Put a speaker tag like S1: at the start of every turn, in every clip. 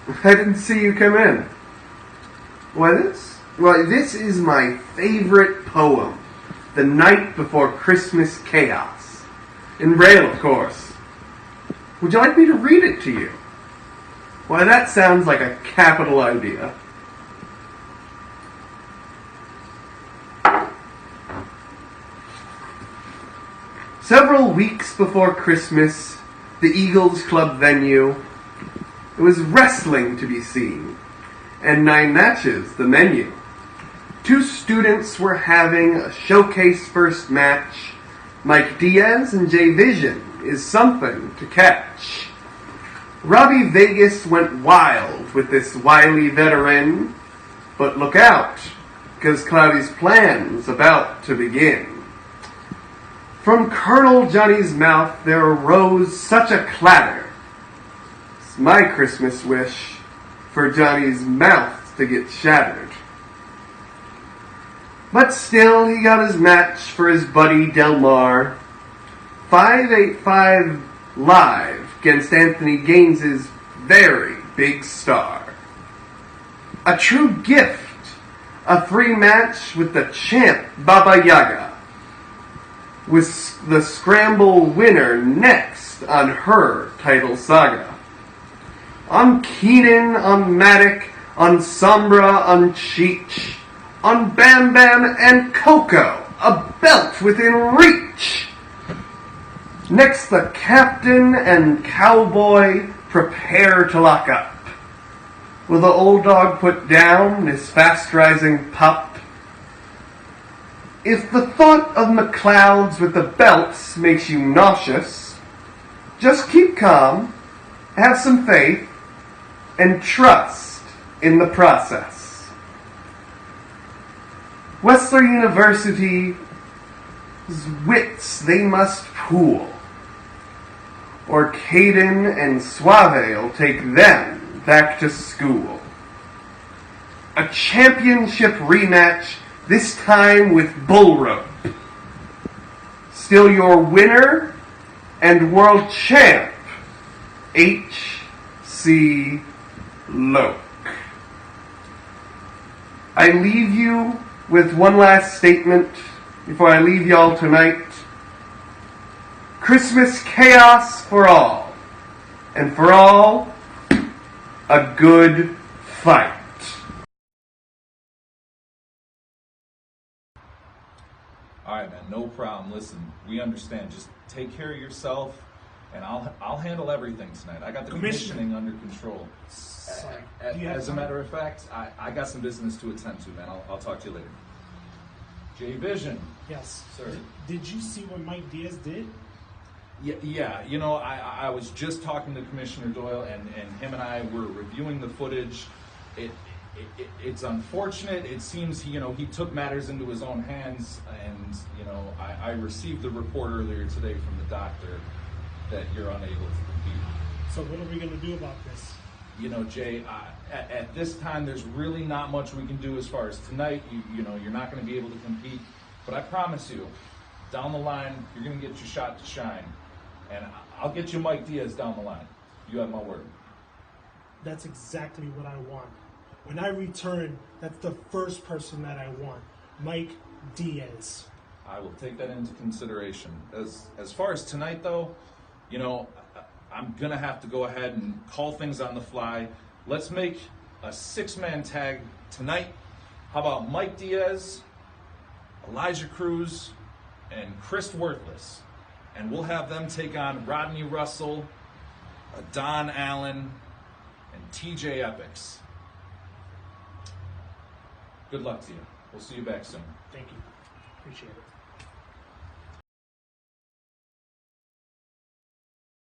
S1: I didn't see you come in. This is my favorite poem, The Night Before Christmas Chaos. In Braille, of course. Would you like me to read it to you? Why, that sounds like a capital idea. Several weeks before Christmas, the Eagles Club venue, it was wrestling to be seen, and 9 matches, the menu. 2 students were having a showcase first match. Mike Diaz and Jay Vision is something to catch. Robbie Vegas went wild with this wily veteran, but look out, because Cloudy's plan's about to begin. From Colonel Johnny's mouth there arose such a clatter. It's my Christmas wish for Johnny's mouth to get shattered. But still, he got his match for his buddy Del Mar. 585 live against Anthony Gaines's very big star. A true gift, a 3-match with the champ Baba Yaga, with the scramble winner next on her title saga. On Keenan, on Matic, on Sombra, on Cheech, on Bam Bam and Coco, a belt within reach. Next the captain and cowboy prepare to lock up. Will the old dog put down his fast-rising pup? If the thought of McLeod's with the belts makes you nauseous, just keep calm, have some faith, and trust in the process. Whistler University's wits they must pool, or Caden and Suave will take them back to school. A championship rematch, this time with bull rope. Still your winner and world champ, H.C. Loke. I leave you with one last statement before I leave y'all tonight. Christmas chaos for all, and for all, a good fight.
S2: All right, man, no problem. Listen, we understand. Just take care of yourself, and I'll handle everything tonight. I got the commissioning under control. As a matter of fact, I got some business to attend to, man. I'll talk to you later. Jay Vision.
S3: Yes.
S2: Sir.
S3: Did you see what Mike Diaz did?
S2: Yeah. You know, I was just talking to Commissioner Doyle, and him and I were reviewing the footage. It's unfortunate. It seems he took matters into his own hands, and I received the report earlier today from the doctor that you're unable to compete.
S3: So what are we going to do about this?
S2: Jay, at this time, there's really not much we can do as far as tonight. You're not going to be able to compete, but I promise you, down the line, you're going to get your shot to shine, and I'll get you Mike Diaz down the line. You have my word.
S3: That's exactly what I want. When I return, that's the first person that I want, Mike Diaz.
S2: I will take that into consideration. As far as tonight, though, I'm going to have to go ahead and call things on the fly. Let's make a 6-man tag tonight. How about Mike Diaz, Elijah Cruz, and Chris Worthless? And we'll have them take on Rodney Russell, Don Allen, and TJ Epics. Good luck to you. We'll see you back soon.
S3: Thank you. Appreciate it.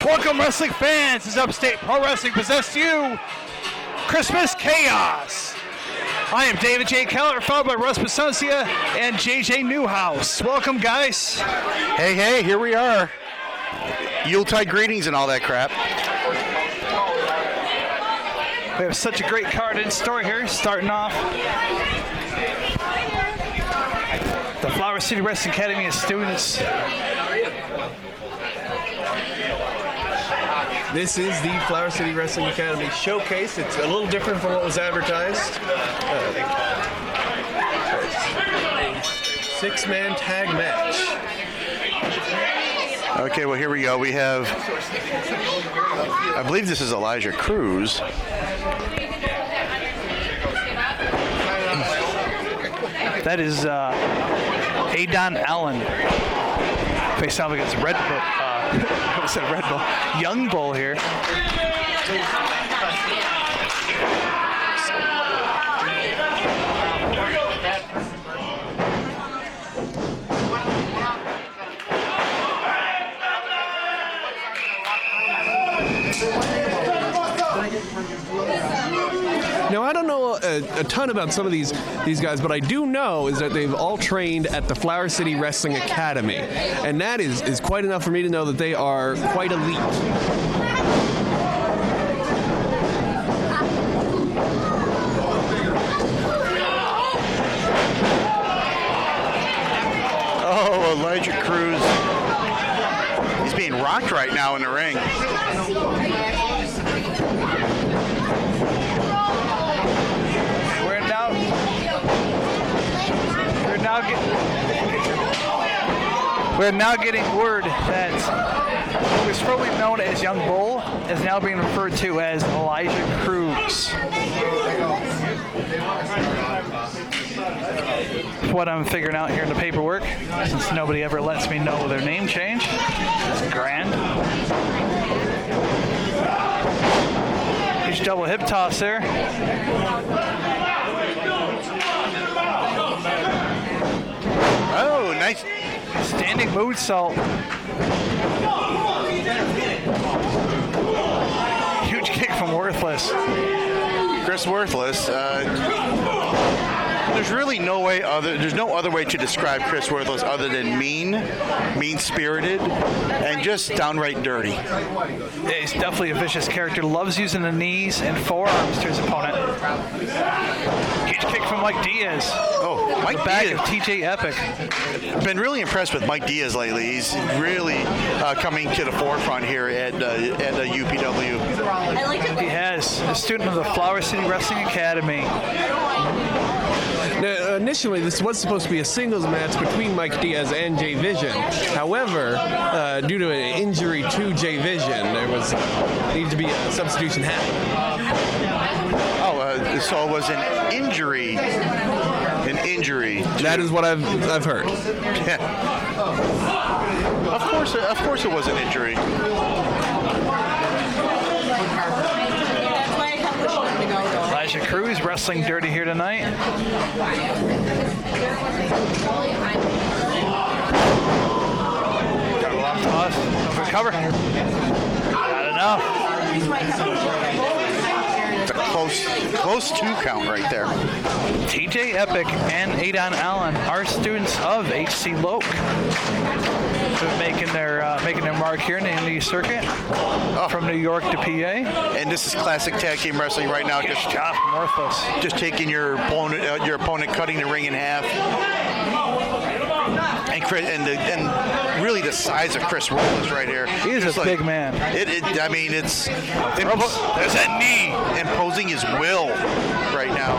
S4: Welcome, wrestling fans. As Upstate Pro Wrestling presents to you Christmas Chaos. I am David J. Keller, followed by Russ Pasoncia and JJ Newhouse. Welcome, guys.
S5: Hey, here we are. Yuletide greetings and all that crap.
S4: We have such a great card in store here, starting off. The Flower City Wrestling Academy is students.
S6: This is the Flower City Wrestling Academy showcase. It's a little different from what was advertised. A six-man tag match.
S5: Okay, well, here we go. We have, I believe this is Elijah Cruz.
S4: That is Adon Allen. Face off against Red Bull. I said Red Bull. Young Bull here.
S6: Now, I don't know a ton about some of these guys, but I do know is that they've all trained at the Flower City Wrestling Academy, and that is quite enough for me to know that they are quite elite.
S5: Oh, Elijah Cruz. He's being rocked right now in the ring.
S4: We're now getting word that what was formerly known as Young Bull is now being referred to as Elijah Cruz. What I'm figuring out here in the paperwork, since nobody ever lets me know their name change. It's grand. Huge double hip toss there.
S5: Oh, nice.
S4: Standing moonsault. Huge kick from Worthless.
S5: Chris Worthless. There's really there's no other way to describe Chris Worthless other than mean-spirited, and just downright dirty.
S4: Yeah, he's definitely a vicious character. Loves using the knees and forearms to his opponent. Huge kick from Mike Diaz.
S5: Oh, Mike
S4: the back
S5: Diaz.
S4: of TJ Epic.
S5: Been really impressed with Mike Diaz lately. He's really coming to the forefront here at UPW.
S4: He has a student of the Flower City Wrestling Academy.
S6: Now, initially, this was supposed to be a singles match between Mike Diaz and Jay Vision. However, due to an injury to Jay Vision, there needed to be a substitution happen.
S5: Oh, so it was an injury. An injury.
S6: That is what I've heard.
S5: Yeah. Of course, it was an injury.
S4: Elijah Cruz wrestling dirty here tonight. Got a long toss. Over cover. Not enough.
S5: It's a close two count right there.
S4: TJ Epic and Adon Allen are students of HC Loke. Making their mark here in the indie circuit from New York to PA.
S5: And this is classic tag team wrestling right now.
S4: Just job from Worthless.
S5: Just taking your opponent, cutting the ring in half. And really the size of Chris Worthless right here.
S4: He is a big man.
S5: There's that knee imposing his will right now.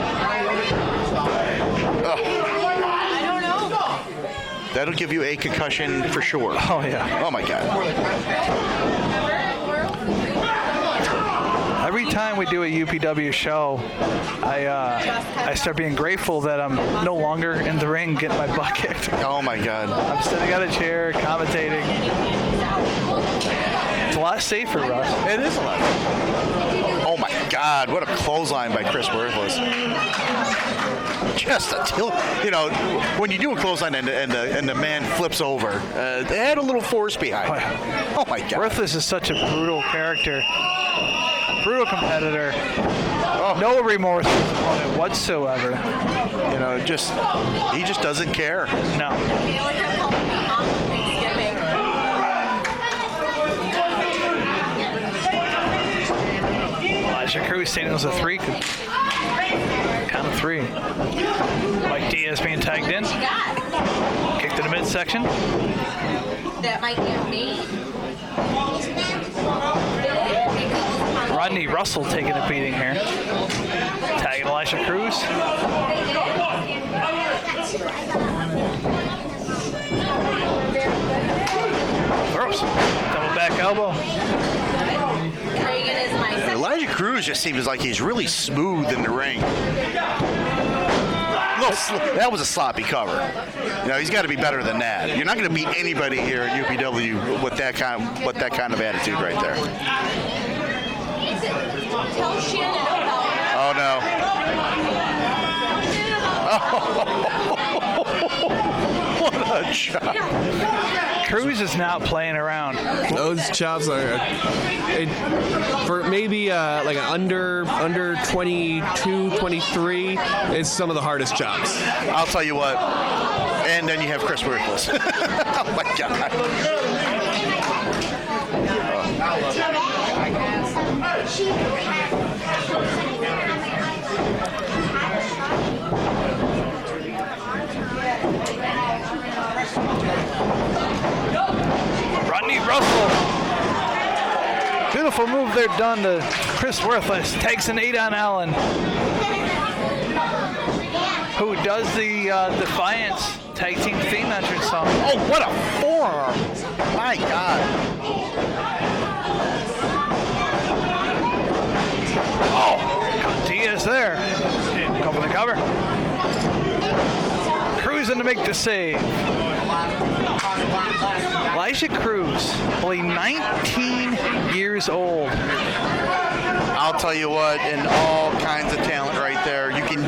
S5: That'll give you a concussion for sure.
S4: Oh yeah.
S5: Oh my God.
S4: Every time we do a UPW show, I start being grateful that I'm no longer in the ring getting my butt kicked.
S5: Oh my God.
S4: I'm sitting on a chair, commentating. It's a lot safer, Russ.
S5: It is a lot. Oh my God, what a clothesline by Chris Worthless. Just a tilt. When you do a clothesline and the man flips over, they had a little force behind it. Oh my God.
S4: Worthless is such a brutal character. Brutal competitor. No remorse for his opponent whatsoever.
S5: He just doesn't care.
S4: No. Elijah Cruz saying it was a 3. Count of 3. Mike Diaz being tagged in. Kick to the midsection.
S7: That might be me.
S4: Rodney Russell taking a beating here. Tagging Elijah Cruz. Throws. Double back elbow.
S5: Elijah Cruz just seems like he's really smooth in the ring. That was a sloppy cover. You know, he's got to be better than that. You're not going to beat anybody here at UPW with that kind of attitude right there. Oh no! What a chop!
S4: Cruz is not playing around.
S6: Those chops are for maybe like an under 22, 23. It's some of the hardest chops.
S5: I'll tell you what. And then you have Chris Worthless. Oh my God!
S4: Rodney Russell. Beautiful move there done to Chris Worthless. Takes an 8 on Allen. Who does the Defiance tag team theme entrance song.
S5: Oh, what a forearm! My God!
S4: Oh, Diaz there. Go for the cover. Cruz in to make the save. Elijah Cruz, only 19 years old.
S5: I'll tell you what, and all kinds of talent right there. You can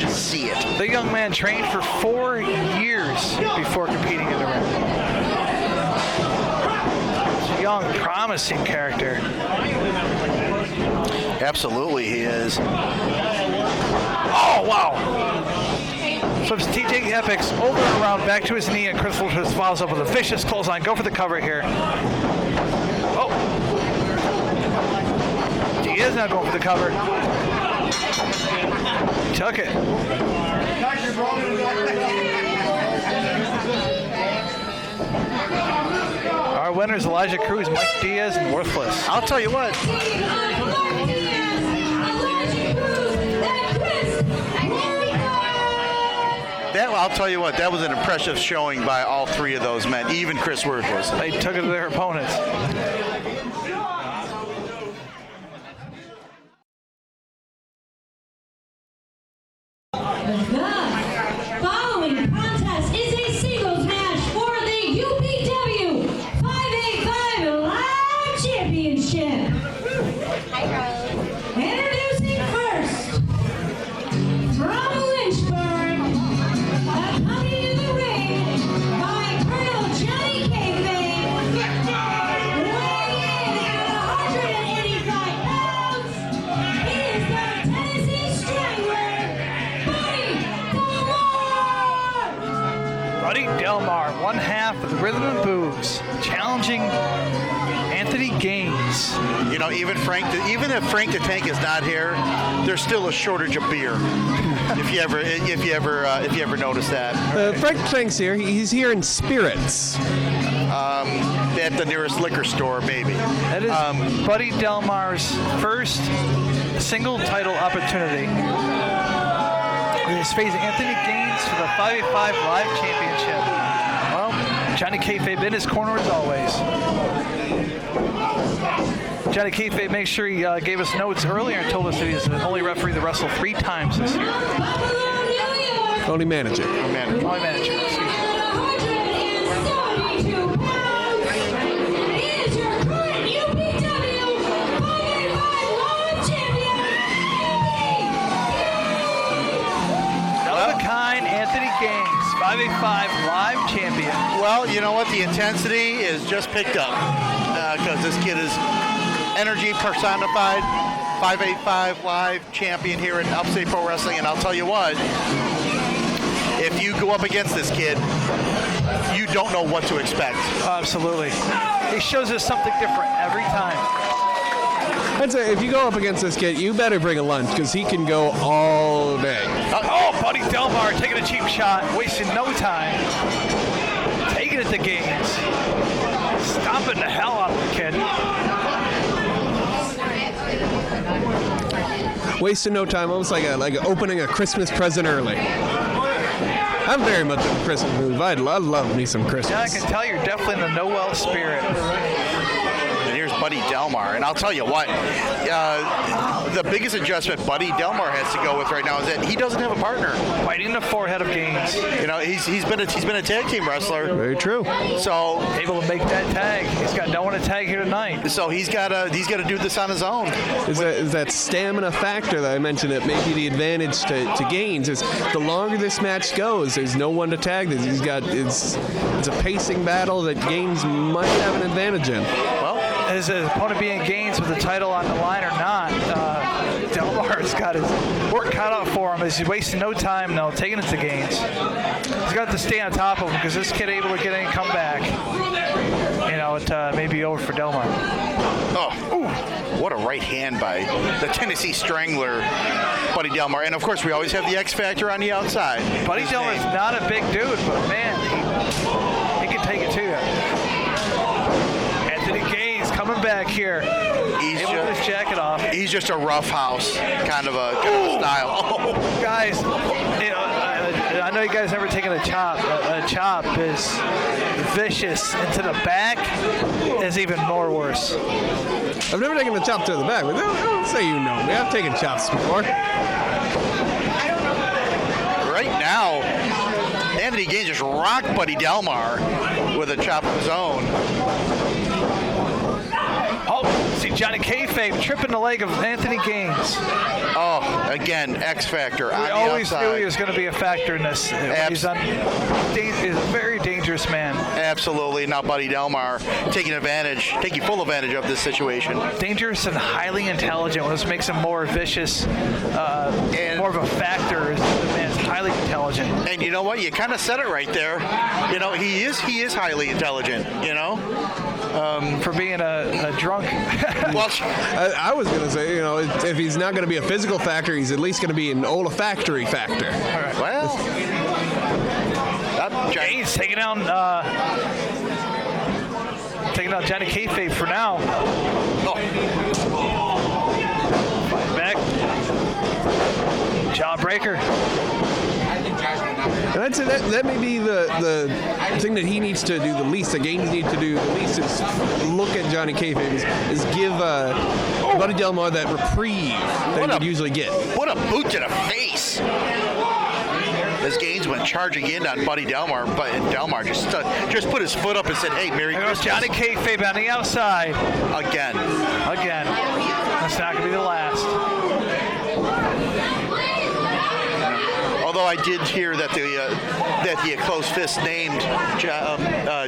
S5: just see it.
S4: The young man trained for 4 years before competing in the ring. It's a young, promising character.
S5: Absolutely, he is.
S4: Oh, wow. Flips TJ Epics over and around, back to his knee, and Chris Worthless follows up with a vicious clothesline. Go for the cover here. Oh. Diaz now going for the cover. Took it. Our winners, Elijah Cruz, Mike Diaz, and Worthless.
S5: I'll tell you what. I'll tell you what, that was an impressive showing by all three of those men, even Chris Worthless.
S4: They took it to their opponents.
S7: The following contest is a singles match for the UPW 585 Live Championship. Introducing first, from Lynchburg, coming to the ring by Colonel Johnny Kayfabe, weighing in at 185 pounds, it is the Tennessee Strangler,
S4: Buddy Delmar, one half of the Rhythm and Booze, challenging Anthony Gaines.
S5: You know, even if Frank the Tank is not here, there's still a shortage of beer. if you ever notice that.
S6: Frank Tank's here. He's here in spirits.
S5: At the nearest liquor store, maybe.
S4: That is Buddy Delmar's first single title opportunity. He's facing Anthony Gaines for the 585 Live Championship. Well, Johnny Kayfabe in his corner as always. Johnny Kayfabe, make sure he gave us notes earlier and told us that he's the only referee to wrestle 3 times this year.
S6: Only manager.
S4: Only manager. Excuse me. Anthony Gaines, 585 Live Champion.
S5: Well, you know what? The intensity is just picked up because this kid is energy personified. 585 Live Champion here at Upstate Pro Wrestling, and I'll tell you what, if you go up against this kid, you don't know what to expect.
S4: Absolutely. He shows us something different every time.
S6: I'd say if you go up against this kid, you better bring a lunch because he can go all day.
S4: Oh, Buddy Delmar taking a cheap shot, wasting no time. Taking it to Gaines. Stomping the hell out of the kid.
S6: wasting no time, almost like opening a Christmas present early. I'm very much in the Christmas mood. I love me some Christmas.
S4: Yeah, I can tell you're definitely in the Noel spirit.
S5: And here's Buddy Delmar, and I'll tell you what, the biggest adjustment Buddy Delmar has to go with right now is that he doesn't have a partner.
S4: Fighting the forehead of Gaines.
S5: You know, he's been a tag team wrestler,
S6: Very true.
S5: so
S4: Able to make that tag. He's got no one to tag here tonight.
S5: he's got to do this on his own.
S6: Is that stamina factor that I mentioned that may be the advantage to Gaines? Is the longer this match goes, there's no one to tag this. It's a pacing battle that Gaines might have an advantage in.
S5: Well,
S4: His opponent being Gaines with the title on the line or not, Delmar's got his work cut out for him. He's wasting no time, though, taking it to Gaines. He's got to stay on top of him because this kid able to get any comeback. You know, it may be over for Delmar.
S5: what a right hand by the Tennessee Strangler, Buddy Delmar. And of course, we always have the X Factor on the outside.
S4: Buddy Delmar's not a big dude, but man, he can take it to you. Anthony Gaines coming back here.
S5: He's
S4: able to get his jacket off.
S5: He's just a roughhouse kind of a style. Oh.
S4: Guys, you know, I know you guys never taken a chop. A chop is vicious into the back is even more worse.
S6: I've never taken a chop to the back, but don't say you know me. I've taken chops before.
S5: Right now, Anthony Gaines just rocked Buddy Delmar with a chop of his own.
S4: Oh, see Johnny Kayfabe tripping the leg of Anthony Gaines.
S5: Oh, again, X Factor on
S4: We
S5: the
S4: always
S5: outside.
S4: knew he was going to be a factor in this. He's a very dangerous man.
S5: Absolutely. Now Buddy Delmar taking full advantage of this situation.
S4: Dangerous and highly intelligent, which makes him more vicious, more of a factor. The man's highly intelligent.
S5: And you know what? You kind of said it right there. You know, he is highly intelligent, you know?
S4: For being a drunk.
S5: Well,
S6: I was going to say, you know, if he's not going to be a physical factor, he's at least going to be an olfactory factor.
S5: well,
S4: Gaines taking down Johnny Kayfabe for now. Fight back. Jawbreaker.
S6: And I'd say that may be the thing that he needs to do the least, that Gaines needs to do the least, is look at Johnny Kayfabe, is give Buddy Delmar that reprieve that he would usually get.
S5: What a boot to the face. As Gaines went charging in on Buddy Delmar, but Delmar just put his foot up and said, "Hey, Merry
S4: There goes
S5: Christmas."
S4: Johnny Kayfabe on the outside.
S5: Again.
S4: That's not going to be the last.
S5: Although I did hear that the Close Fist named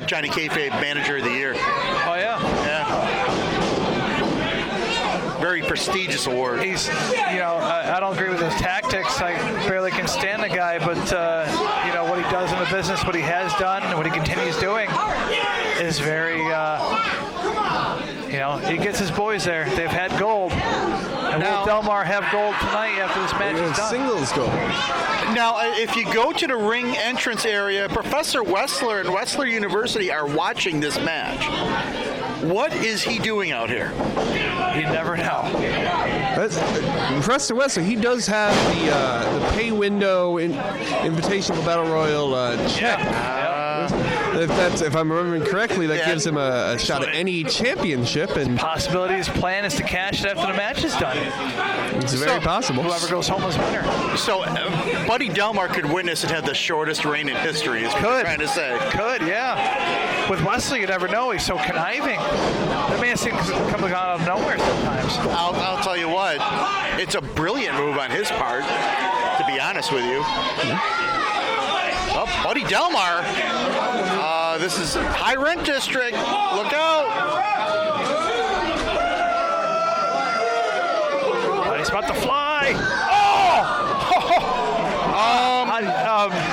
S5: Johnny Kayfabe Manager of the Year.
S4: Oh, yeah.
S5: Yeah. Very prestigious award.
S4: He's, I don't agree with his tactics. I barely can stand the guy, but, what he does in the business, what he has done, and what he continues doing is very, he gets his boys there. They've had gold. And will Delmar have gold tonight after this match is done?
S6: Singles gold.
S5: Now, if you go to the ring entrance area, Professor Wessler and Wessler University are watching this match. What is he doing out here?
S4: You never know.
S6: Professor Wesley, he does have the pay window invitational battle royal check. If I'm remembering correctly, that gives him a shot at any championship. And
S4: possibility, his plan is to cash it after the match is done.
S6: It's very possible.
S4: Whoever goes home is winner.
S5: So, Buddy Delmar could win this and have the shortest reign in history, is what I'm trying to say.
S4: Could, yeah. With Wesley, you never know. He's so conniving. That man seems to come out of nowhere sometimes.
S5: I'll tell you what, it's a brilliant move on his part, to be honest with you. Oh, Buddy Delmar. This is high rent district. Look out.
S4: He's about to fly.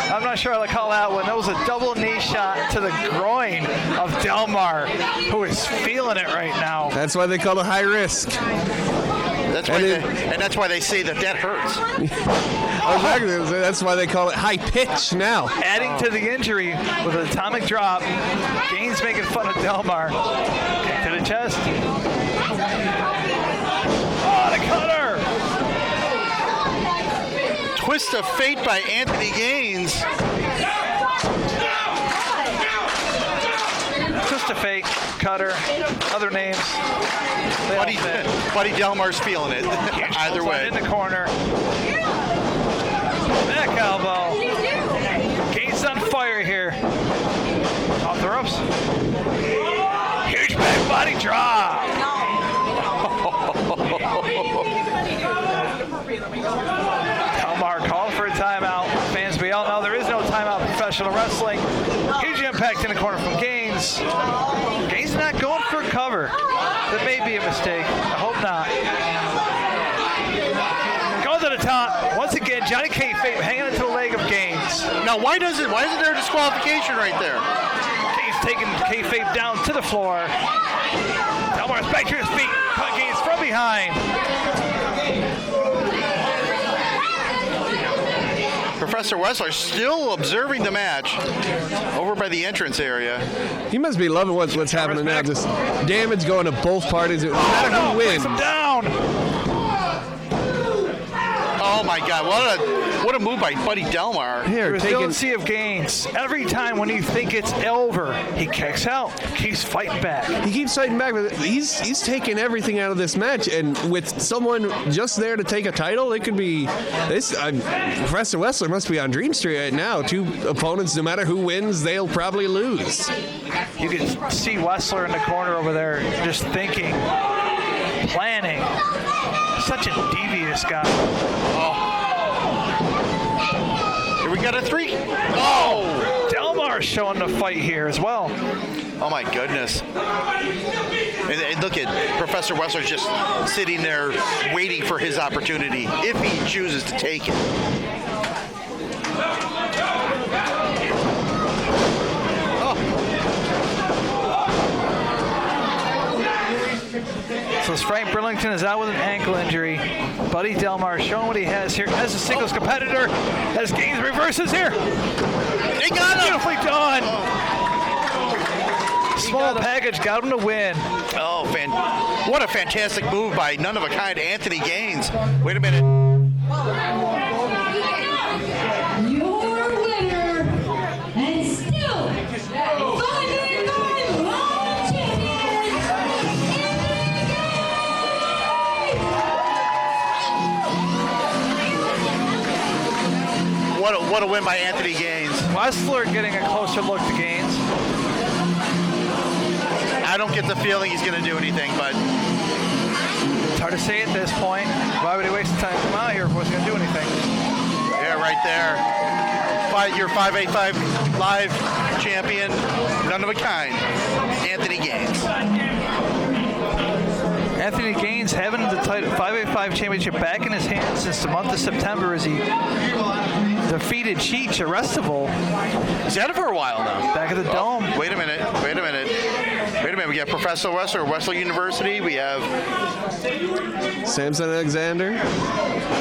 S4: I'm not sure how to call that one. That was a double knee shot to the groin of Delmar, who is feeling it right now.
S6: That's why they call it high risk.
S5: That's why they say that hurts.
S6: Exactly. That's why they call it high pitch now.
S4: Adding to the injury with an atomic drop, Gaines making fun of Delmar. Kick to the chest. Oh, the cutter!
S5: twist of fate by Anthony Gaines.
S4: Twist of fate, cutter, other names. They all fit.
S5: Buddy Delmar's feeling it. Either way.
S4: In the corner. Back elbow. Gaines on fire here. Off the ropes. Huge back body drop. Delmar called for a timeout. Fans, we all know there is no timeout in professional wrestling. Huge impact in the corner from Gaines. Gaines not going for a cover. That may be a mistake. I hope not. Going to the top. Once again, Johnny Kayfabe hanging onto the leg of Gaines.
S5: Now, why isn't there a disqualification right there?
S4: Gaines taking Kayfabe down to the floor. Delmar's back to his feet. Caught Gaines from behind.
S5: Professor Wessler still observing the match over by the entrance area.
S6: He must be loving what's happening now. Just damage going to both parties. No matter who wins.
S4: Brings him down.
S5: Oh my God! What a move by Buddy Delmar.
S6: Here, taking.
S4: Resiliency of Gaines. Every time when you think it's over, he kicks out. Keeps fighting back.
S6: He keeps fighting back, but he's taking everything out of this match, and with someone just there to take a title, it could be this. Professor Wessler must be on Dream Street right now. Two opponents, no matter who wins, they'll probably lose.
S4: You can see Wessler in the corner over there, just thinking, planning. Such a devious guy.
S5: Here we got a three. Oh!
S4: Delmar showing the fight here as well.
S5: Oh my goodness. And look at Professor Wessler just sitting there waiting for his opportunity if he chooses to take it.
S4: So Frank Burlington is out with an ankle injury. Buddy Delmar showing what he has here as a singles competitor. As Gaines reverses here.
S5: They got him!
S4: Beautifully done. Small package got him to win.
S5: Oh, what a fantastic move by none of a kind Anthony Gaines. Wait a minute.
S7: Your winner, and still 585 World Champion,
S5: What a win by Anthony Gaines.
S4: Wessler getting a closer look to Gaines.
S5: I don't get the feeling he's going to do anything, but
S4: It's hard to say at this point. Why would he waste the time to come out here if he wasn't going to do anything?
S5: yeah, right there. Your 585 Live champion, none of a kind, Anthony Gaines.
S4: Anthony Gaines having the title 585 championship back in his hands since the month of September as he defeated Cheech at Restival
S5: He's had it for a while now.
S4: back at the Dome.
S5: Wait a minute. We got Professor Wessler, Wessler University. We have,
S6: Samson Alexander,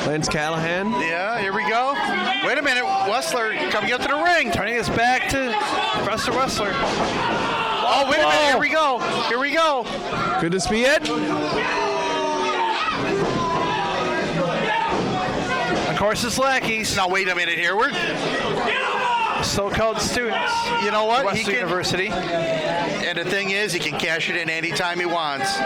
S6: Lance Callahan.
S5: yeah, here we go. Wait a minute. Wessler coming up to the ring.
S4: Turning his back to Professor Wessler.
S5: Oh, wait a minute. Here we go.
S6: Could this be it?
S4: Of course, his lackeys,
S5: Now, wait a minute here.
S4: so-called students.
S5: You know what?
S4: Western University.
S5: And the thing is, he can cash it in anytime he wants.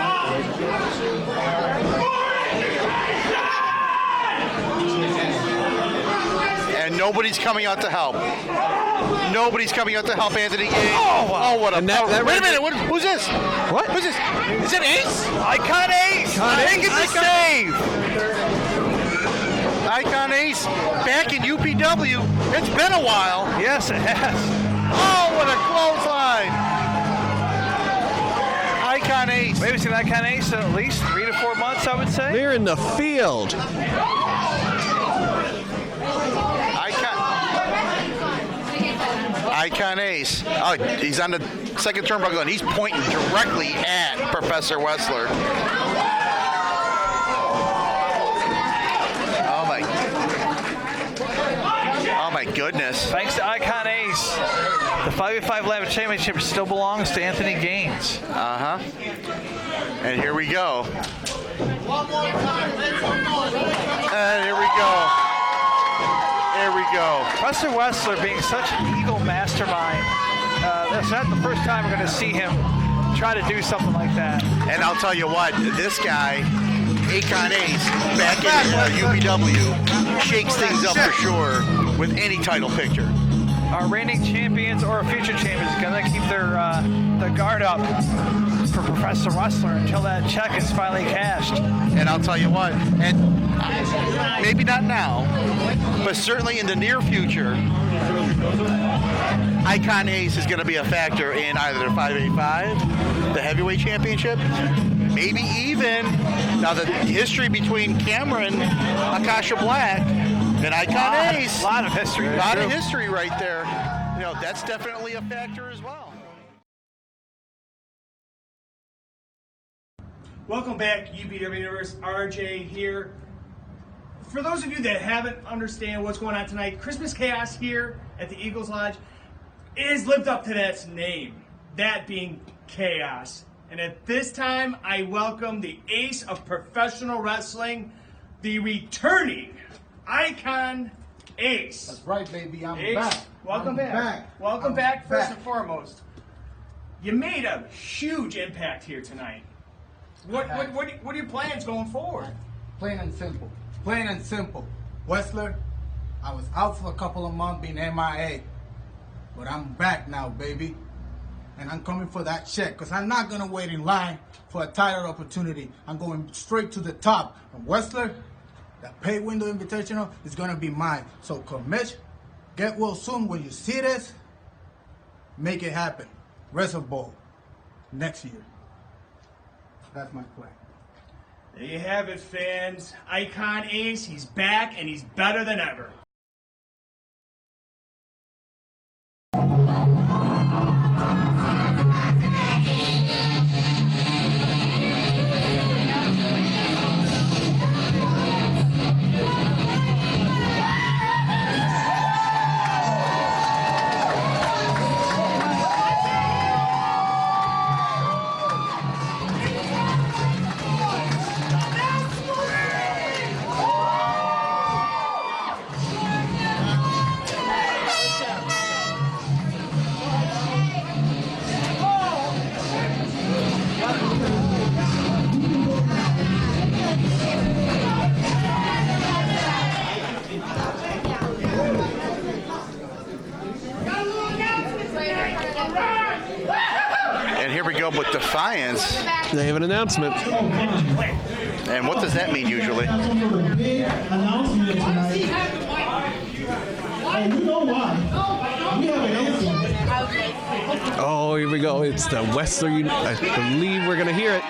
S5: And nobody's coming out to help. Nobody's coming out to help Anthony Gaines. Oh, what a
S6: And that-
S5: power.
S6: that
S5: Wait a
S6: red-
S5: minute. Who's this?
S6: What?
S5: Who's this? Is it Ace?
S4: Icon Ace! Making the save!
S5: Icon Ace back in UPW. It's been a while.
S4: Yes, it has.
S5: Oh, what a clothesline. Icon Ace.
S4: We haven't seen Icon Ace in at least 3 to 4 months, I would say.
S6: They're in the field.
S5: Icon Ace. Oh, he's on the second turnbuckle, and he's pointing directly at Professor Wessler. Oh my goodness.
S4: Thanks to Icon Ace, the 585 Live Championship still belongs to Anthony Gaines.
S5: And here we go. And here we go. go.
S4: Buster Wessler being such an Eagle mastermind. That's not the first time we're going to see him try to do something like that.
S5: And I'll tell you what, this guy, Akon Ace, back in UPW, shakes things up for sure with any title picture.
S4: Our reigning champions or future champions going to keep their guard up for Professor Wessler until that check is finally cashed.
S5: And I'll tell you what, and maybe not now, but certainly in the near future, Icon Ace is going to be a factor in either the 585, the heavyweight championship, maybe even, now the history between Cameron, Akasha Black, and Icon Ace.
S4: A lot of history.
S5: A lot of history right there. You know, that's definitely a factor as well.
S3: Welcome back, UPW Universe. RJ here. For those of you that haven't understand what's going on tonight, Christmas Chaos here at the Eagles Lodge is lived up to that name, that being chaos. And at this time, I welcome the ace of professional wrestling, the returning Icon Ace.
S8: That's right, baby. I'm
S3: Ace,
S8: back.
S3: welcome
S8: I'm
S3: back. Welcome back, first
S8: back.
S3: and foremost. You made a huge impact here tonight. What are your plans going forward?
S8: Plain and simple. Plain and simple. Wessler, I was out for a couple of months being MIA. But I'm back now, baby. And I'm coming for that check. Because I'm not going to wait in line for a title opportunity. I'm going straight to the top. And Wessler, that pay window invitational is going to be mine. So, Mitch, get well soon. When you see this, make it happen. Wrestle Bowl next year. That's my plan.
S3: There you have it, fans. Icon Ace, he's back and he's better than ever.
S5: And here we go with Defiance.
S6: They have an announcement.
S5: And what does that mean usually?
S9: Announcement tonight. And you know why? We have an announcement.
S6: Oh, here we go. It's the Wessler. I believe we're going to hear it.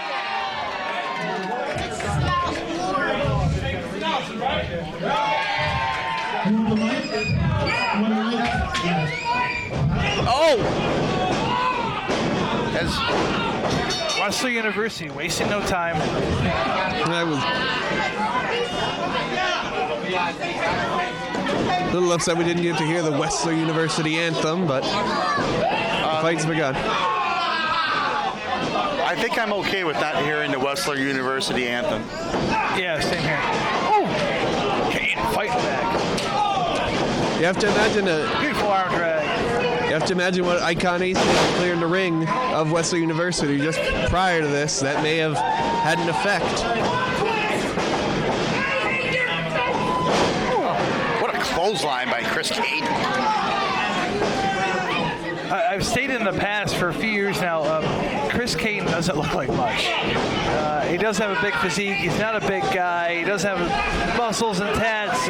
S9: You want the mic? You want the mic? Yeah.
S5: Oh! As
S4: Wessler University, wasting no time.
S6: I was a little upset we didn't get to hear the Wessler University anthem, but the fight's begun.
S5: I think I'm okay with not hearing the Wessler University anthem.
S4: Yeah, same here. Oh! Kane fighting back.
S6: You have to imagine
S4: Beautiful arm drag.
S6: you have to imagine what Icon Ace did clearing the ring of Wessler University just prior to this. That may have had an effect.
S5: What a clothesline by Chris Cade.
S4: I've stated in the past for a few years now, Chris Caton doesn't look like much. He doesn't have a big physique. He's not a big guy. He doesn't have muscles and tats.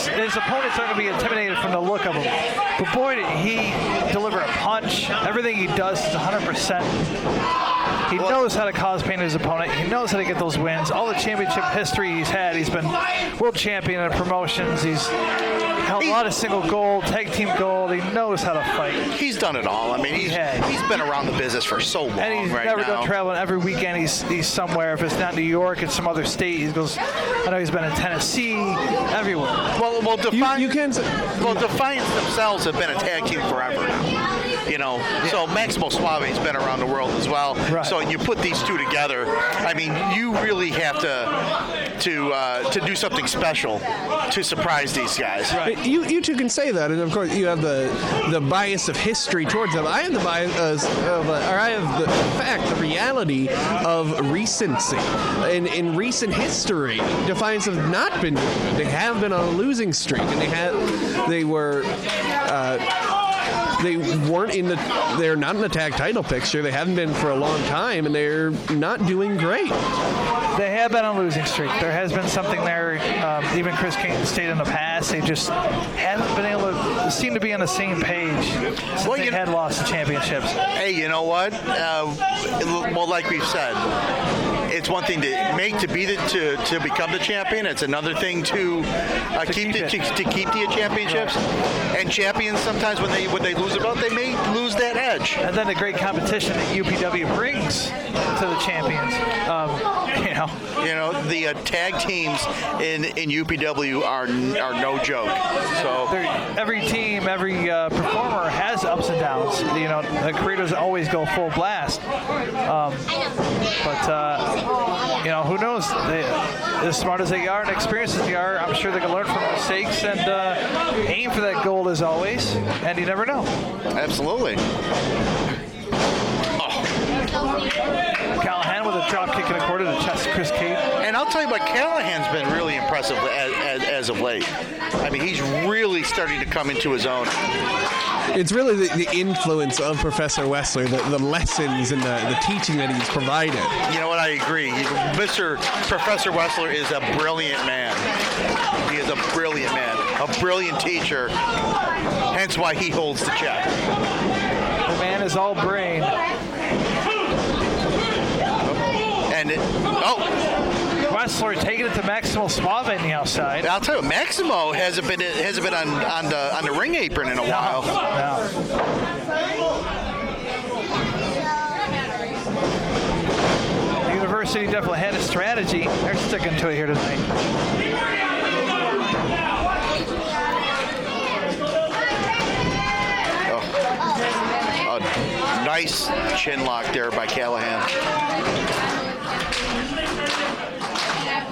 S4: His opponents aren't going to be intimidated from the look of him. But boy, did he deliver a punch. Everything he does is 100%. He knows how to cause pain to his opponent. He knows how to get those wins. All the championship history he's had, he's been world champion in promotions. He's held a lot of single gold, tag team gold. He knows how to fight.
S5: He's done it all. I mean, he's been around the business for so long
S4: And he's
S5: right
S4: never
S5: now.
S4: done traveling. Every weekend he's somewhere. If it's not New York, it's some other state. He goes. I know he's been in Tennessee, everywhere.
S5: Well, Defiance,
S6: You can say,
S5: Defiance themselves have been a tag team forever now. You know, so Maximo Suave's been around the world as well.
S4: Right.
S5: So you put these two together. I mean, you really have to to do something special to surprise these guys.
S6: You two can say that, and of course you have the bias of history towards them. I have the bias of, or I have the reality of recency. In recent history, Defiance have not been good. They have been on a losing streak, and they weren't in they're not in the tag title picture. They haven't been for a long time, and they're not doing great.
S4: They have been on a losing streak. There has been something there. Even Chris Kane stated in the past, they just haven't been able to seem to be on the same page since they had lost the championships.
S5: Hey, you know what? Well, like we've said, it's one thing to become the champion. It's another thing to keep the championships. And champions sometimes when they lose a belt, they may lose that edge.
S4: And then the great competition that UPW brings to the champions.
S5: The tag teams in UPW are no joke. So
S4: every team, every performer has ups and downs. The creators always go full blast. Who knows? As smart as they are and experienced as they are, I'm sure they can learn from mistakes and aim for that goal as always. And you never know.
S5: Absolutely.
S4: Callahan with a drop kick and a quarter to the chest of Chris Cade.
S5: And I'll tell you what, Callahan's been really impressive as of late. I mean, he's really starting to come into his own.
S6: It's really the influence of Professor Wessler, the lessons and the teaching that he's provided.
S5: You know what? I agree. Professor Wessler is a brilliant man. He is a brilliant man, a brilliant teacher. Hence why he holds the check.
S4: The man is all brain. Wessler taking it to Maximo Suave on the outside.
S5: I'll tell you, Maximo hasn't been on the ring apron in a while.
S4: No. The university definitely had a strategy. They're sticking to it here tonight.
S5: A nice chin lock there by Callahan.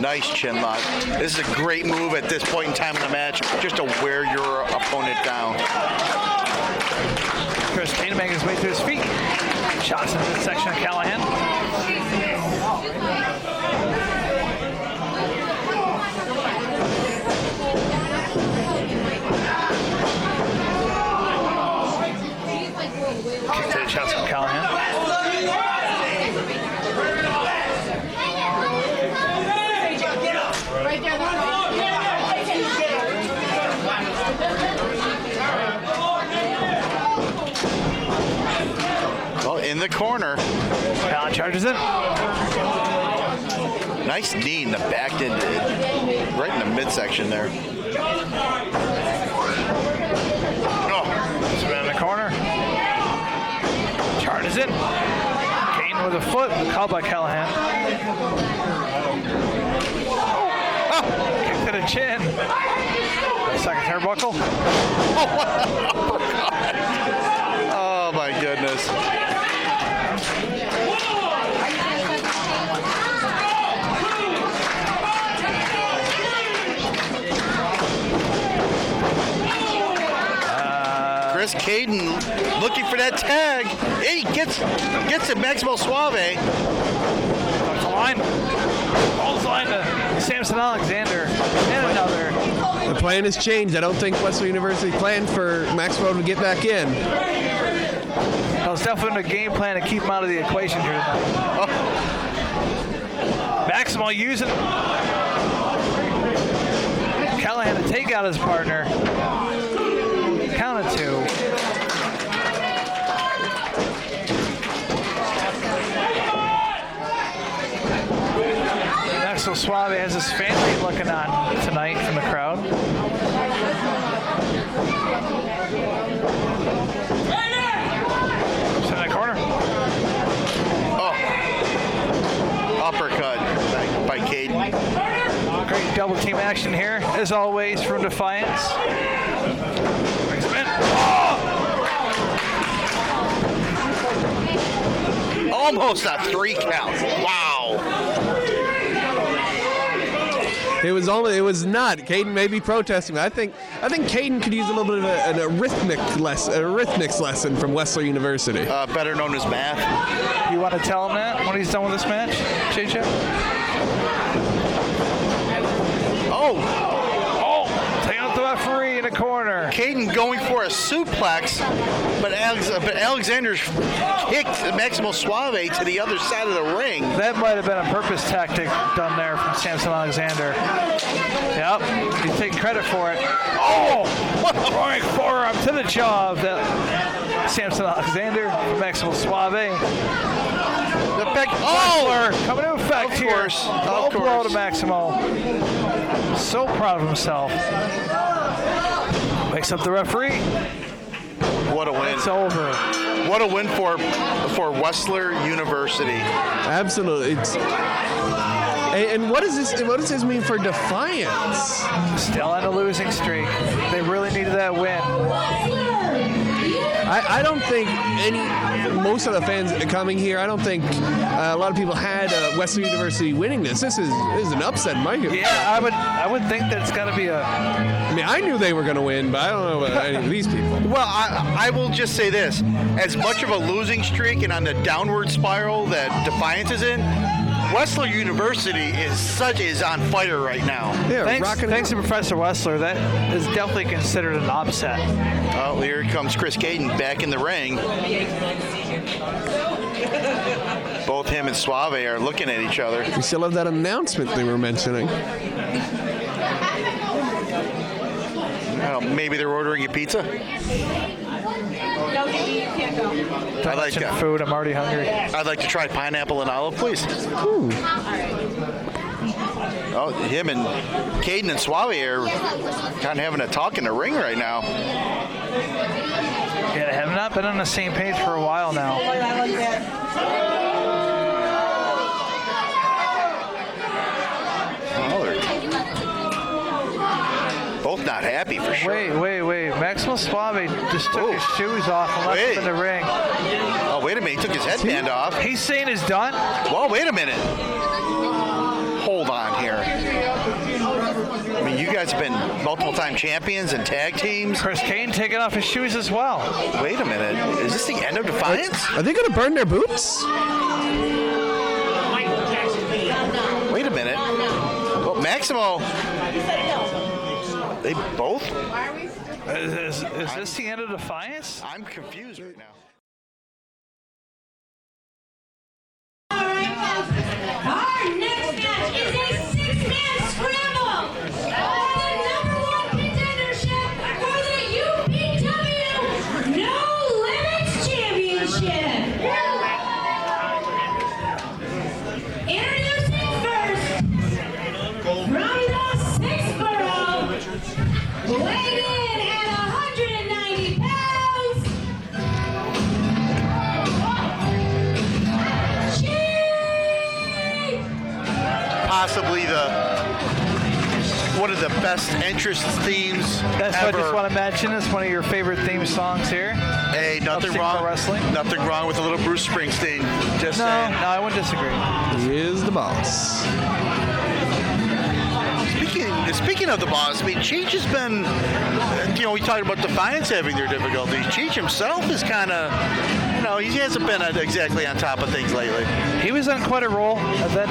S5: Nice chin lock. This is a great move at this point in time in the match, just to wear your opponent down.
S4: Chris Kane making his way to his feet. Shots in this section of Callahan. Kick to the chest from Callahan.
S5: Well, in the corner.
S4: Allen charges in.
S5: Nice knee in the back end, right in the midsection there.
S4: Oh, spin in the corner. Charges in. Kane with a foot, called by Callahan. Oh, kick to the chin. Second turnbuckle.
S5: Oh my goodness. Chris Caden looking for that tag. He gets it, Maximo Suave.
S4: Up the line. Balls line to Samson Alexander. And another.
S6: The plan has changed. I don't think Western University planned for Maximo to get back in.
S4: That was definitely a game plan to keep him out of the equation here tonight. Maximo using Callahan to take out his partner. Count of two. Maximo Suave has his family looking on tonight from the crowd. In the corner.
S5: Oh. Uppercut by Caden.
S4: Great double team action here, as always, from Defiance. Brings him in.
S5: Oh! Almost a 3 count. Wow.
S6: It was not. Caden may be protesting. I think Caden could use a little bit of an arithmetics lesson from Wessler University.
S5: Better known as math.
S4: You want to tell him that when he's done with this match, JJ? Take out the referee in the corner.
S5: Caden going for a suplex, but Alexander's kicked Maximo Suave to the other side of the ring.
S4: That might have been a purpose tactic done there from Samson Alexander. Yep, he's taking credit for it. Roaring forearm to the jaw of that Samson Alexander from Maximo Suave.
S5: The back,
S4: Coming into effect
S5: of
S4: here.
S5: course,
S4: Low
S5: of
S4: blow
S5: course.
S4: to Maximo. So proud of himself. Wakes up the referee.
S5: What a win.
S4: It's over.
S5: What a win for Wessler University.
S6: Absolutely. And what does this mean for Defiance?
S4: Still on a losing streak. They really needed that win.
S6: I don't think most of the fans coming here, I don't think a lot of people had Western University winning this. This is an upset, Mike.
S4: Yeah, I would think that it's got to be a.
S6: I mean, I knew they were going to win, but I don't know about any of these people.
S5: Well, I will just say this. As much of a losing streak and on the downward spiral that Defiance is in, Wessler University is on fire right now.
S6: Yeah,
S4: Thanks to Professor Wessler. That is definitely considered an upset.
S5: Oh, here comes Chris Caden back in the ring. Both him and Suave are looking at each other.
S6: We still have that announcement they were mentioning.
S5: Well, maybe they're ordering a pizza.
S4: I like food. I'm already hungry.
S5: I'd like to try pineapple and olive, please.
S6: Ooh.
S5: Oh, him and Caden and Suave are kind of having a talk in the ring right now.
S4: Yeah, they have not been on the same page for a while now.
S5: Oh, they're both not happy for sure.
S4: Wait. Maximo Suave just took his shoes off and left him in the ring.
S5: Oh, wait a minute. He took his headband off.
S4: He's saying it's done?
S5: Well, wait a minute. Hold on here. I mean, you guys have been multiple-time champions and tag teams.
S4: Chris Caden taking off his shoes as well.
S5: Wait a minute. Is this the end of Defiance?
S6: Are they going to burn their boots?
S5: Wait a minute. Well, Maximo. They both?
S4: Is this the end of Defiance?
S5: I'm confused right now.
S7: Our next match is a six-man scramble for the #1 contendership for the UPW No Limits Championship. Introducing first, from the 6th borough, weighing in at 190 pounds,
S5: Possibly one of the best entrance themes
S4: That's
S5: ever.
S4: what I just want to mention. It's one of your favorite theme songs here.
S5: Hey, nothing
S4: Upstate
S5: wrong.
S4: Pro Wrestling.
S5: Nothing wrong with a little Bruce Springsteen. Just
S4: No,
S5: saying.
S4: I wouldn't disagree.
S6: He is the boss.
S5: Speaking of the boss, I mean, Cheech has been, we talked about Defiance having their difficulties. Cheech himself is kind of, he hasn't been exactly on top of things lately.
S4: He was on quite a roll, and then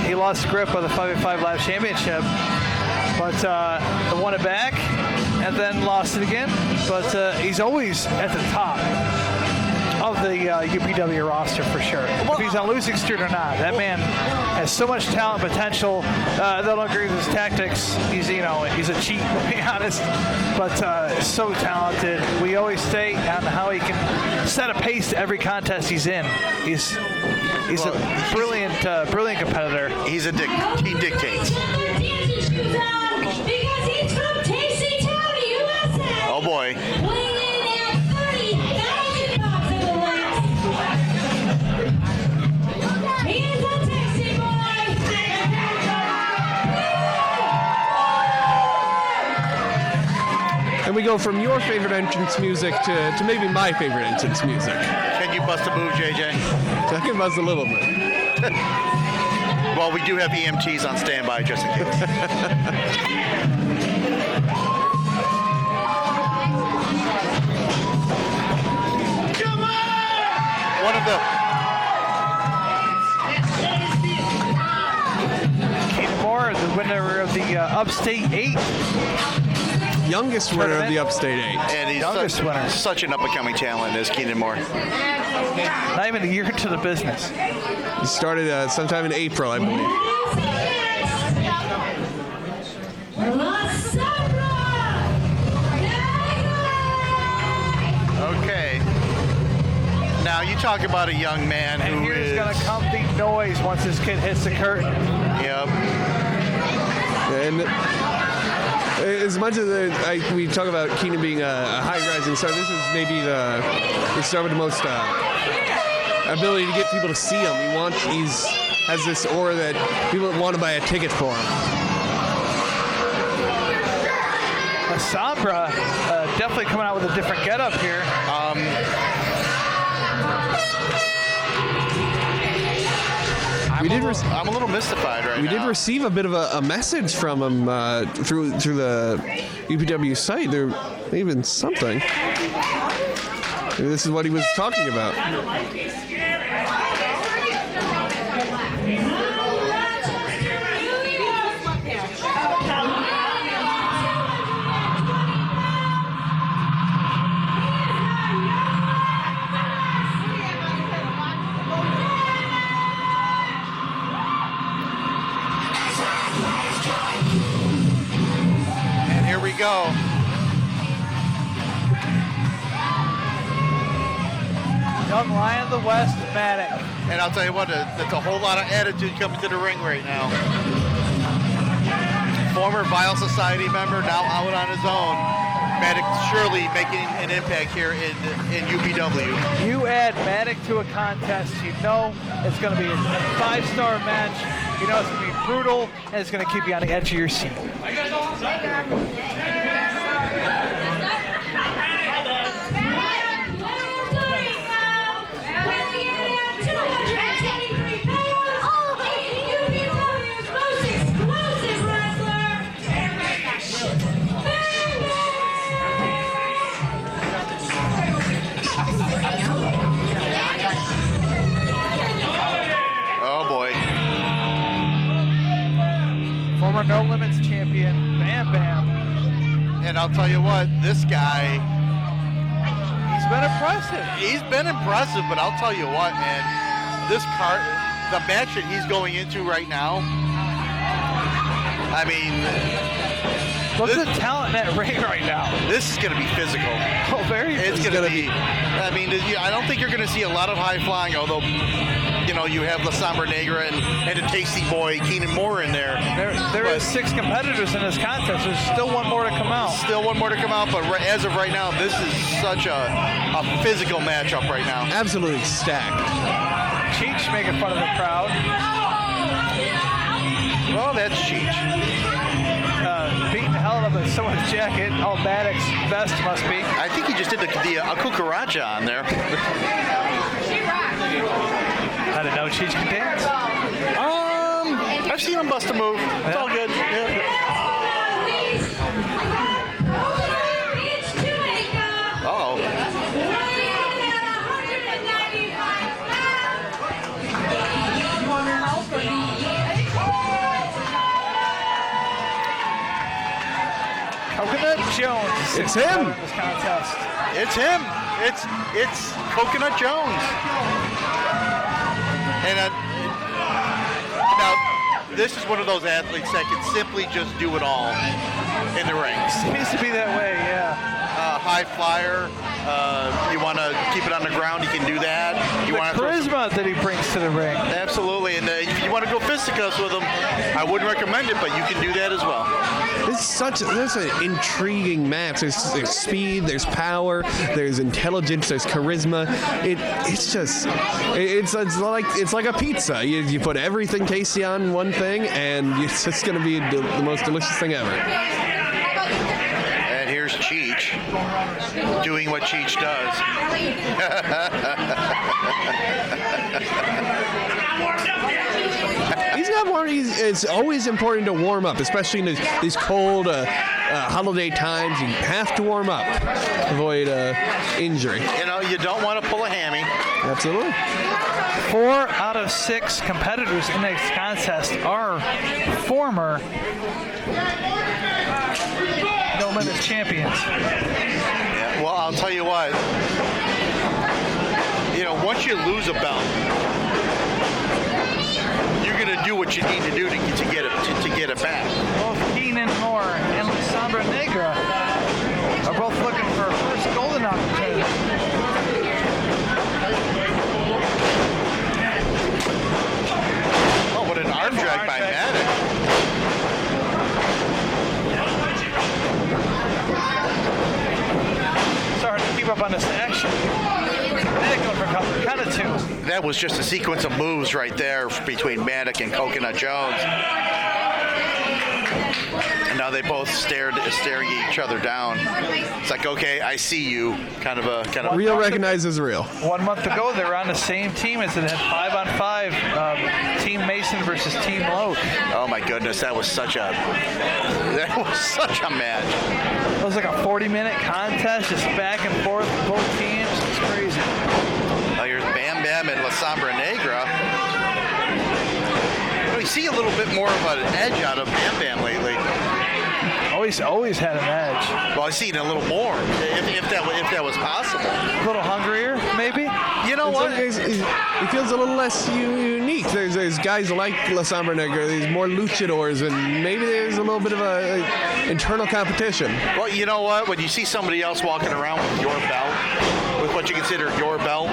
S4: he lost grip of the 5v5 Live Championship, but won it back, and then lost it again. But he's always at the top of the UPW roster for sure. If he's on losing streak or not, that man has so much talent, potential. They don't agree with his tactics. He's a cheat, to be honest, but so talented. We always say on how he can set a pace to every contest he's in. He's a brilliant competitor.
S5: He dictates. Oh boy.
S6: And we go from your favorite entrance music to maybe my favorite entrance music.
S5: Can you bust a move, JJ?
S6: I can buzz a little bit.
S5: Well, we do have EMTs on standby just in case. One of the
S4: Keenan Moore, the winner of the Upstate 8.
S6: Youngest winner of the Upstate 8.
S5: and he's
S4: Youngest winner.
S5: such an up-and-coming talent as Keenan Moore.
S4: Not even a year into the business.
S6: He started sometime in April, I believe.
S5: Okay. Now you talk about a young man
S4: And
S5: who
S4: here's
S5: is.
S4: going to come the noise once this kid hits the curtain.
S5: Yep.
S6: And as much as we talk about Keenan being a high-rising star, this is maybe the star with the most ability to get people to see him. He's has this aura that people want to buy a ticket for him.
S4: Sombra definitely coming out with a different getup here.
S5: I'm a little mystified right now.
S6: We did receive a bit of a message from him through the UPW site. There may have been something. Maybe this is what he was talking about.
S5: And here we go.
S4: Young Lion of the West, Maddox.
S5: And I'll tell you what, that's a whole lot of attitude coming to the ring right now. Former Vile Society member, now out on his own. Maddox surely making an impact here in UPW.
S4: You add Maddox to a contest, you know it's going to be a 5-star match. You know it's going to be brutal, and it's going to keep you on the edge of your seat.
S5: Oh boy.
S4: Former No Limits champion, Bam Bam.
S5: And I'll tell you what, this guy,
S4: He's been impressive.
S5: he's been impressive, but I'll tell you what, man, this card, the match that he's going into right now, I mean,
S4: Look at the talent in that ring right now.
S5: this is going to be physical.
S4: Oh, very
S5: It's
S4: physical.
S5: going to be. I mean, I don't think you're going to see a lot of high flying, although, you know, you have La Sombra Negra and a tasty boy, Keenan Moore, in there.
S4: There is 6 competitors in this contest. There's still one more to come out.
S5: Still one more to come out, but as of right now, this is such a physical matchup right now.
S6: Absolutely stacked.
S4: Cheech making fun of the crowd.
S5: Well, that's Cheech.
S4: Beating the hell out of someone's jacket. All Maddox vest must be.
S5: I think he just did the cucaracha on there.
S4: I didn't know Cheech could dance.
S5: I've seen him bust a move. It's all good. Yeah. Uh-oh.
S4: Coconut Jones.
S6: It's him.
S4: This contest.
S5: It's him. It's Coconut Jones. And now, this is one of those athletes that can simply just do it all in the ring.
S4: Seems to be that way, yeah.
S5: High flyer. You want to keep it on the ground, you can do that. You
S4: The
S5: want to
S4: charisma that he brings to the ring.
S5: absolutely. And if you want to go fisticuffs with him, I wouldn't recommend it, but you can do that as well.
S6: This is an intriguing match. There's speed, there's power, there's intelligence, there's charisma. It's like a pizza. You put everything tasty on one thing, and it's just going to be the most delicious thing ever.
S5: And here's Cheech doing what Cheech does.
S6: He's got It's always important to warm up, especially in these cold holiday times. You have to warm up, avoid injury.
S5: You know, you don't want to pull a hammy.
S6: Absolutely.
S4: 4 out of 6 competitors in this contest are former No Limits champions.
S5: Yeah, well, I'll tell you what. You know, once you lose a belt, you're going to do what you need to do to get it back.
S4: Both Keenan Moore and Lisandra Negra are both looking for a first golden opportunity.
S5: Oh, what an arm drag by Maddox.
S4: Sorry to keep up on this action. Maddox going for cover, kind of 2.
S5: That was just a sequence of moves right there between Maddox and Coconut Jones. And now they both staring at each other down. It's like, okay, I see you. Kind of.
S6: Real recognizes real.
S4: 1 month ago, they were on the same team as it had 5-on-5, Team Mason versus Team Lowe.
S5: Oh my goodness, that was such a match.
S4: It was like a 40-minute contest, just back and forth, both teams. It's crazy.
S5: Now here's Bam Bam and La Sombra Negra. We see a little bit more of an edge out of Bam Bam lately.
S4: Always had an edge.
S5: Well, I see it a little more, if that was possible.
S4: A little hungrier, maybe?
S5: You know what?
S6: It feels a little less unique. There's guys like La Sombra Negra, there's more luchadors, and maybe there's a little bit of a internal competition.
S5: Well, you know what? When you see somebody else walking around with your belt, with what you consider your belt,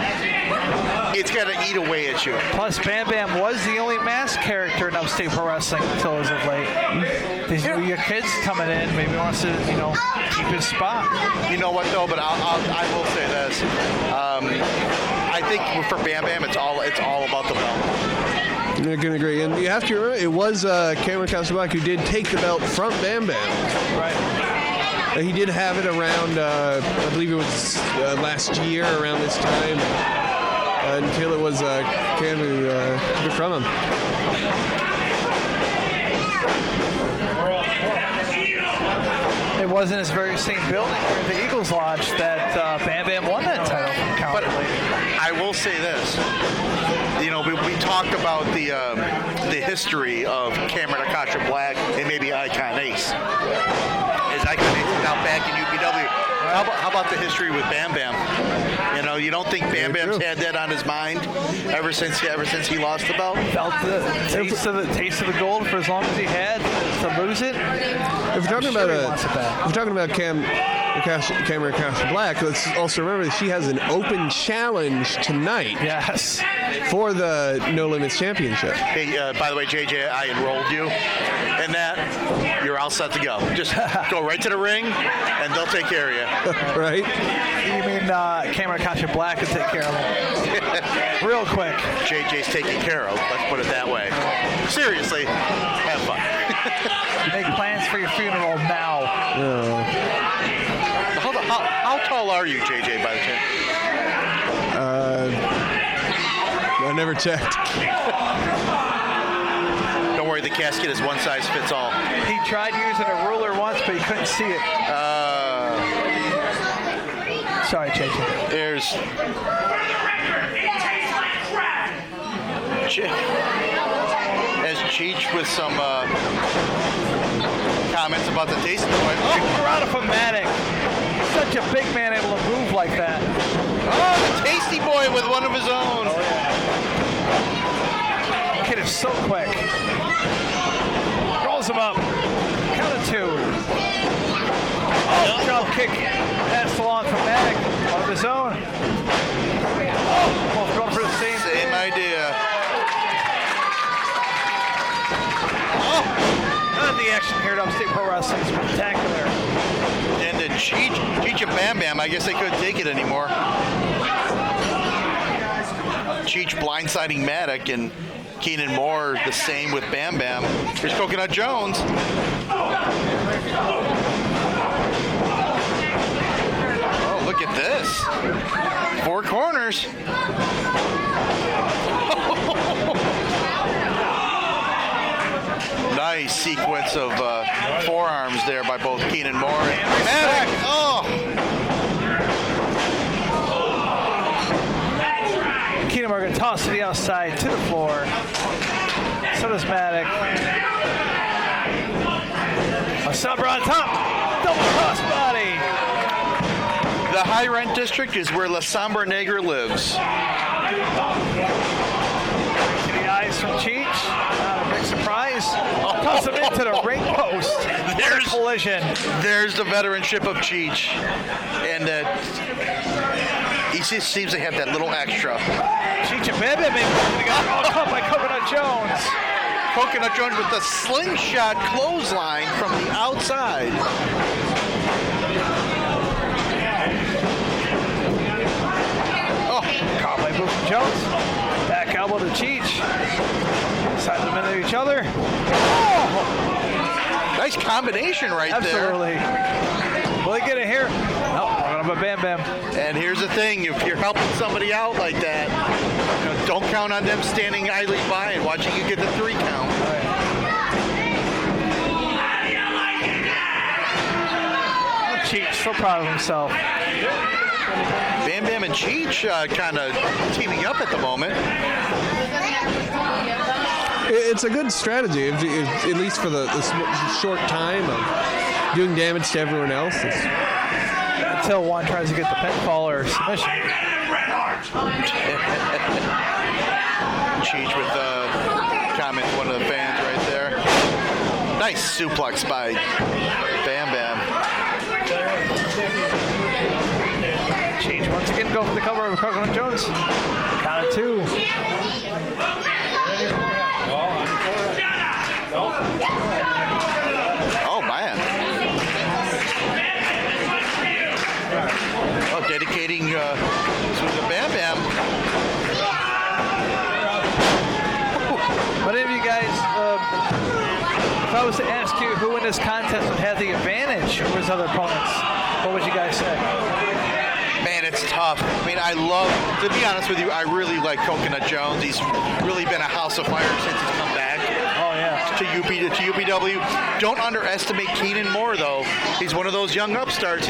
S5: it's got to eat away at you.
S4: Plus, Bam Bam was the only masked character in Upstate Pro Wrestling until as of late. These your kids coming in, maybe wants to, keep his spot.
S5: You know what though? But I will say this. I think for Bam Bam, it's all about the belt.
S6: I can agree. And you have to remember, it was Cameron Casablanca who did take the belt from Bam Bam.
S4: Right.
S6: He did have it around, I believe it was last year around this time, until it was Cam who took it from him.
S4: It was in this very same building here at the Eagles Lodge that Bam Bam won that title from Count
S5: But
S4: Lady.
S5: I will say this. We talked about the history of Cameron Akasha Black and maybe Icon Ace. Is Icon Ace now back in UPW? How about the history with Bam Bam? You don't think Bam Bam's had that on his mind ever since he lost the belt?
S4: Felt the taste of the gold for as long as he had to lose it.
S6: If we're talking about Cameron Akasha Black, let's also remember that she has an open challenge tonight.
S4: Yes.
S6: For the No Limits Championship.
S5: Hey, by the way, JJ, I enrolled you in that. You're all set to go. Just go right to the ring, and they'll take care of you.
S6: Right?
S4: You mean Cameron Akasha Black will take care of him? Real quick.
S5: JJ's taken care of. Let's put it that way. Seriously, have fun.
S4: Make plans for your funeral now.
S5: How tall are you, JJ, by the chance?
S6: I never checked.
S5: Don't worry, the casket is one size fits all.
S4: He tried using a ruler once, but he couldn't see it. Sorry, JJ.
S5: There's Cheech with some comments about the taste of the boy.
S4: Oh, Geronimomatic. Such a big man able to move like that.
S5: Oh, the Tasty Boy with one of his own.
S4: Oh, yeah. Kid is so quick. Rolls him up. Count of 2. Oh, drop kick. Passed along from Maddox. One of his own. Oh, both going for the same
S5: idea.
S4: Oh, the action here at Upstate Pro Wrestling is spectacular.
S5: And the Cheech and Bam Bam, I guess they couldn't take it anymore. Cheech blindsiding Maddox and Keenan Moore the same with Bam Bam. Here's Coconut Jones. Oh, look at this. 4 corners. Nice sequence of forearms there by both Keenan Moore and Maddox. Oh!
S4: Keenan Moore going to toss to the outside to the floor. So does Maddox. A Sabra on top. Double crossbody.
S5: The high rent district is where La Sombra Negra lives.
S4: To the eyes from Cheech. Not a big surprise. Toss him into the ring post.
S5: There's
S4: collision.
S5: There's the veteranship of Cheech. And he just seems to have that little extra.
S4: Cheech and Bam Bam got all caught by Coconut Jones.
S5: Coconut Jones with the slingshot clothesline from the outside.
S4: Caught by boot from Jones. Back elbow to Cheech. Side them into each other. Oh!
S5: Nice combination right
S4: Absolutely. Will they get it here? Nope. We're going to Bam Bam.
S5: And here's the thing, if you're helping somebody out like that, don't count on them standing idly by and watching you get the 3 count.
S4: Cheech, so proud of himself.
S5: Bam Bam and Cheech kind of teaming up at the moment.
S6: It's a good strategy, at least for the short time of doing damage to everyone else.
S4: Until one tries to get the pinfall or submission.
S5: Cheech with the comment to one of the fans right there. Nice suplex by Bam Bam.
S4: Cheech once again go for the cover of Coconut Jones. Count of 2.
S5: Oh, man. Oh, dedicating to the Bam Bam.
S4: But if you guys, if I was to ask you who in this contest would have the advantage over his other opponents, what would you guys say?
S5: Man, it's tough. I mean, to be honest with you, I really like Coconut Jones. He's really been a house of fire since he's come back.
S4: Oh, yeah.
S5: To UPW. Don't underestimate Keenan Moore, though. He's one of those young upstarts.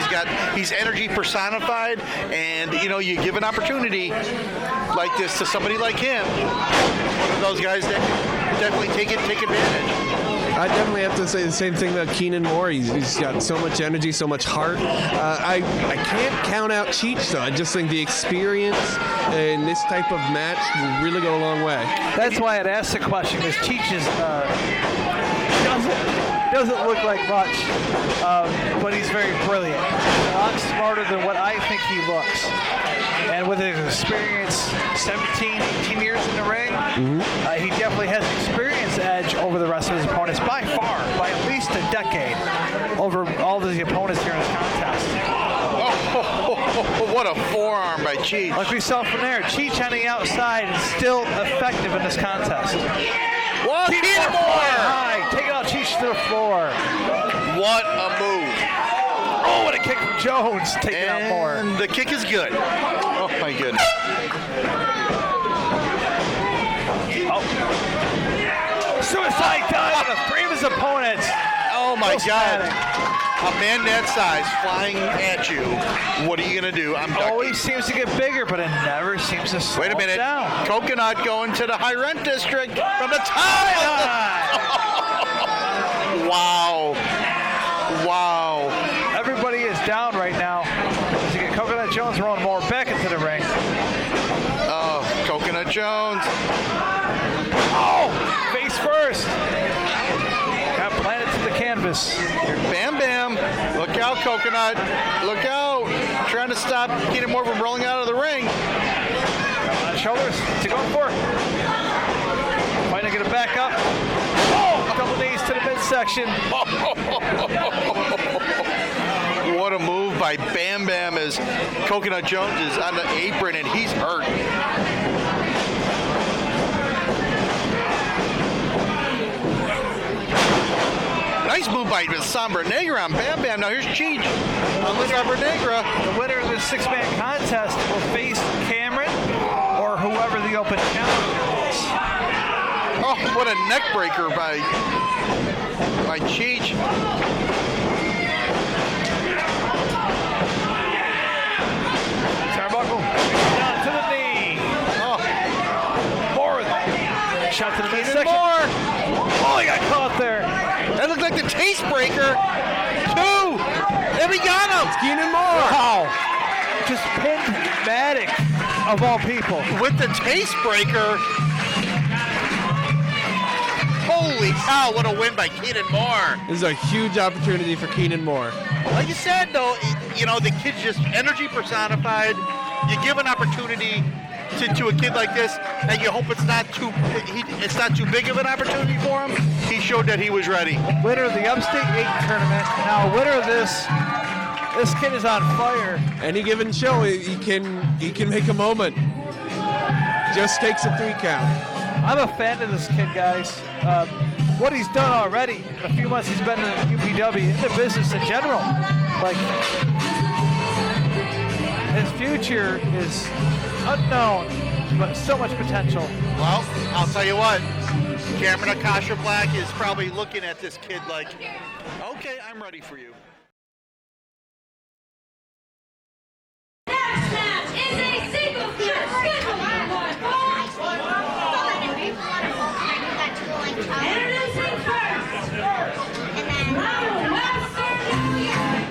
S5: He's energy personified, and you give an opportunity like this to somebody like him. One of those guys that definitely take advantage.
S6: I definitely have to say the same thing about Keenan Moore. He's got so much energy, so much heart. I can't count out Cheech, though. I just think the experience in this type of match will really go a long way.
S4: That's why I'd ask the question, because Cheech doesn't look like much, but he's very brilliant. A lot smarter than what I think he looks. And with his experience, 17, 18 years in the ring, he definitely has an experience edge over the rest of his opponents by far, by at least a decade, over all of the opponents here in this contest.
S5: Oh, what a forearm by Cheech.
S4: Like we saw from there, Cheech on the outside is still effective in this contest.
S5: Well, Keenan Moore!
S4: High, taking out Cheech to the floor.
S5: What a move.
S4: Oh, what a kick from Jones, taking out Moore.
S5: And the kick is good. Oh, my goodness.
S4: Suicide dive on 3 of his opponents.
S5: Oh, my God. A man that size flying at you. What are you going to do? I'm ducking.
S4: Always seems to get bigger, but it never seems to slow
S5: Wait a minute.
S4: down.
S5: Coconut going to the high rent district from the top. Wow. Wow.
S4: Everybody is down right now. As you get Coconut Jones rolling more back into the ring.
S5: Oh, Coconut Jones.
S4: Oh, face first. Got planted to the canvas.
S5: Bam Bam. Look out, Coconut. Look out. Trying to stop Keenan Moore from rolling out of the ring.
S4: On shoulders. What's he going for? Trying to get it back up. Oh, a couple knees to the midsection.
S5: What a move by Bam Bam as Coconut Jones is on the apron and he's hurt. Nice move by Sombra Negra on Bam Bam. Now here's Cheech on the Sombra Negra.
S4: The winner of this 6-man contest will face Cameron or whoever the open challenger is.
S5: Oh, what a neck breaker by by Cheech.
S4: Turnbuckle down to the knee.
S5: Oh,
S4: More. Shot to the midsection. More. Oh, he got caught there.
S5: that looked like the taste breaker. 2. And he got him.
S6: Keenan Moore.
S4: Wow. Just pinned Matic, of all people.
S5: With the taste breaker. Holy cow, what a win by Keenan Moore.
S6: This is a huge opportunity for Keenan Moore.
S5: Like you said, though, you know, the kid's just energy personified. You give an opportunity to a kid like this, and you hope it's not too big of an opportunity for him. He showed that he was ready.
S4: Winner of the Upstate 8 tournament. Now, winner of this kid is on fire.
S6: Any given show, he can make a moment. Just takes a 3 count.
S4: I'm a fan of this kid, guys. What he's done already, the few months he's been in UPW, in the business in general, like, his future is unknown, but so much potential.
S5: Well, I'll tell you what, Cameron Akasha Black is probably looking at this kid like, okay, I'm ready for you.
S7: Next match is a singles match scheduled for one fall. Introducing first, from Western New York,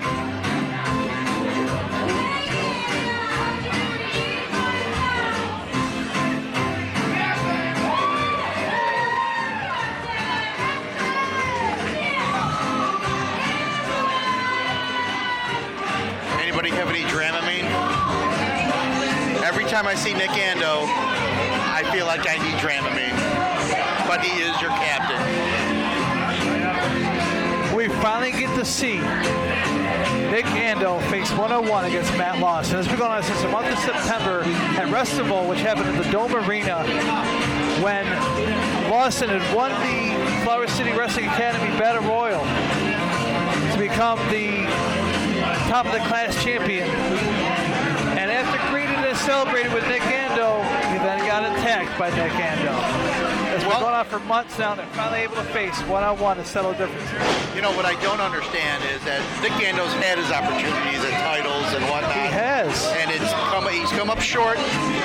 S5: Anybody have any Dramamine? Every time I see Nick Ando, I feel like I need Dramamine. But he is your captain.
S4: We finally get to see Nick Ando face 101 against Matt Lawson. It's been going on since the month of September at Restival, which happened at the Dome Arena, when Lawson had won the Flower City Wrestling Academy Battle Royal to become the top of the class champion. And after greeted and celebrated with Nick Ando, he then got attacked by Nick Ando. It's been going on for months now. They're finally able to face one-on-one and settle differences.
S5: You know, what I don't understand is that Nick Ando's had his opportunities at titles and whatnot.
S4: He has.
S5: And he's come up short.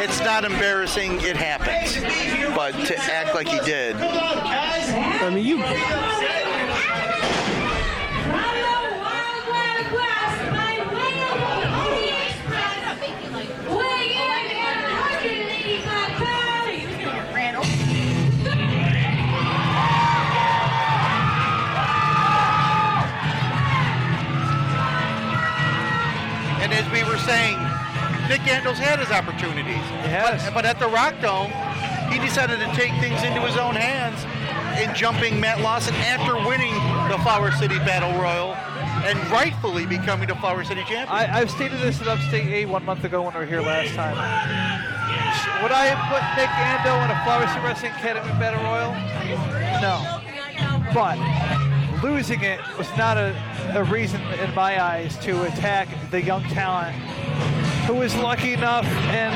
S5: It's not embarrassing. It happens. But to act like he did.
S6: I mean, you.
S7: from the Wild Wild West by way of the Pony Express, weighing in at 185 pounds.
S5: And as we were saying, Nick Ando's had his opportunities.
S4: He has.
S5: But at the Rock Dome, he decided to take things into his own hands in jumping Matt Lawson after winning the Flower City Battle Royal and rightfully becoming the Flower City champion.
S4: I've stated this at Upstate 8 1 month ago when we were here last time. Would I have put Nick Ando in a Flower City Wrestling Academy Battle Royal? No. But losing it was not a reason in my eyes to attack the young talent who was lucky enough and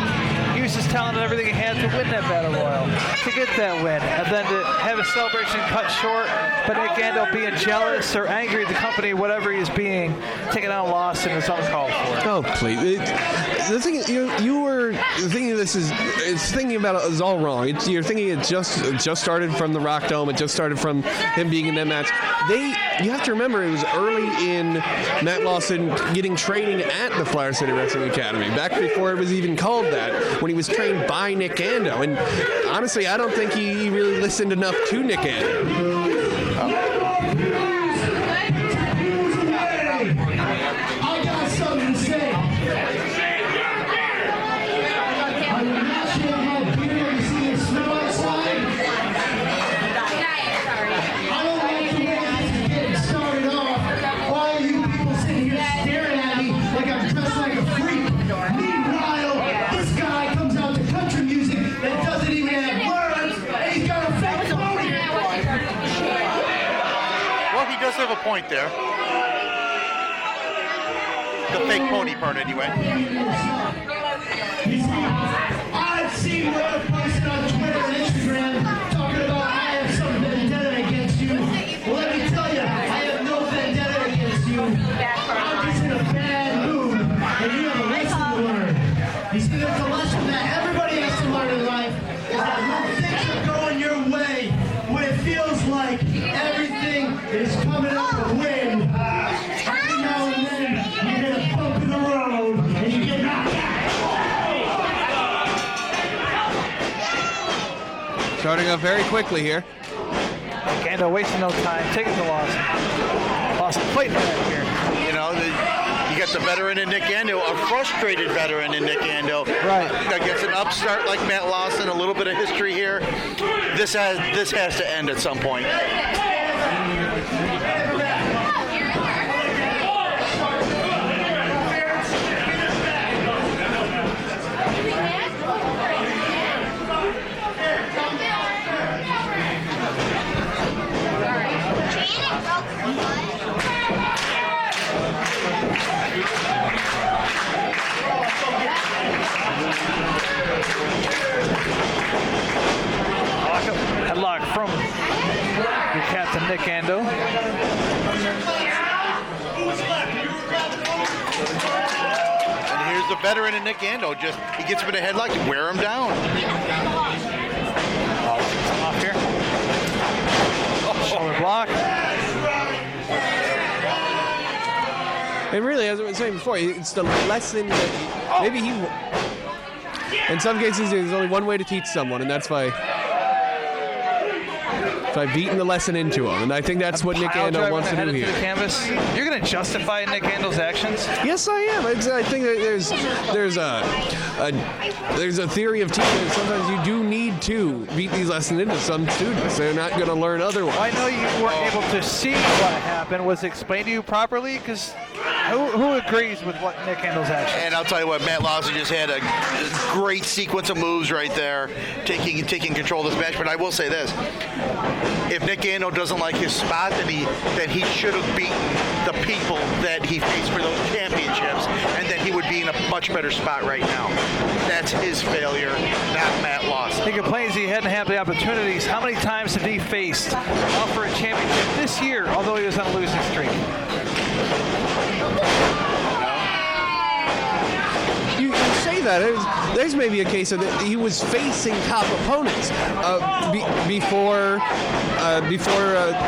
S4: used his talent and everything he had to win that Battle Royal, to get that win, and then to have a celebration cut short, but Nick Ando being jealous or angry at the company, whatever he is being, taking out a loss and it's uncalled for.
S6: Oh, please. The thing you were thinking this is thinking about it is all wrong. You're thinking it just started from the Rock Dome. It just started from him being in that match. You have to remember it was early in Matt Lawson getting training at the Flower City Wrestling Academy, back before it was even called that, when he was trained by Nick Ando. And honestly, I don't think he really listened enough to Nick Ando.
S9: I got something to say. Are you not sure how beer you see it smell outside? I don't like the way this is getting started off. Why are you people sitting here staring at me like I'm dressed like a freak? Meanwhile, this guy comes out to country music that doesn't even have words, and he's got a fake pony.
S5: Well, he does have a point there. The fake pony part, anyway.
S9: I've seen what other posted on Twitter and Instagram talking about I have some vendetta against you. Well, let me tell and you have a lesson to learn. You see, there's a lesson that everybody has to learn in life, is that when things are going your way, when it feels like everything is coming up a win, every now and then you get a bump in the road and you get knocked out.
S6: Starting off very quickly here.
S4: Gando wasting no time, taking the loss. Lawson fighting back here.
S5: You know, you got the veteran in Nick Ando, a frustrated veteran in Nick Ando.
S4: Right.
S5: Against an upstart like Matt Lawson, a little bit of history here. This has to end at some point.
S4: Headlock from your captain, Nick Ando.
S5: And here's the veteran in Nick Ando. Just he gets him in a headlock to wear him down.
S4: Off here. Shoulder block.
S6: And really, as I was saying before, it's the lesson that maybe he. In some cases, there's only one way to teach someone, and that's by beating the lesson into him. And I think that's what Nick Ando wants to do here.
S4: The canvas. You're going to justify Nick Ando's actions?
S6: Yes, I am. I think that there's a theory of teaching that sometimes you do need to beat these lessons into some students. They're not going to learn otherwise.
S4: I know you weren't able to see what happened. Was it explained to you properly? Because who agrees with what Nick Ando's actions?
S5: And I'll tell you what, Matt Lawson just had a great sequence of moves right there, taking control of this match. But I will say this. If Nick Ando doesn't like his spot, then he should have beaten the people that he faced for those championships, and then he would be in a much better spot right now. That's his failure, not Matt Lawson.
S4: He complains he hadn't had the opportunities. How many times have he faced up for a championship this year, although he was on a losing streak?
S6: You say that. There's maybe a case of that he was facing top opponents. Before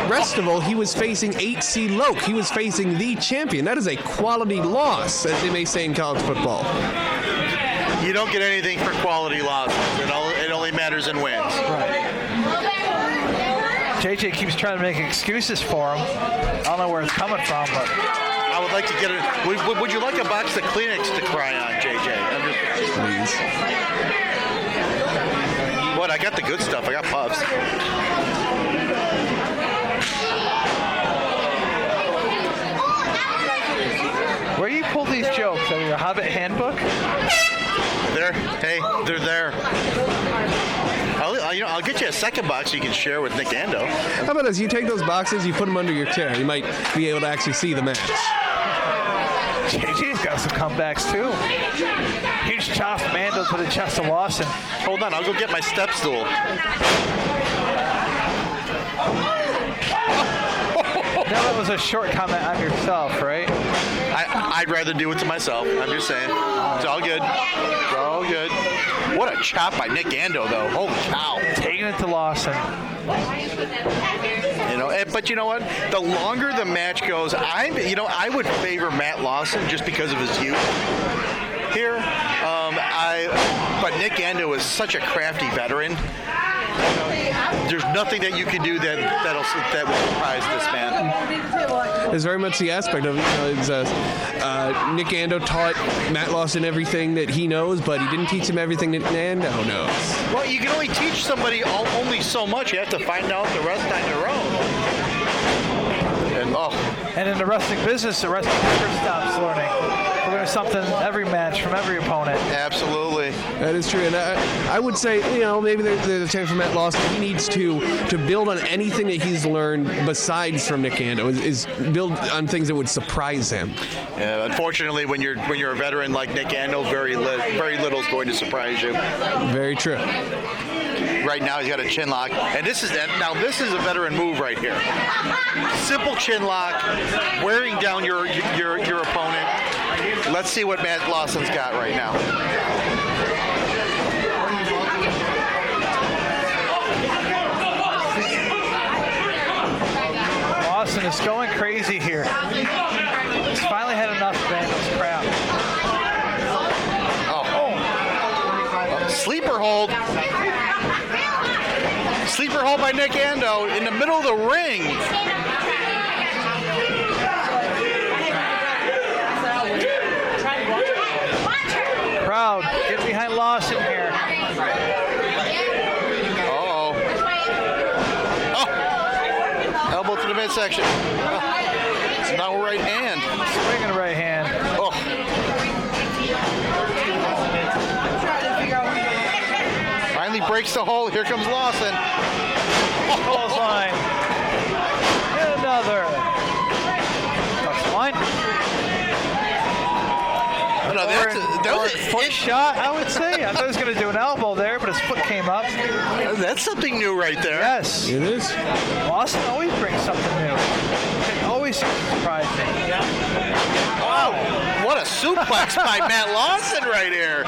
S6: Restival, he was facing 8C Loke. He was facing the champion. That is a quality loss, as they may say in college football.
S5: You don't get anything for quality losses. It only matters in wins.
S4: Right. JJ keeps trying to make excuses for him. I don't know where it's coming from, but
S5: I would like to get it. Would you like a box of Kleenex to cry on, JJ?
S6: Please.
S5: What? I got the good stuff. I got puffs.
S4: where do you pull these jokes? Out of your Hobbit handbook?
S5: They're there. I'll get you a second box so you can share with Nick Ando.
S6: How about this? You take those boxes, you put them under your chair. You might be able to actually see the match.
S4: JJ's got some comebacks too. Huge chop from Ando to the chest of Lawson.
S5: Hold on, I'll go get my step stool.
S4: Now that was a short comment on yourself, right?
S5: I'd rather do it to myself. I'm just saying. It's all good. It's all good. What a chop by Nick Ando, though. Holy cow.
S4: Taking it to Lawson.
S5: But you know what? The longer the match goes, I would favor Matt Lawson just because of his youth here. But Nick Ando is such a crafty veteran. There's nothing that you can do that will surprise this man.
S6: There's very much the aspect of Nick Ando taught Matt Lawson everything that he knows, but he didn't teach him everything that Ando knows.
S5: Well, you can only teach somebody only so much. You have to find out the rest on your own.
S4: And in the wrestling business, the wrestler never stops learning. Learn something every match from every opponent.
S5: Absolutely.
S6: That is true. And I would say, maybe there's a chance for Matt Lawson. He needs to build on anything that he's learned besides from Nick Ando, is build on things that would surprise him.
S5: Unfortunately, when you're a veteran like Nick Ando, very little is going to surprise you.
S6: Very true.
S5: Right now he's got a chin lock, and this is a veteran move right here. Simple chin lock, wearing down your opponent. Let's see what Matt Lawson's got right now.
S4: Lawson is going crazy here. He's finally had enough of Daniel's crap.
S5: Sleeper hold. Sleeper hold by Nick Ando in the middle of the ring.
S4: Crowd, get behind Lawson here.
S5: Uh-oh. Oh. Elbow to the midsection. Oh. It's now right hand.
S4: Swinging right hand.
S5: Oh. Finally breaks the hold. Here comes Lawson.
S4: Clothesline. And another. Clothesline.
S5: No, that was a
S4: foot shot, I would say. I thought he was going to do an elbow there, but his foot came up.
S5: That's something new right there.
S4: Yes.
S6: It is.
S4: Lawson always brings something new. It always surprises me.
S5: Wow. What a suplex by Matt Lawson right here.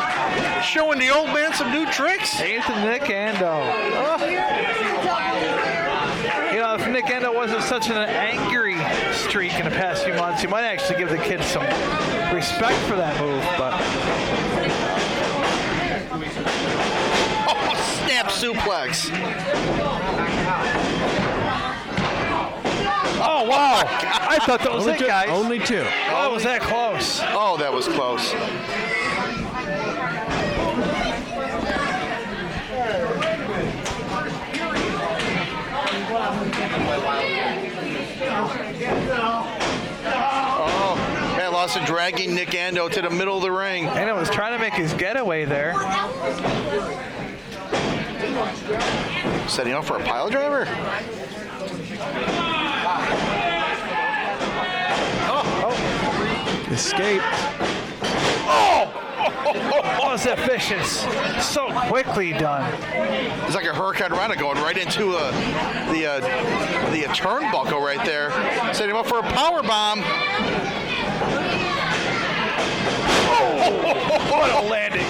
S5: Showing the old man some new tricks.
S4: Ain't the Nick Ando. Oh. You know, if Nick Endo wasn't such an angry streak in the past few months, he might actually give the kid some respect for that move, but...
S5: Oh, snap suplex.
S4: Oh, wow. I thought that was it, guys.
S6: Only two.
S4: Oh, was that close?
S5: Oh, that was close. Oh, Matt Lawson dragging Nick Ando to the middle of the ring.
S4: And it was trying to make his getaway there.
S5: Setting up for a pile driver.
S6: Escaped.
S4: Oh, was that vicious. So quickly done.
S5: It's like a Hurricane Rana going right into the turnbuckle right there. Setting him up for a power bomb.
S4: What a landing.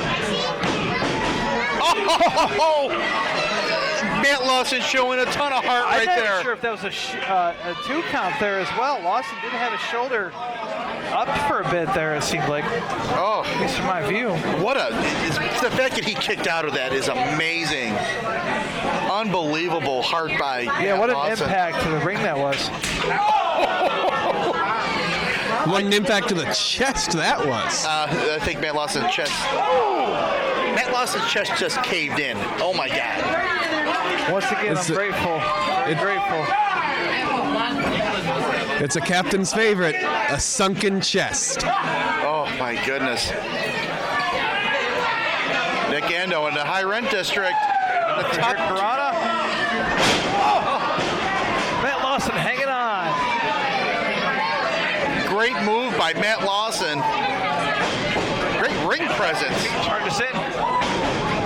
S5: Oh, Matt Lawson showing a ton of heart right
S4: I'm
S5: there.
S4: not sure if that was a 2 count there as well. Lawson did have his shoulder up for a bit there, it seemed like.
S5: Oh,
S4: At least from my view.
S5: The fact that he kicked out of that is amazing. Unbelievable heart by
S4: Yeah, what an
S5: Lawson.
S4: impact to the ring that was.
S6: What an impact to the chest that was.
S5: I think Matt Lawson's chest. Matt Lawson's chest just caved in. Oh my God.
S4: Once again, I'm grateful. Grateful.
S6: It's a captain's favorite, a sunken chest.
S5: Oh my goodness. Nick Ando in the high rent district. The top
S4: Piranha. Oh. Matt Lawson hanging on.
S5: Great move by Matt Lawson. Great ring presence.
S4: Charges in.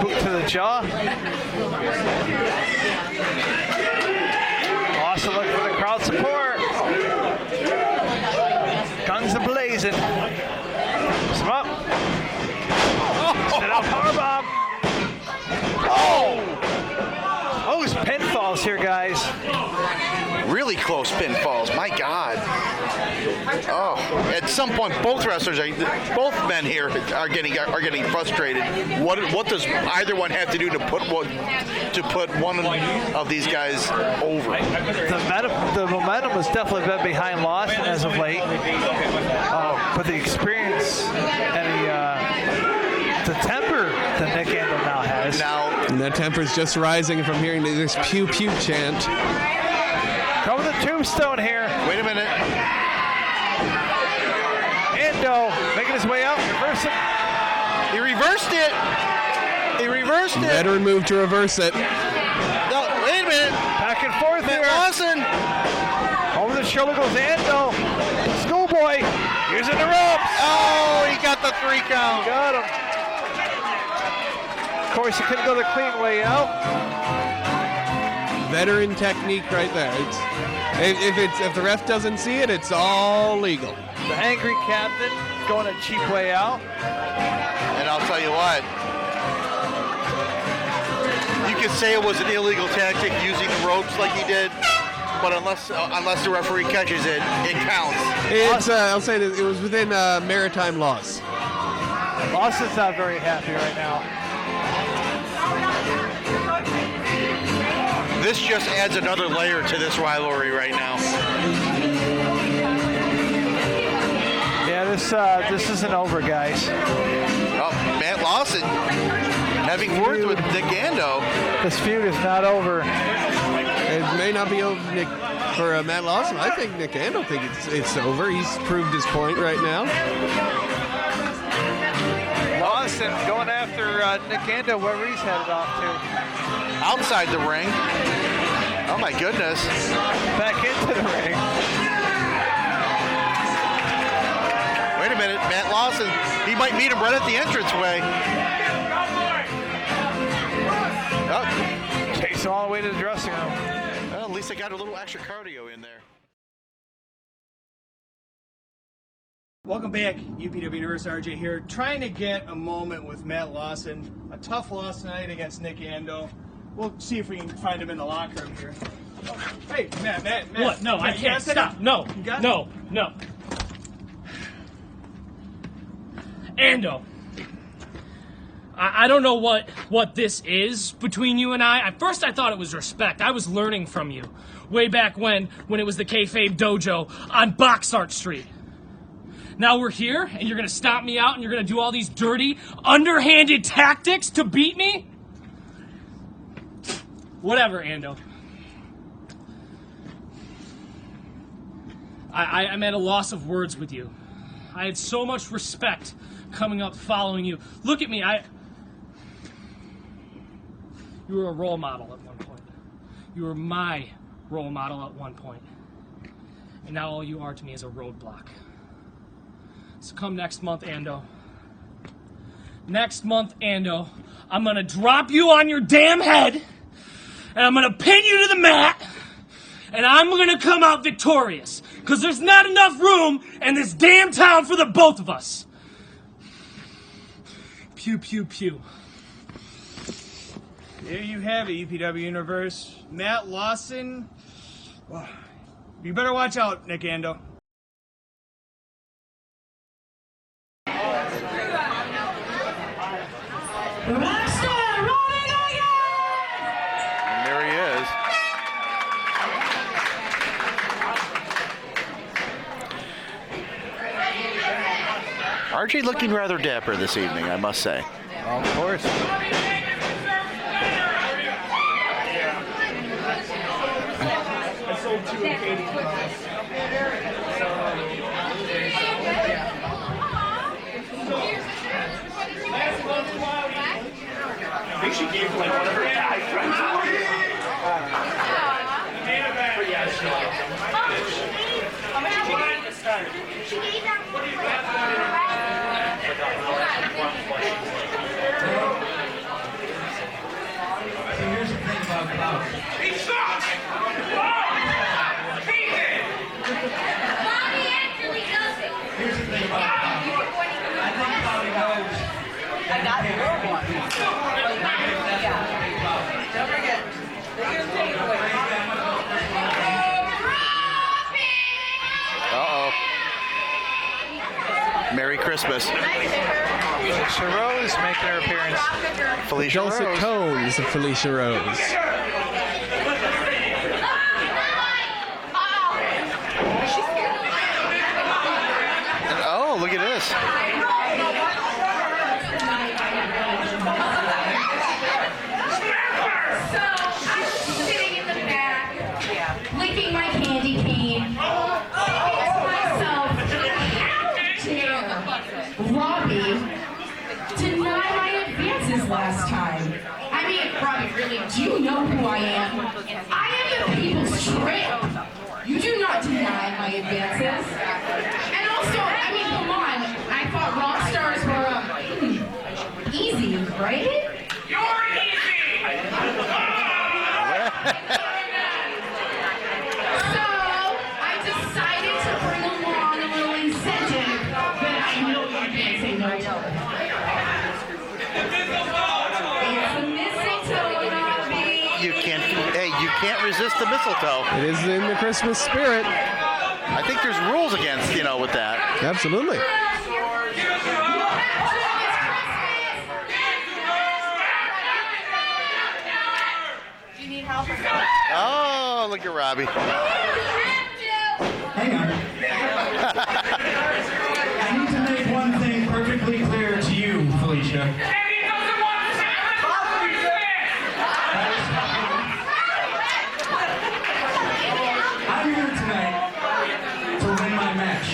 S4: Boot to the jaw. Lawson looking for the crowd support. Guns a blazing. Puts him up. Set out powerbomb. Oh! Those pinfalls here, guys.
S5: Really close pinfalls. My God. Oh, at some point, both men here are getting frustrated. What does either one have to do to put one of these guys over?
S4: The momentum has definitely been behind Lawson as of late, but the experience and the temper that Nick Ando now has.
S6: And that temper's just rising from hearing this pew pew chant.
S4: Coming to Tombstone here.
S5: Wait a minute.
S4: Ando making his way out. Reverse it.
S5: He reversed it.
S6: Veteran move to reverse it.
S5: No, wait a minute.
S4: Back and forth
S5: Matt
S4: here.
S5: Lawson.
S4: Over the shoulder goes Ando. Schoolboy using the ropes.
S5: Oh, he got the 3 count.
S4: Got him. Of course, he couldn't go the clean way out.
S6: Veteran technique right there. If the ref doesn't see it, it's all legal.
S4: The angry captain going a cheap way out.
S5: And I'll tell you what, you could say it was an illegal tactic using the ropes like he did, but unless the referee catches it, it counts.
S6: It's I'll say that it was within maritime laws.
S4: Lawson's not very happy right now.
S5: This just adds another layer to this rivalry right now.
S4: Yeah, this isn't over, guys.
S5: Oh, Matt Lawson having words with Nick Ando.
S4: This feud is not over.
S6: It may not be over for Matt Lawson. I think Nick Ando think it's over. He's proved his point right now.
S4: Lawson going after Nick Ando, wherever he's headed off to.
S5: Outside the ring. Oh my goodness.
S4: Back into the ring.
S5: Wait a minute, Matt Lawson. He might meet him right at the entranceway. Oh.
S4: Chase him all the way to the dressing room.
S5: Well, at least I got a little extra cardio in there.
S3: Welcome back, UPW Universe. RJ here, trying to get a moment with Matt Lawson. A tough loss tonight against Nick Ando. We'll see if we can find him in the locker room here. Oh, hey, Matt.
S10: What? No, I can't. Stop. No. No. Ando. I don't know what this is between you and I. At first I thought it was respect. I was learning from you. Way back when it was the Kayfabe Dojo on Boxart Street. Now we're here, and you're gonna stop me out, and you're gonna do all these dirty, underhanded tactics to beat me? Whatever, Ando. I'm at a loss of words with you. I had so much respect coming up following you. Look at me, you were a role model at one point. You were my role model at one point. And now all you are to me is a roadblock. So come next month, Ando. Next month, Ando, I'm gonna drop you on your damn head, and I'm gonna pin you to the mat, and I'm gonna come out victorious. Because there's not enough room in this damn town for the both of us. Pew, pew, pew.
S3: There you have it, UPW Universe. Matt Lawson. Well, you better watch out, Nick Ando.
S7: Rockstar running again!
S5: And there he is. RJ looking rather dapper this evening, I must say.
S4: Of course.
S3: I sold 2 of Katie's products. I think she gave like one of her guy friends.
S9: Here's the thing about Bobby.
S7: He sucks! Bobby actually does it.
S9: Here's the thing about Bobby. I think Bobby knows.
S11: I got the real one. Don't forget, they're going to take it away.
S5: Uh-oh. Merry Christmas.
S4: Felicia Rose making her appearance.
S5: Felicia
S6: Dulcet
S5: Rose.
S6: tones of Felicia Rose.
S5: And, oh, look at this.
S7: So, I'm sitting in the back, licking my candy cane. Myself, how dare Robbie deny my advances last time? I mean, Robbie, really, do you know who I am? I am the people's champ. You do not deny my advances. And also, I mean, come on. I thought rock stars were easy, right? You're easy! So, I decided to bring along a little incentive
S5: can't resist the mistletoe.
S6: It is in the Christmas spirit.
S5: I think there's rules against, with that.
S6: Absolutely.
S11: Do you need help?
S5: Oh, look at Robbie.
S9: Hang on. I need to make one thing perfectly clear to you, Felicia. I'm here tonight to win my match.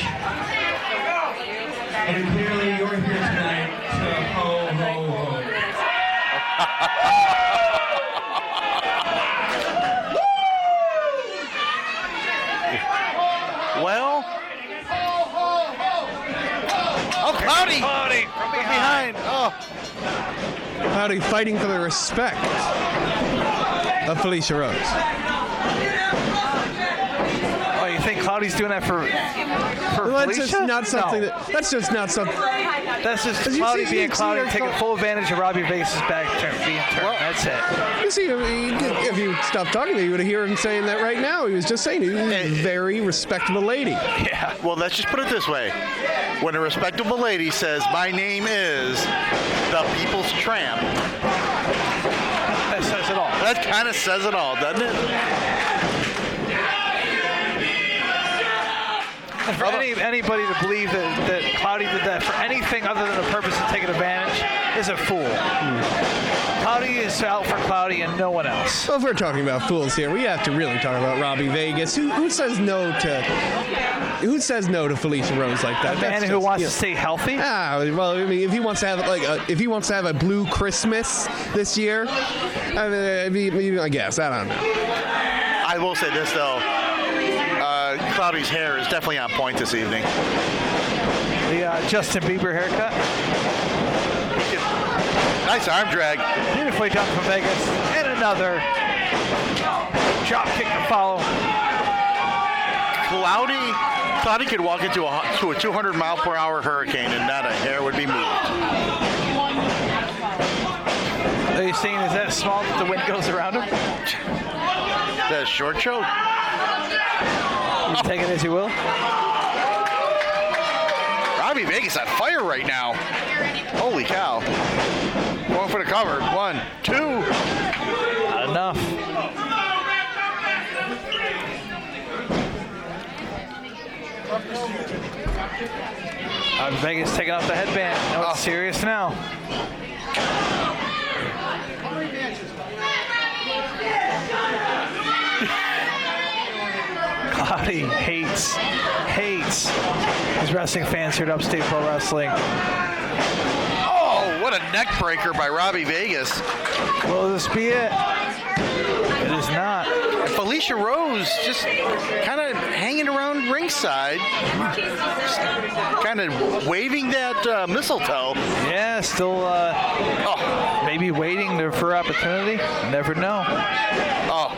S9: And clearly you're here tonight to ho, ho, ho.
S5: Well. Oh, Cloudy!
S4: Cloudy from behind.
S5: Oh.
S6: Cloudy fighting for the respect of Felicia Rose.
S4: Oh, you think Cloudy's doing that for
S6: Well, that's
S4: Felicia?
S6: just not something
S4: No.
S6: that's just not something.
S4: That's just
S6: As you
S4: Cloudy
S6: see,
S4: being
S6: you
S4: Cloudy,
S6: see,
S4: taking full advantage of Robbie Vegas' back turn, being turned. That's it.
S6: You see, if you stopped talking to me, you would hear him saying that right now. He was just saying he was a very respectable lady.
S4: Yeah.
S5: Well, let's just put it this way. When a respectable lady says, my name is the People's Tramp,
S4: That says it all.
S5: that kind of says it all, doesn't it?
S4: And for anybody to believe that Cloudy did that for anything other than the purpose of taking advantage is a fool. Cloudy is out for Cloudy and no one else.
S6: Well, if we're talking about fools here, we have to really talk about Robbie Vegas. Who says no to Felicia Rose like that?
S4: A man who wants to stay healthy?
S6: Well, I mean, if he wants to have a blue Christmas this year, I guess I don't know.
S5: I will say this, though. Cloudy's hair is definitely on point this evening.
S4: The Justin Bieber haircut.
S5: Nice arm drag.
S4: Beautifully done from Vegas. And another drop kick to follow.
S5: Cloudy could walk into a 200-mile-per-hour hurricane and not a hair would be moved.
S4: Are you saying is that small that the wind goes around him?
S5: That short show.
S4: You take it as you will.
S5: Robbie Vegas on fire right now. Holy cow. Going for the cover. 1, 2.
S4: Not enough. Vegas taking off the headband. No, it's serious now. Cloudy hates his wrestling fans here at Upstate Pro Wrestling.
S5: Oh, what a neck breaker by Robbie Vegas.
S4: Will this be it? It is not.
S5: Felicia Rose just kind of hanging around ringside, kind of waving that mistletoe.
S4: Yeah, still maybe waiting for opportunity. Never know.
S5: Oh,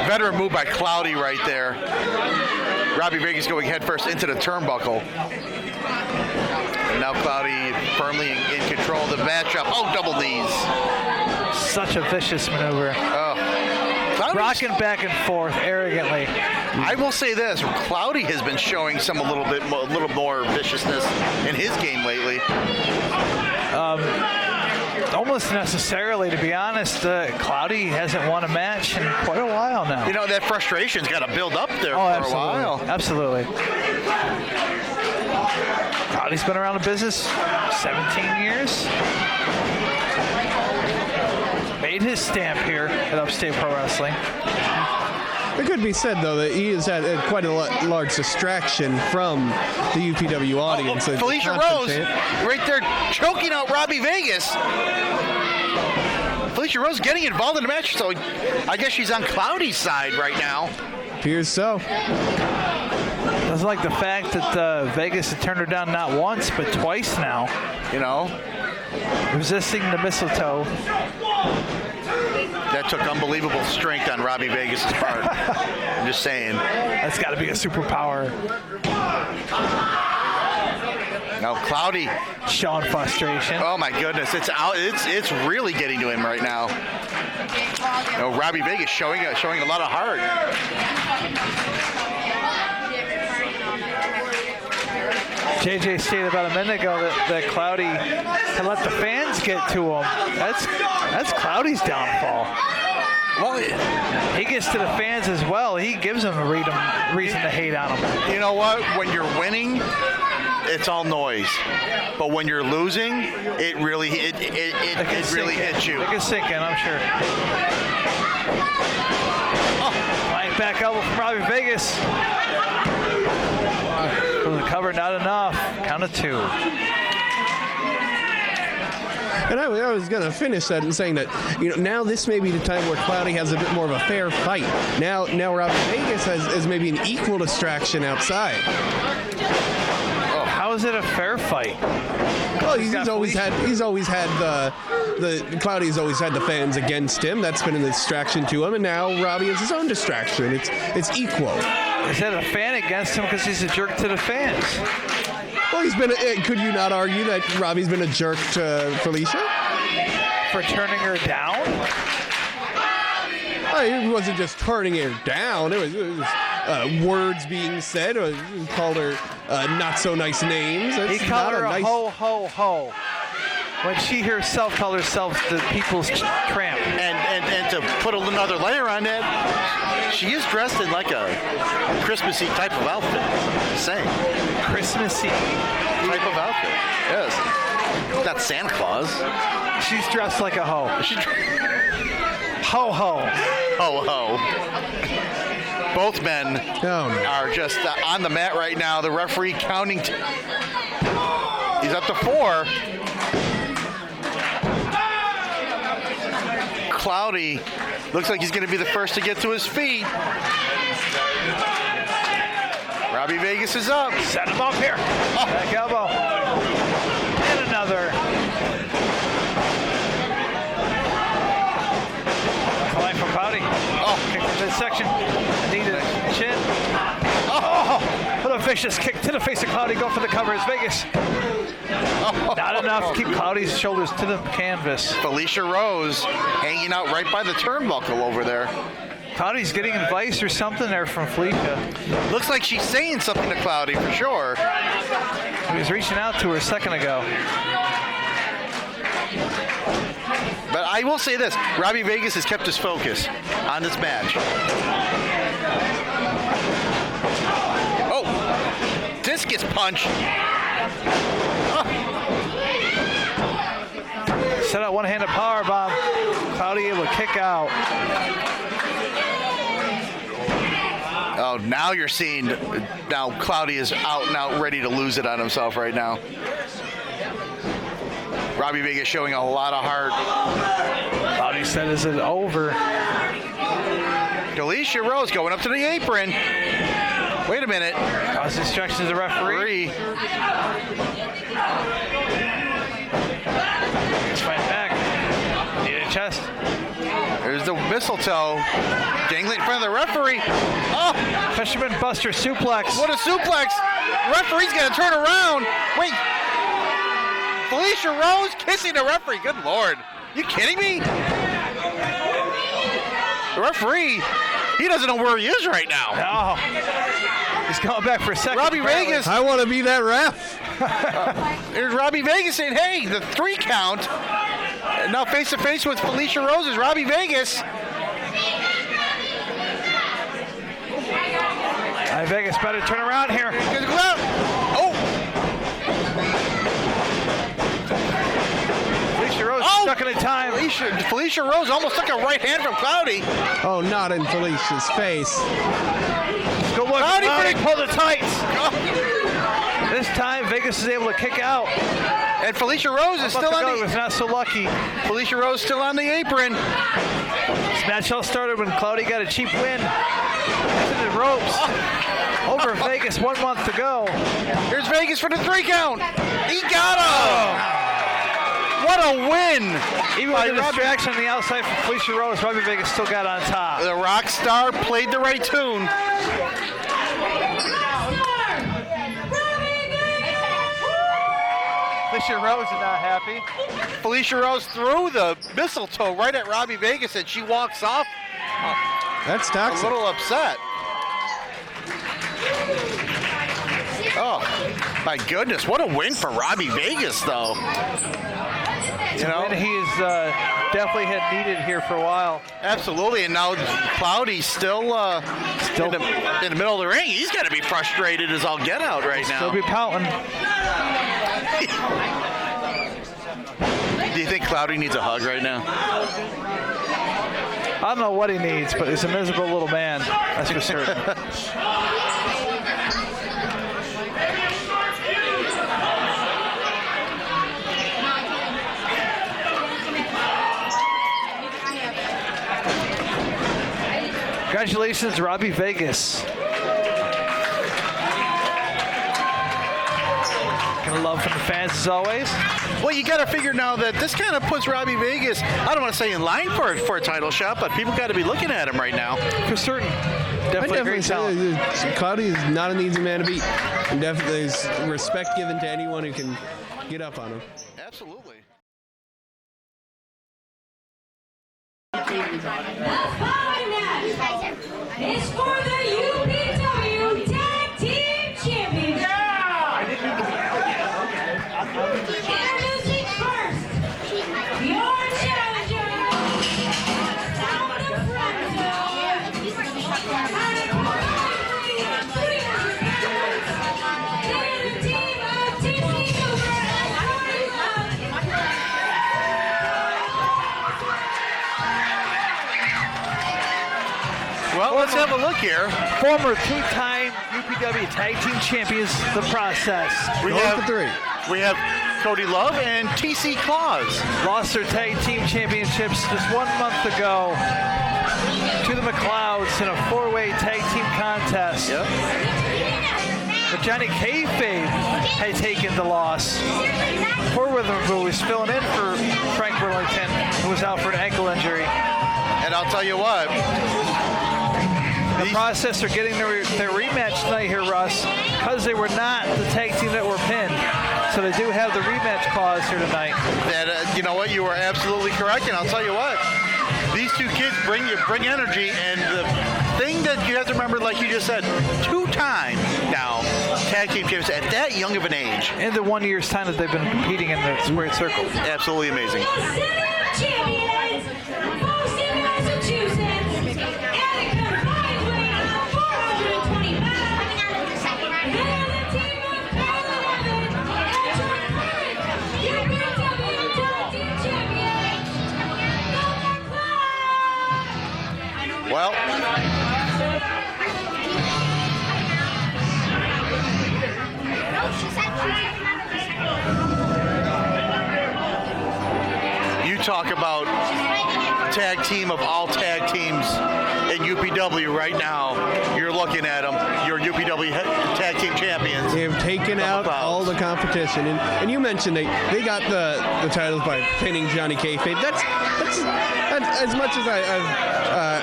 S5: veteran move by Cloudy right there. Robbie Vegas going headfirst into the turnbuckle. And now Cloudy firmly in control of the matchup. Oh, double knees.
S4: Such a vicious maneuver.
S5: Oh.
S4: Rocking back and forth arrogantly.
S5: I will say this: Cloudy has been showing a little more viciousness in his game lately.
S4: Almost necessarily, to be honest. Cloudy hasn't won a match in quite a while now.
S5: You know, that frustration's got to build up there for
S4: absolutely.
S5: a while.
S4: Absolutely. Cloudy's been around the business 17 years. Made his stamp here at Upstate Pro Wrestling.
S6: It could be said, though, that he has had quite a large distraction from the UPW audience.
S5: Felicia Rose, right there, choking out Robbie Vegas. Felicia Rose getting involved in the match, so I guess she's on Cloudy's side right now.
S6: Appears so.
S4: Doesn't like the fact that Vegas had turned her down not once, but twice now.
S5: You know?
S4: Resisting the mistletoe.
S5: That took unbelievable strength on Robbie Vegas' part. I'm just saying.
S4: That's got to be a superpower.
S5: Now Cloudy.
S4: Showing frustration.
S5: Oh my goodness, it's out. It's really getting to him right now. Robbie Vegas showing a lot of heart.
S4: JJ stated about a minute ago that Cloudy can let the fans get to him. That's Cloudy's downfall. Well, he gets to the fans as well. He gives them a reason to hate on him.
S5: You know what? When you're winning, it's all noise. But when you're losing, it really hits you.
S4: It can sink in, I'm sure. Flying back elbow from Robbie Vegas. For the cover, not enough. Count of 2.
S6: And I was going to finish that in saying that, now this may be the time where Cloudy has a bit more of a fair fight. Now Robbie Vegas has maybe an equal distraction outside.
S4: How is it a fair fight?
S6: Well, Cloudy's always had the fans against him. That's been a distraction to him, and now Robbie is his own distraction. It's equal.
S4: Is that a fan against him because he's a jerk to the fans?
S6: Well, could you not argue that Robbie's been a jerk to Felicia?
S4: For turning her down?
S6: He wasn't just turning her down. It was words being said. He called her not so nice names.
S4: He called her a ho, ho, ho. When she herself called herself the people's tramp.
S5: And to put another layer on that, she is dressed in like a Christmassy type of outfit. Same.
S4: Christmassy
S5: type of outfit. Yes. Not Santa Claus.
S4: She's dressed like a hoe. Ho ho.
S5: Ho ho. Both men are just on the mat right now. The referee counting. He's up to 4. Cloudy looks like he's going to be the first to get to his feet. Robbie Vegas is up.
S4: Set him up here. Back elbow. And another. Calling for Cloudy. Kick to the midsection. Knee to the chin. What a vicious kick to the face of Cloudy. Go for the cover. It's Vegas. Not enough to keep Cloudy's shoulders to the canvas.
S5: Felicia Rose hanging out right by the turnbuckle over there.
S4: Cloudy's getting advice or something there from Felicia.
S5: Looks like she's saying something to Cloudy for sure.
S4: He was reaching out to her a second ago.
S5: But I will say this, Robbie Vegas has kept his focus on this match. Oh, discus punch.
S4: Set out one-handed power bomb. Cloudy able to kick out.
S5: Oh, now you're seeing, now Cloudy is out and out ready to lose it on himself right now. Robbie Vegas showing a lot of heart.
S4: Cloudy said, is it over?
S5: Felicia Rose going up to the apron. Wait a minute.
S4: Cause distraction to the referee. Let's fight back. Knee to chest.
S5: There's the mistletoe. Dangling in front of the referee. Oh!
S4: Fisherman Buster suplex.
S5: What a suplex! Referee's gonna turn around. Wait. Felicia Rose kissing the referee. Good Lord. You kidding me? The referee, he doesn't know where he is right now.
S4: No. He's going back for a second.
S5: Robbie Vegas.
S6: I want to be that ref.
S5: There's Robbie Vegas saying, hey, the 3 count. And now face to face with Felicia Rose is Robbie Vegas.
S4: Vegas better turn around here.
S5: Oh!
S4: Felicia Rose stuck in a time.
S5: Felicia Rose almost took a right hand from Cloudy.
S6: Oh, not in Felicia's face.
S4: Good look. Cloudy pulled the tights. This time Vegas is able to kick out.
S5: And Felicia Rose is still on the...
S4: was not so lucky.
S5: Felicia Rose still on the apron.
S4: This match all started when Cloudy got a cheap win. To the ropes. Over Vegas 1 month to go.
S5: Here's Vegas for the 3 count. He got him. What a win.
S4: Even with the distraction on the outside from Felicia Rose, Robbie Vegas still got on top.
S5: The rock star played the right tune.
S4: Felicia Rose is not happy.
S5: Felicia Rose threw the mistletoe right at Robbie Vegas, and she walks off
S6: That's
S5: a
S6: toxic.
S5: little upset. Oh, my goodness. What a win for Robbie Vegas, though. You know?
S4: And he's definitely had needed here for a while.
S5: Absolutely, and now Cloudy's still in the middle of the ring. He's got to be frustrated as all get out right now.
S4: Still be pouting.
S5: Do you think Cloudy needs a hug right now?
S4: I don't know what he needs, but he's a miserable little man. That's for certain. Congratulations, Robbie Vegas. Gonna love from the fans as always.
S5: Well, you got to figure now that this kind of puts Robbie Vegas, I don't want to say in line for a title shot, but people got to be looking at him right now.
S4: For certain. Definitely, great
S6: say
S4: talent.
S6: Cloudy is not an easy man to beat. And definitely is respect given to anyone who can get up on him.
S5: Absolutely.
S7: The following match is for the UPW Tag Team Championship. Introducing first, your challenger, from the front zone, at approximately 300 pounds, they're the team of TC Cooper and Cody Love.
S5: Well, let's have a look here.
S4: Former two-time UPW Tag Team Champions, The Process.
S5: We
S6: Going for three.
S5: have Cody Love and TC Claus.
S4: Lost their Tag Team Championships just 1 month ago to the McLeods in a four-way Tag Team contest.
S5: Yep.
S4: But Johnny Kayfabe had taken the loss. Poor Witham, who was filling in for Frank Burlington, who was out for an ankle injury.
S5: And I'll tell you what.
S4: The Process are getting their rematch tonight here, Russ, because they were not the tag team that were pinned. So they do have the rematch clause here tonight.
S5: That you know what, you are absolutely correct, and I'll tell you what, these two kids bring energy, and the thing that you have to remember, like you just said, two-time now tag team champions at that young of an age.
S4: In the 1 year's time that they've been competing in the squared circle.
S5: Absolutely amazing.
S7: Champions, Boston, Massachusetts, at a combined weight of 420 pounds. They're the team of Carla Evans and John Curran, UPW Tag Team Champions.
S5: Well, you talk about tag team of all tag teams in UPW right now. You're looking at them. Your UPW tag team champions.
S6: They have taken out all the competition, and you mentioned they got the titles by pinning Johnny Kayfabe. That's as much as I've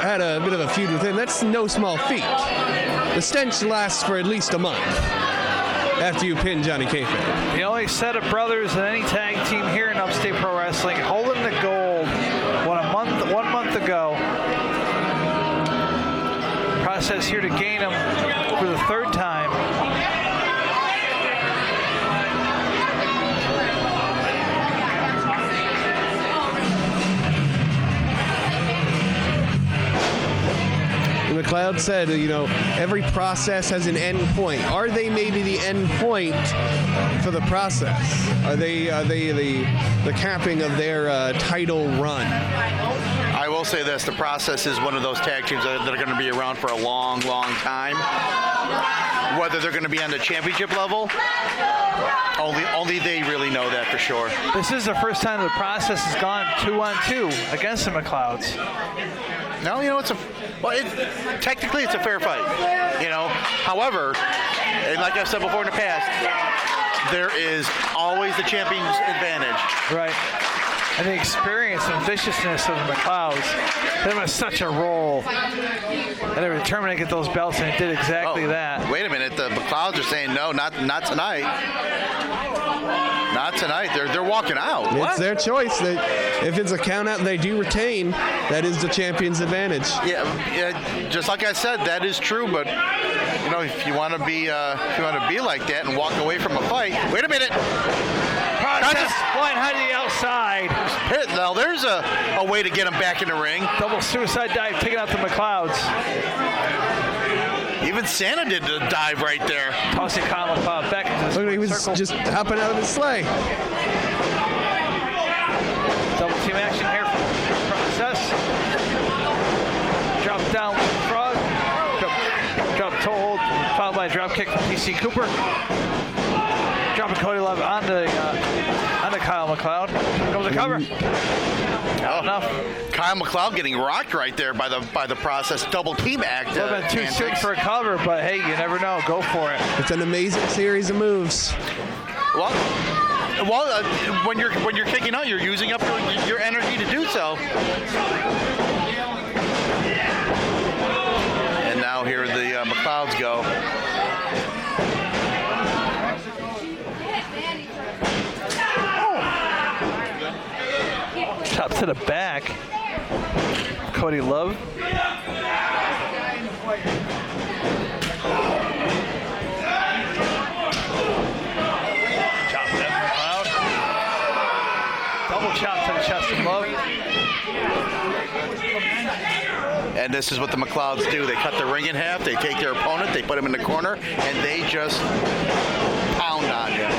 S6: had a bit of a feud with him. That's no small feat. The stench lasts for at least a month after you pin Johnny Kayfabe.
S4: The only set of brothers in any tag team here in Upstate Pro Wrestling holding the gold 1 month ago. Process here to gain them for the third time.
S6: McLeod said, every process has an end point. Are they maybe the end point for the process? Are they the capping of their title run?
S5: I will say this, the process is one of those tag teams that are going to be around for a long, long time. Whether they're going to be on the championship level, only they really know that for sure.
S4: This is the first time the Process has gone 2-on-2 against the McLeods.
S5: No, technically it's a fair fight. However, and like I've said before in the past, there is always the champion's advantage.
S4: Right. And the experience and viciousness of the McLeods. They were such a roll. And they were determined to get those belts, and it did exactly that.
S5: Wait a minute, the McLeods are saying no, not tonight. Not tonight. They're walking out.
S6: It's their choice. If it's a count out, they do retain. That is the champion's advantage.
S5: Yeah, just like I said, that is true. But you know, if you want to be like that and walk away from a fight, wait a minute.
S4: Process flying high to the outside.
S5: Now there's a way to get him back in the ring.
S4: Double suicide dive, taking out the McLeods.
S5: Even Santa did the dive right there.
S4: Tossing Kyle McLeod back into the
S6: Look, he was
S4: circle.
S6: just hopping out of his sleigh.
S4: Double team action here from Process. Drop down frog. Drop toe hold, followed by a drop kick from TC Cooper. Dropping Cody Love onto Kyle McLeod. Comes the cover. Enough.
S5: Kyle McLeod getting rocked right there by the Process double team act.
S4: A little bit too soon for a cover, but hey, you never know. Go for it.
S6: It's an amazing series of moves.
S5: Well, when you're kicking out, you're using up your energy to do so. And now here the McLeods go.
S4: Chop to the back. Cody Love. Chop to McLeod. Double chop to the chest of Love.
S5: And this is what the McLeods do. They cut the ring in half, they take their opponent, they put him in the corner, and they just pound on you.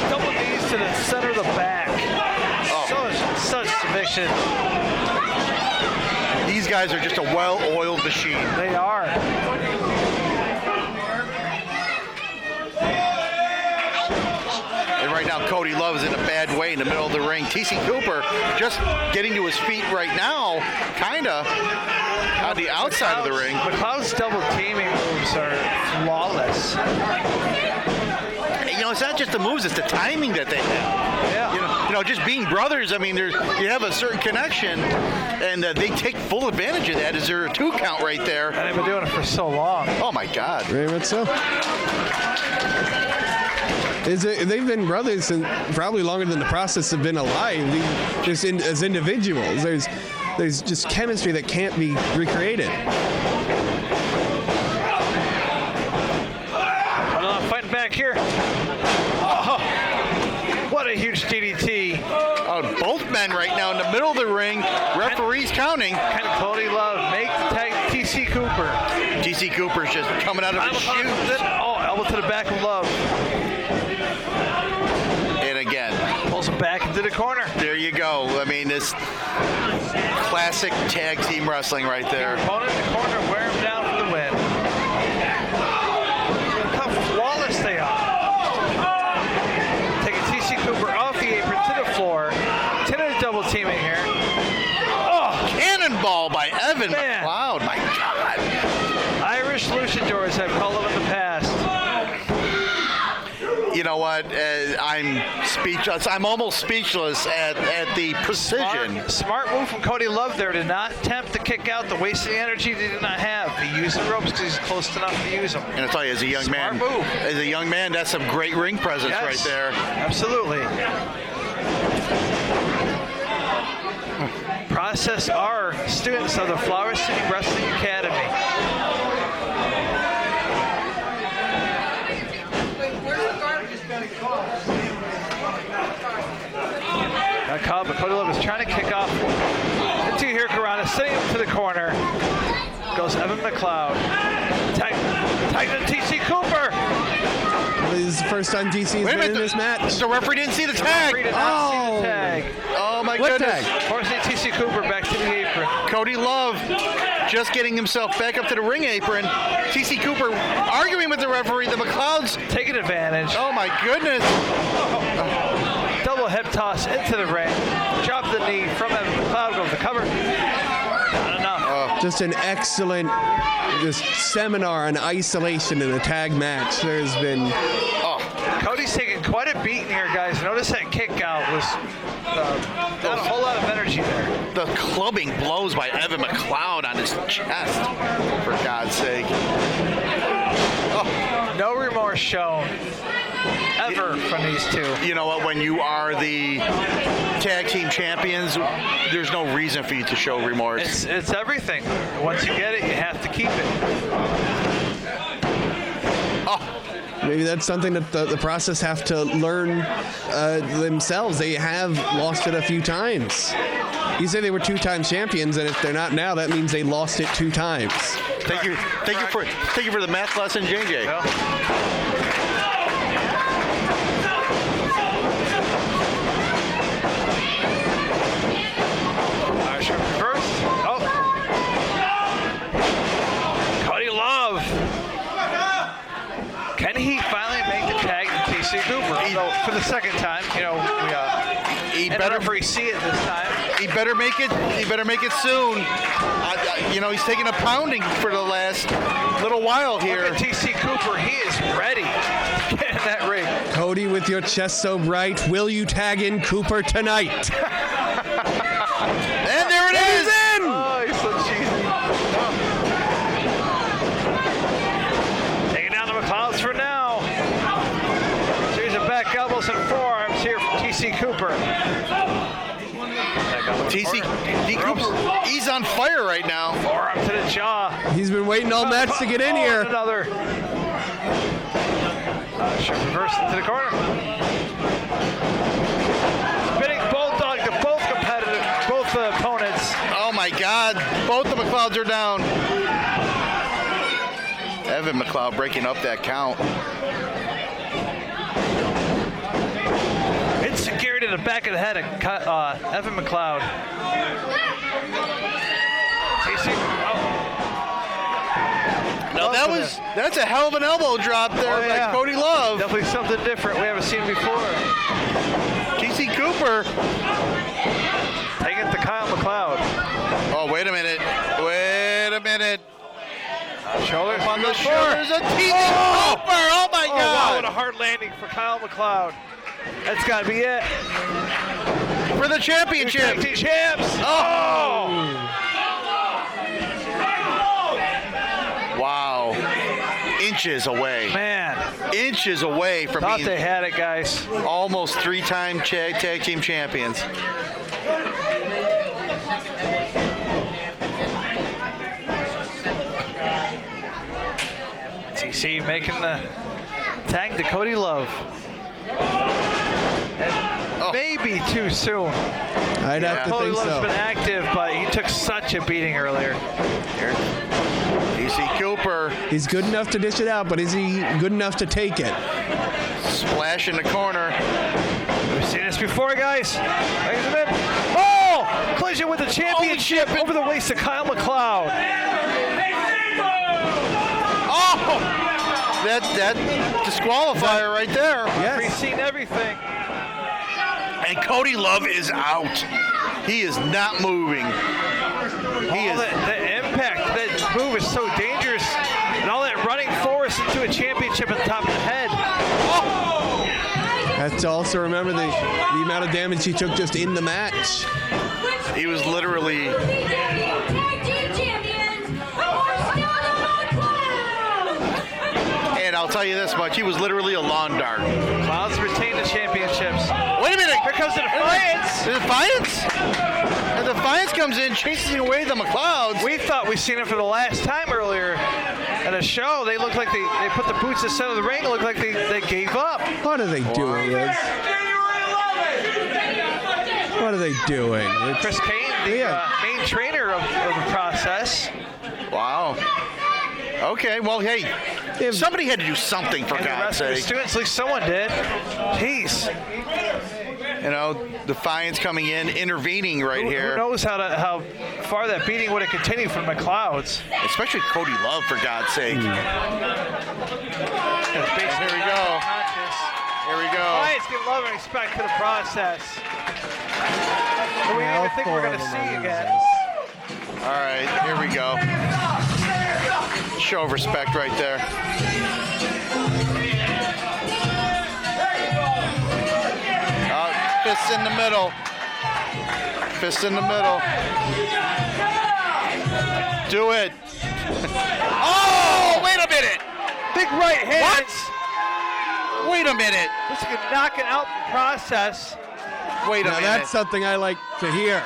S4: Double knees to the center of the back. Such submission.
S5: These guys are just a well-oiled machine.
S4: They are.
S5: And right now, Cody Love is in a bad way in the middle of the ring. TC Cooper just getting to his feet right now, kind of on the outside of the ring.
S4: McLeod's double teaming moves are flawless.
S5: You know, it's not just the moves; it's the timing that they have.
S4: Yeah.
S5: You know, just being brothers. I mean, you have a certain connection, and they take full advantage of that. Is there a 2 count right there?
S4: And they've been doing it for so long.
S5: Oh my God!
S6: Very much so. They've been brothers and probably longer than the Process have been alive. Just as individuals, there's just chemistry that can't be recreated.
S4: Fighting back here. Oh, what a huge DDT.
S5: Both men right now in the middle of the ring. Referees counting.
S4: Can Cody Love make the tag TC Cooper?
S5: TC Cooper's just coming out of his shoes.
S4: Oh, elbow to the back of Love.
S5: And again.
S4: Pulls him back into the corner.
S5: There you go. I mean, this classic tag team wrestling right there.
S4: Opponent in the corner, wear him down for the win. Look how flawless they are. Taking TC Cooper off the apron to the floor. Tinner's double teaming here. Oh!
S5: Cannonball by Evan
S4: Man.
S5: McLeod. My God.
S4: Irish luchadors have called them in the past.
S5: You know what? I'm speechless. I'm almost speechless at the precision.
S4: Smart move from Cody Love there to not attempt to kick out, the waste of the energy they did not have. He used the ropes because he's close enough to use them.
S5: And I tell you, as a young man, that's some great ring presence right there.
S4: Absolutely. Process are students of the Flower City Wrestling Academy. Got caught, but Cody Love is trying to kick off into Hurricanrana, sending him to the corner. Goes Evan McLeod. Tag to TC Cooper.
S6: This is the first time TC's been in this match.
S5: The referee didn't see the
S4: The
S5: tag.
S4: referee did not see the tag.
S5: Oh my
S6: What
S5: goodness.
S6: tag?
S4: Forcing TC Cooper back to the apron.
S5: Cody Love just getting himself back up to the ring apron. TC Cooper arguing with the referee. The McLeods
S4: taking advantage.
S5: Oh my goodness.
S4: Double hip toss into the ring. Drop the knee from Evan McLeod. Goes the cover. Not enough.
S6: Just an excellent seminar on isolation in a tag match. There's been...
S4: Cody's taking quite a beating here, guys. Notice that kick out was not a whole lot of energy there.
S5: The clubbing blows by Evan McLeod on his chest, for God's sake.
S4: No remorse shown. Evan ever from these two.
S5: You know what? When you are the tag team champions, there's no reason for you to show remorse.
S4: It's everything. Once you get it, you have to keep it.
S6: Maybe that's something that the process have to learn themselves. They have lost it a few times. You say they were 2-time champions, and if they're not now, that means they lost it 2 times.
S5: Thank you for the math lesson, JJ.
S4: Reverse. Oh. Cody Love. Can he finally make the tag to TC Cooper? So for the second time, you know,
S5: He better
S4: see it this time.
S5: He better make it. He better make it soon. You know, he's taking a pounding for the last little while here.
S4: Look at TC Cooper. He is ready to get in that ring.
S6: Cody, with your chest so bright, will you tag in Cooper tonight?
S5: And there it is.
S4: Oh, he's so cheesy. Taking down the McLeods for now. Series of back elbows and forearms here from TC Cooper.
S5: TC Cooper, he's on fire right now.
S4: Forearm to the jaw.
S6: He's been waiting all match to get in here.
S4: Another. Should reverse into the corner. Spinning bulldog to both competitive, both opponents.
S5: Oh my God! Both the McLeods are down. Evan McLeod breaking up that count.
S4: Insecurity to the back of the head of Evan McLeod.
S5: Now that's a hell of an elbow drop there by Cody Love.
S4: Definitely something different we haven't seen before.
S5: TC Cooper
S4: taking it to Kyle McLeod.
S5: Oh, wait a minute. Wait a minute.
S4: Shoulders
S5: on the shoulders of TC Cooper. Oh my God.
S4: Wow, what a hard landing for Kyle McLeod. That's got to be it.
S5: For the championship.
S4: Champs. Oh.
S5: Wow. Inches away.
S4: Man.
S5: Inches away from
S4: Thought
S5: being
S4: they had it, guys.
S5: Almost 3-time tag team champions.
S4: TC making the tag to Cody Love. And maybe too soon.
S6: I'd have to
S4: Cody
S6: think
S4: Love's
S6: so.
S4: been active, but he took such a beating earlier.
S5: TC Cooper.
S6: He's good enough to dish it out, but is he good enough to take it?
S5: Splash in the corner.
S4: We've seen this before, guys. Oh! Collision with the championship over the waist of Kyle McLeod.
S5: Oh! That disqualifier right there.
S4: Yes. We've seen everything.
S5: And Cody Love is out. He is not moving.
S4: The impact, that move is so dangerous. And all that running force into a championship at the top of the head. Oh!
S6: Have to also remember the amount of damage he took just in the match.
S5: He was literally... And I'll tell you this much, he was literally a lawn dart.
S4: Clouds retain the championships.
S5: Wait a minute!
S4: Here comes the Defiance!
S5: The Defiance? The Defiance comes in, chasing away the McLeods.
S4: We thought we seen it for the last time earlier at a show. They looked like they put the boots in the center of the ring. It looked like they gave up.
S6: What are they doing, Liz? What are they doing?
S4: Chris Kane, the main trainer of the process.
S5: Wow. Okay, well, hey, somebody had to do something, for God's sake.
S4: Students, at least someone did. Jeez.
S5: You know, Defiance coming in, intervening right here.
S4: Who knows how far that beating would have continued from McLeod's.
S5: Especially Cody Love, for God's sake. Here we go. Here we go.
S4: Defiance give love and respect to the process. We didn't even think we were going to see again.
S5: All right, here we go. Show of respect right there. Fists in the middle. Fists in the middle. Do it. Oh, wait a minute.
S4: Big right hand.
S5: What? Wait a minute.
S4: This is knocking out the process.
S5: Wait a
S6: Now
S5: minute.
S6: that's something I like to hear.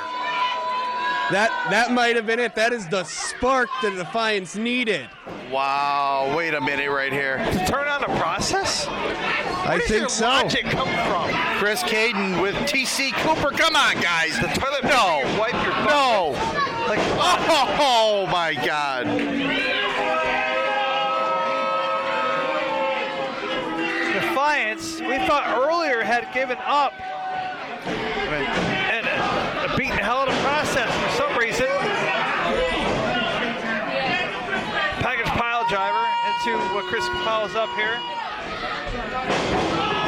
S6: That might have been it. That is the spark that Defiance needed.
S5: Wow. Wait a minute right here.
S4: To turn on a process?
S6: I think
S4: Where
S6: so.
S4: does your logic come from?
S5: Chris Caden with TC Cooper. Come on, guys.
S4: The toilet paper
S5: No.
S4: you wipe your butt
S5: No.
S4: with. Like,
S5: Oh, my God.
S4: Defiance, we thought earlier had given up and beaten the hell out of the process for some reason. Package pile driver into what Chris follows up here.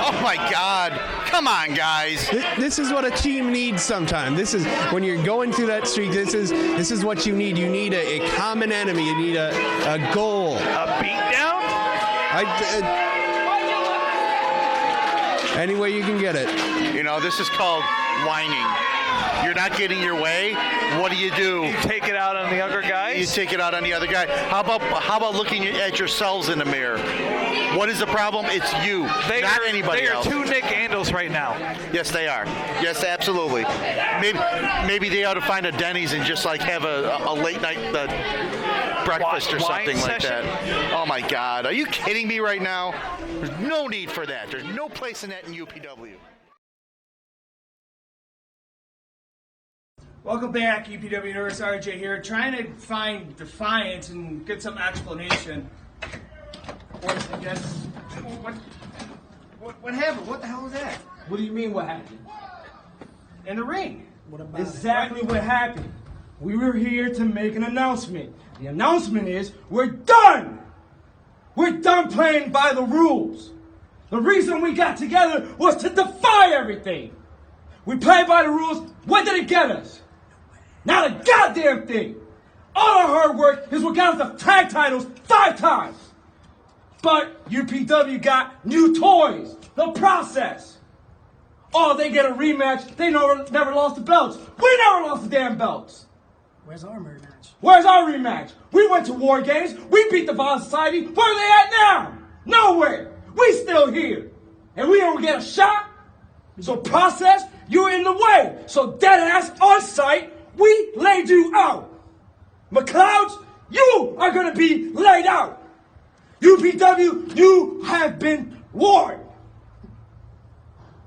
S5: Oh, my God. Come on, guys.
S6: This is what a team needs sometimes. This is when you're going through that streak. This is what you need. You need a common enemy. You need a goal.
S4: A beatdown?
S6: Any way you can get it.
S5: You know, this is called whining. You're not getting your way. What do?
S4: You take it out on the younger guys?
S5: You take it out on the other guy. How about looking at yourselves in the mirror? What is the problem? It's you, not anybody else.
S4: They are two Nick Andals right now.
S5: Yes, they are. Yes, absolutely. Maybe they ought to find a Denny's and just like have a late night breakfast or something like that. Oh my God, are you kidding me right now? There's no need for that. There's no place in that in UPW.
S3: Welcome back, UPW Universe. RJ here, trying to find Defiance and get some explanation. What happened? What the hell was that?
S8: What do you mean what happened?
S3: In the ring.
S8: What about
S12: Exactly what happened. We were here to make an announcement. The announcement is we're done. We're done playing by the rules. The reason we got together was to defy everything. We played by the rules. What did it get us? Not a goddamn thing. All our hard work is what got us the tag titles 5 times. But UPW got new toys. The process. Oh, they get a rematch. They never lost the belts. We never lost the damn belts.
S8: Where's our rematch?
S12: Where's our rematch? We went to War Games. We beat the Violent Society. Where are they at now? Nowhere. We still here. And we don't get a shot. So process, you're in the way. So dead ass on site, we laid you out. McLeods, you are going to be laid out. UPW, you have been warned.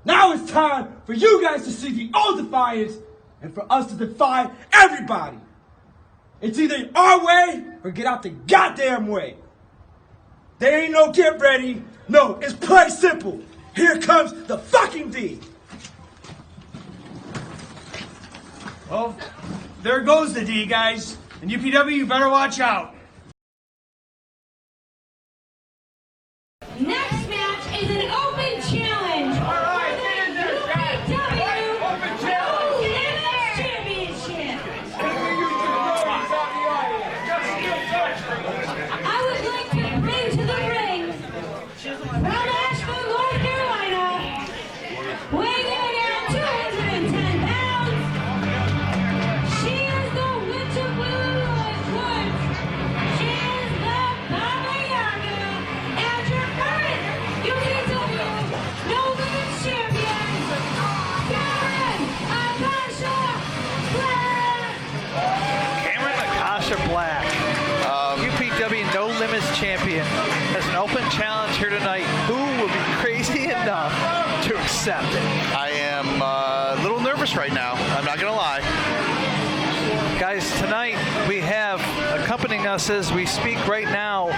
S12: Now it's time for you guys to see the old Defiance and for us to defy everybody. It's either our way or get out the goddamn way. There ain't no get ready. No, it's play simple. Here comes the fucking D.
S3: Well, there goes the D, guys. And UPW, you better watch out.
S7: Next match is an open challenge.
S3: All right,
S7: UPW Women's Championship. I would like to bring to the ring from Asheville, North Carolina, weighing in at 210 pounds. She is the Witch of Willowwood Woods. She is the Baba Yaga and your current UPW No Limits Champion, Cameron Akasha Black.
S4: Cameron Akasha Black, UPW No Limits champion, has an open challenge here tonight. Who will be crazy enough to accept it?
S5: I am a little nervous right now. I'm not gonna lie.
S4: Guys, tonight we have accompanying us as we speak right now,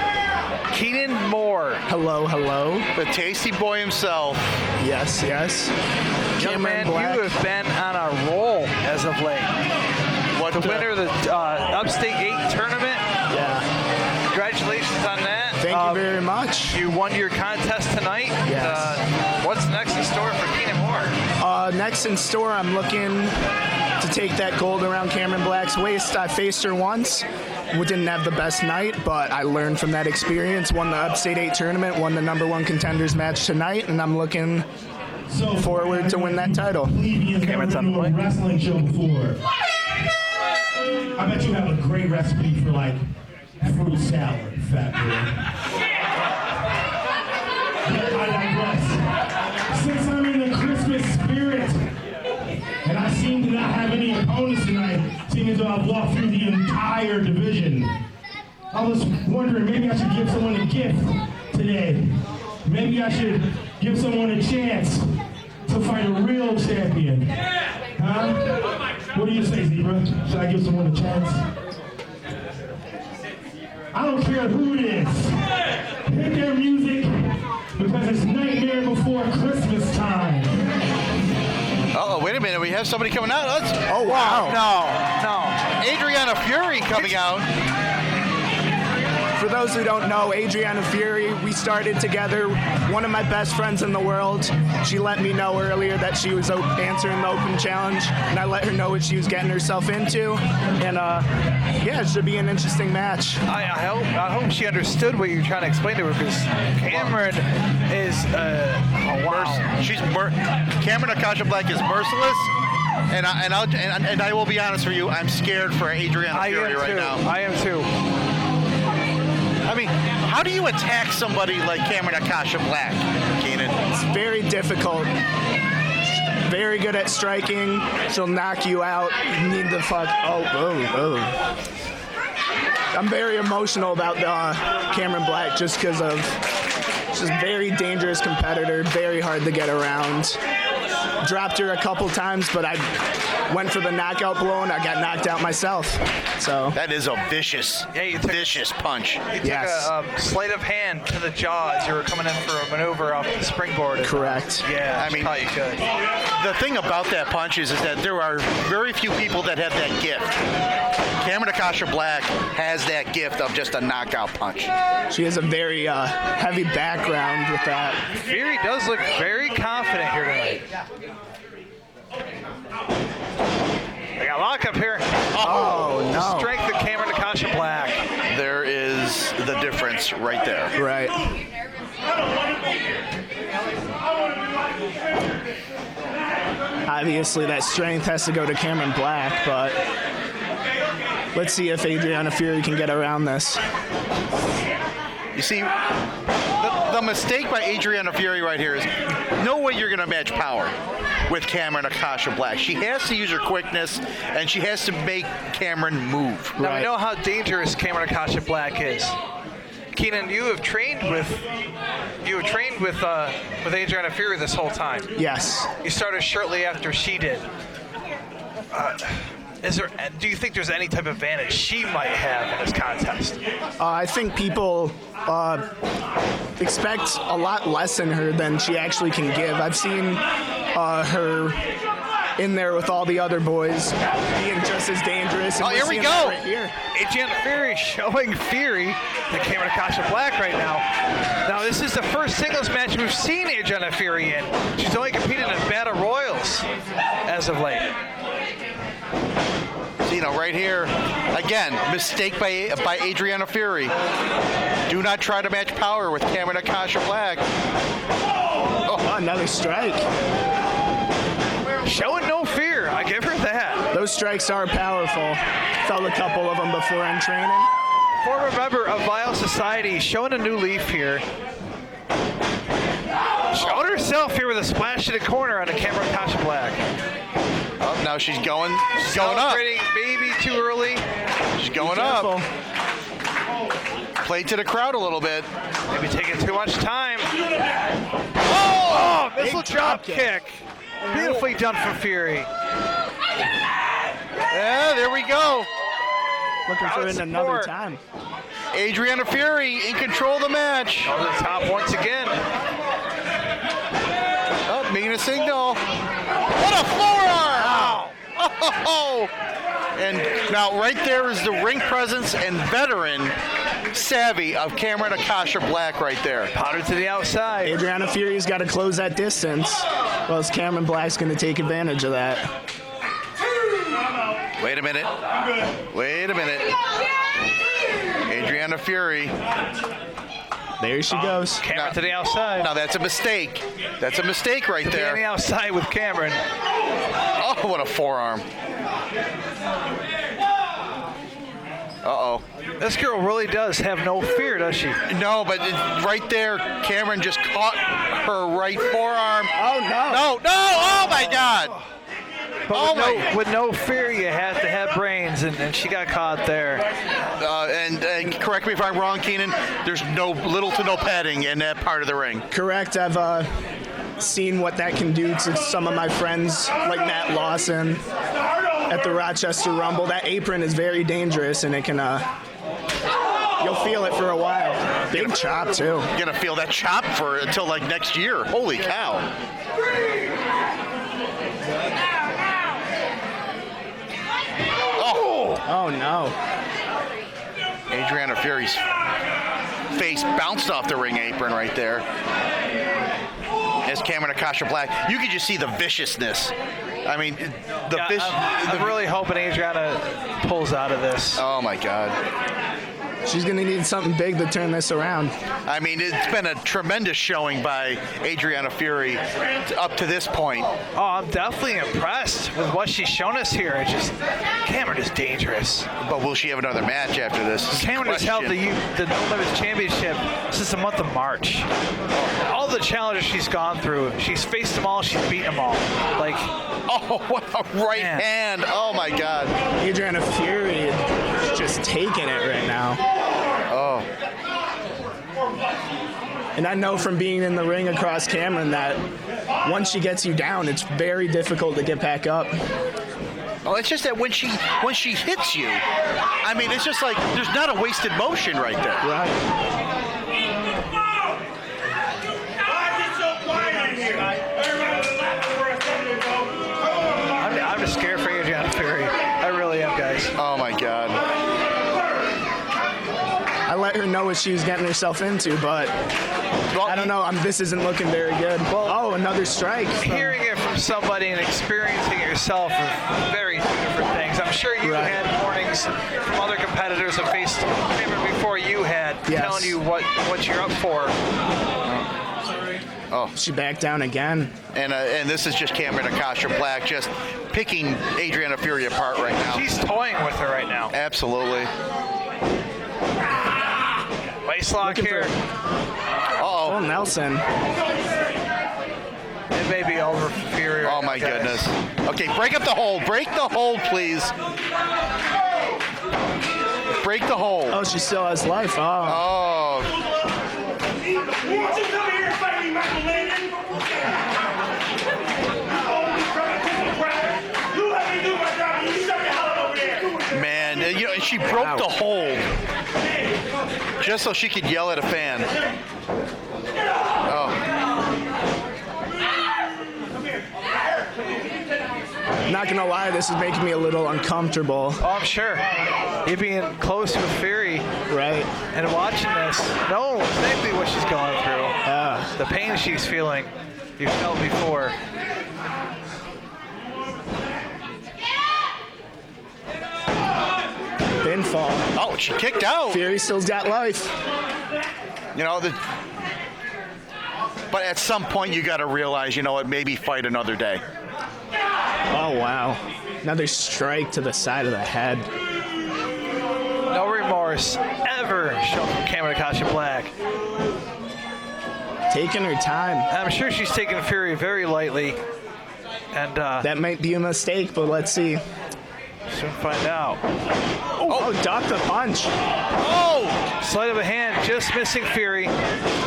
S4: Keenan Moore.
S13: Hello, hello.
S5: The tasty boy himself.
S13: Yes, yes.
S4: Young man,
S13: Cameron Black.
S4: you have been on a roll as of late.
S5: What
S4: The winner of the Upstate 8 tournament.
S13: Yeah.
S4: Congratulations on that.
S13: Thank you very much.
S4: You won your contest tonight.
S13: Yes.
S4: What's next in store for Keenan Moore?
S13: Next in store, I'm looking to take that gold around Cameron Black's waist. I faced her once. We didn't have the best night, but I learned from that experience. Won the Upstate 8 tournament, won the #1 contenders match tonight, and I'm looking forward to win that title.
S4: Cameron's on the way.
S9: Wrestling show before. I bet you have a great recipe for like fruit salad, fat boy. But I digress. opponents tonight, seeing as though I've walked through the entire division. I was wondering, maybe I should give someone a gift today. Maybe I should give someone a chance to fight a real champion. Huh? What do you say, Zebra? Should I give someone a chance? I don't care who it is. Hit their music because it's Nightmare Before Christmas time.
S5: Uh-oh, wait a minute. We have somebody coming out.
S13: Oh, wow.
S5: No. Adriana Fury coming out.
S13: For those who don't know, Adriana Fury, we started together. One of my best friends in the world. She let me know earlier that she was answering the open challenge, and I let her know what she was getting herself into. And yeah, it should be an interesting match.
S4: I hope she understood what you're trying to explain to her, because Cameron is
S5: Cameron Akasha Black is merciless. And I will be honest with you, I'm scared for Adriana Fury right now.
S4: I am too.
S5: I mean, how do you attack somebody like Cameron Akasha Black, Keenan?
S13: It's very difficult. Very good at striking. She'll knock you out. You need the fuck. Oh. I'm very emotional about Cameron Black just because of she's a very dangerous competitor, very hard to get around. Dropped her a couple times, but I went for the knockout blow and I got knocked out myself. So
S5: that is a vicious punch.
S4: You took a sleight of hand to the jaw as you were coming in for a maneuver off the springboard.
S13: Correct.
S4: Yeah,
S5: I mean,
S4: thought you could.
S5: The thing about that punch is that there are very few people that have that gift. Cameron Akasha Black has that gift of just a knockout punch.
S13: She has a very heavy background with that.
S4: Fury does look very confident here tonight. They got lock up here.
S13: Oh, no.
S4: Strength of Cameron Akasha Black.
S5: There is the difference right there.
S13: Right. Obviously, that strength has to go to Cameron Black, but let's see if Adriana Fury can get around this.
S5: You see, the mistake by Adriana Fury right here is no way you're going to match power with Cameron Akasha Black. She has to use her quickness, and she has to make Cameron move.
S4: Now we know how dangerous Cameron Akasha Black is. Keenan, you have trained with Adriana Fury this whole time.
S13: Yes.
S4: You started shortly after she did. Do you think there's any type of advantage she might have in this contest?
S13: I think people expect a lot less in her than she actually can give. I've seen her in there with all the other boys being just as dangerous.
S5: Oh, here we go.
S13: Right here.
S4: Adriana Fury showing Fury to Cameron Akasha Black right now. Now, this is the first singles match we've seen Adriana Fury in. She's only competed in Battle Royals as of late.
S5: You know, right here, again, mistake by Adriana Fury. Do not try to match power with Cameron Akasha Black.
S13: Oh, another strike.
S4: Showing no fear. I give her that.
S13: Those strikes are powerful. Felt a couple of them before in training.
S4: Former member of Vile Society showing a new leaf here. Showing herself here with a splash in the corner on a Cameron Akasha Black.
S5: Oh, now she's going up.
S4: Celebrating maybe too early.
S5: She's going up. Play to the crowd a little bit.
S4: Maybe taking too much time. Oh, missile drop kick. Beautifully done from Fury.
S5: Yeah, there we go.
S13: Looking for it another time.
S5: Adriana Fury in control of the match.
S4: On the top once again.
S5: Oh, making a signal. What a forearm! Wow. Oh! And now right there is the ring presence and veteran savvy of Cameron Akasha Black right there.
S4: Powder to the outside.
S13: Adriana Fury's got to close that distance. Well, Cameron Black's going to take advantage of that.
S5: Wait a minute. Wait a minute. Adriana Fury.
S13: There she goes.
S4: Cameron to the outside.
S5: Now that's a mistake. That's a mistake right there.
S4: On the outside with Cameron.
S5: Oh, what a forearm. Uh-oh.
S4: This girl really does have no fear, does she?
S5: No, but right there, Cameron just caught her right forearm.
S13: Oh, no.
S5: No, no! Oh, my God!
S4: But with no fear, you have to have brains, and she got caught there.
S5: And correct me if I'm wrong, Keenan, there's little to no padding in that part of the ring.
S13: Correct. I've seen what that can do to some of my friends, like Matt Lawson at the Rochester Rumble. That apron is very dangerous, and it can, you'll feel it for a while. Big chop, too.
S5: You're going to feel that chop until like next year. Holy cow.
S13: Oh, no.
S5: Adriana Fury's face bounced off the ring apron right there. As Cameron Akasha Black, you could just see the viciousness. I mean,
S4: I'm really hoping Adriana pulls out of this.
S5: Oh, my God.
S13: She's going to need something big to turn this around.
S5: I mean, it's been a tremendous showing by Adriana Fury up to this point.
S4: Oh, I'm definitely impressed with what she's shown us here. Cameron is dangerous.
S5: But will she have another match after this?
S4: Cameron has held the No Limits Championship since the month of March. All the challenges she's gone through, she's faced them all, she's beaten them all.
S5: Oh, what a right hand. Oh, my God.
S13: Adriana Fury is just taking it right now.
S5: Oh.
S13: And I know from being in the ring across Cameron that once she gets you down, it's very difficult to get back up.
S5: Oh, it's just that when she hits you, I mean, it's just like there's not a wasted motion right there.
S13: Right.
S4: I'm just scared for Adriana Fury. I really am, guys.
S5: Oh, my God.
S13: I let her know what she was getting herself into, but I don't know. This isn't looking very good. Oh, another strike.
S4: Hearing it from somebody and experiencing it yourself are very two different things. I'm sure you had warnings from other competitors that faced Cameron before you had, telling you what you're up for.
S5: Oh,
S13: she backed down again.
S5: And this is just Cameron Akasha Black just picking Adriana Fury apart right now.
S4: She's toying with her right now.
S5: Absolutely.
S4: Waist lock here.
S5: Oh,
S13: Nelson.
S4: It may be over for Fury.
S5: Oh, my goodness. Okay, break up the hold. Break the hold, please. Break the hold.
S13: Oh, she still has life. Oh. Man, and she broke the hold just so she could yell at a fan. Oh. Not gonna lie, this is making me a little uncomfortable.
S4: Oh, I'm sure. You being close to Fury,
S13: right,
S4: and watching this, knowing exactly what she's going through, the pain she's feeling, you felt before.
S13: Pinfall.
S5: Oh, she kicked out.
S13: Fury still's got life.
S5: You know, but at some point you got to realize, you know what, maybe fight another day.
S13: Oh, wow. Another strike to the side of the head.
S4: No remorse ever shown from Cameron Akasha Black.
S13: Taking her time.
S4: I'm sure she's taking Fury very lightly. And
S13: that might be a mistake, but let's see.
S4: Soon find out.
S13: Oh, duck the punch.
S5: Oh!
S4: Sleight of a hand, just missing Fury.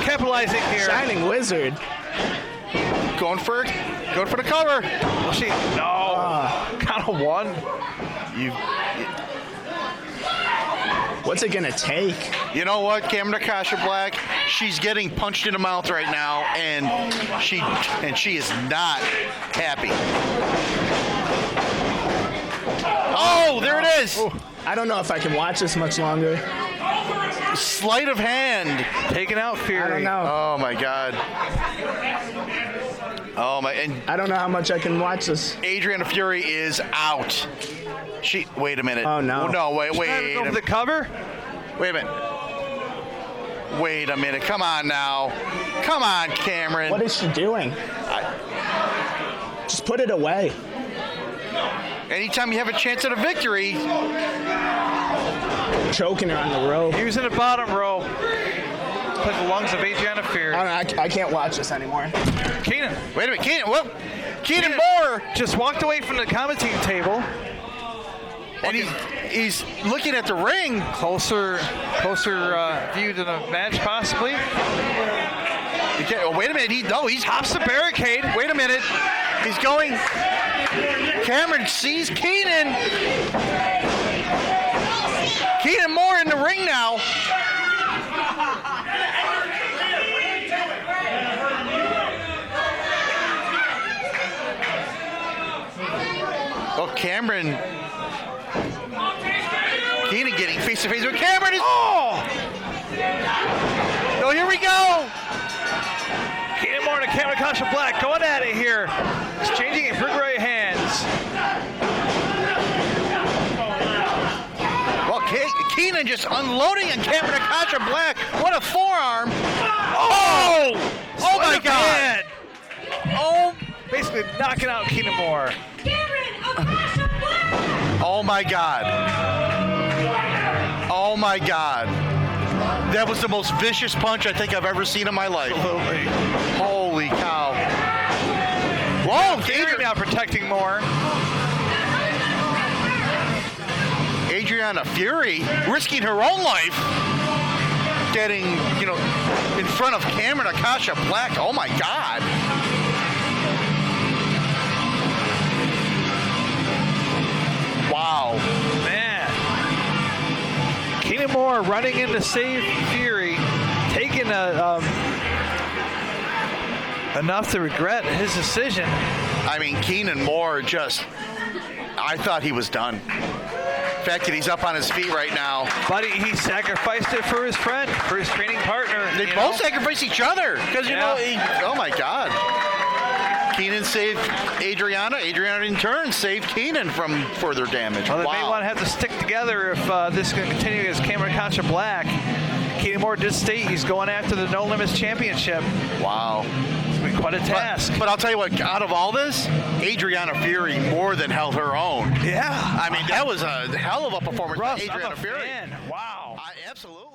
S4: Capitalizing here.
S13: Shining Wizard.
S5: Going for the cover.
S4: Will she? No. Count of one.
S5: What's it gonna take? You know what, Cameron Akasha Black? She's getting punched in the mouth right now, and she is not happy. Oh, there it is.
S13: I don't know if I can watch this much longer.
S5: Sleight of hand.
S4: Taking out Fury.
S13: I don't know.
S5: Oh my God. Oh my! And
S13: I don't know how much I can watch this.
S5: Adriana Fury is out. Wait a minute.
S13: Oh no!
S5: No, wait.
S4: Go for the cover.
S5: Wait a minute. Wait a minute. Come on now. Come on, Cameron.
S13: What is she doing? Just put it away.
S5: Anytime you have a chance at a victory.
S13: Choking her on the rope.
S4: Using the bottom rope. Put the lungs of Adriana Fury.
S13: I can't watch this anymore.
S4: Keenan.
S5: Wait a minute, Keenan. What? Keenan Moore
S4: just walked away from the commentating table.
S5: And he's looking at the ring.
S4: Closer view to the match, possibly.
S5: Oh, wait a minute. He's
S4: hops the barricade.
S5: Wait a minute. He's going. Cameron sees Keenan. Keenan Moore in the ring now. Oh, Cameron. Keenan getting face to face with Cameron. Oh, here we go.
S4: Keenan Moore and Cameron Kasha Black going at it here. Exchanging right hands.
S5: Well, Keenan just unloading on Cameron Kasha Black. What a forearm. Oh my God. Oh,
S4: basically knocking out Keenan Moore.
S5: Oh my God. Oh my God. That was the most vicious punch I think I've ever seen in my life.
S4: Absolutely.
S5: Holy cow. Whoa,
S4: Adrian now protecting Moore.
S5: Adriana Fury risking her own life. Getting, in front of Cameron Kasha Black. Oh my God. Wow.
S4: Man. Keenan Moore running in to save Fury, taking enough to regret his decision.
S5: I mean, Keenan Moore I thought he was done. The fact that he's up on his feet right now.
S4: But he sacrificed it for his friend, for his training partner.
S5: They both sacrificed each other. Because, oh my God. Keenan saved Adriana. Adriana in turn saved Keenan from further damage.
S4: Well, they may want to have to stick together if this is going to continue as Cameron Kasha Black. Keenan Moore did state he's going after the No Limits Championship.
S5: Wow.
S4: It's going to be quite a task.
S5: But I'll tell you what, out of all this, Adriana Fury more than held her own.
S4: Yeah.
S5: I mean, that was a hell of a performance by
S4: Russ,
S5: Adriana
S4: I'm a
S5: Fury.
S4: fan. Wow.
S5: Absolutely.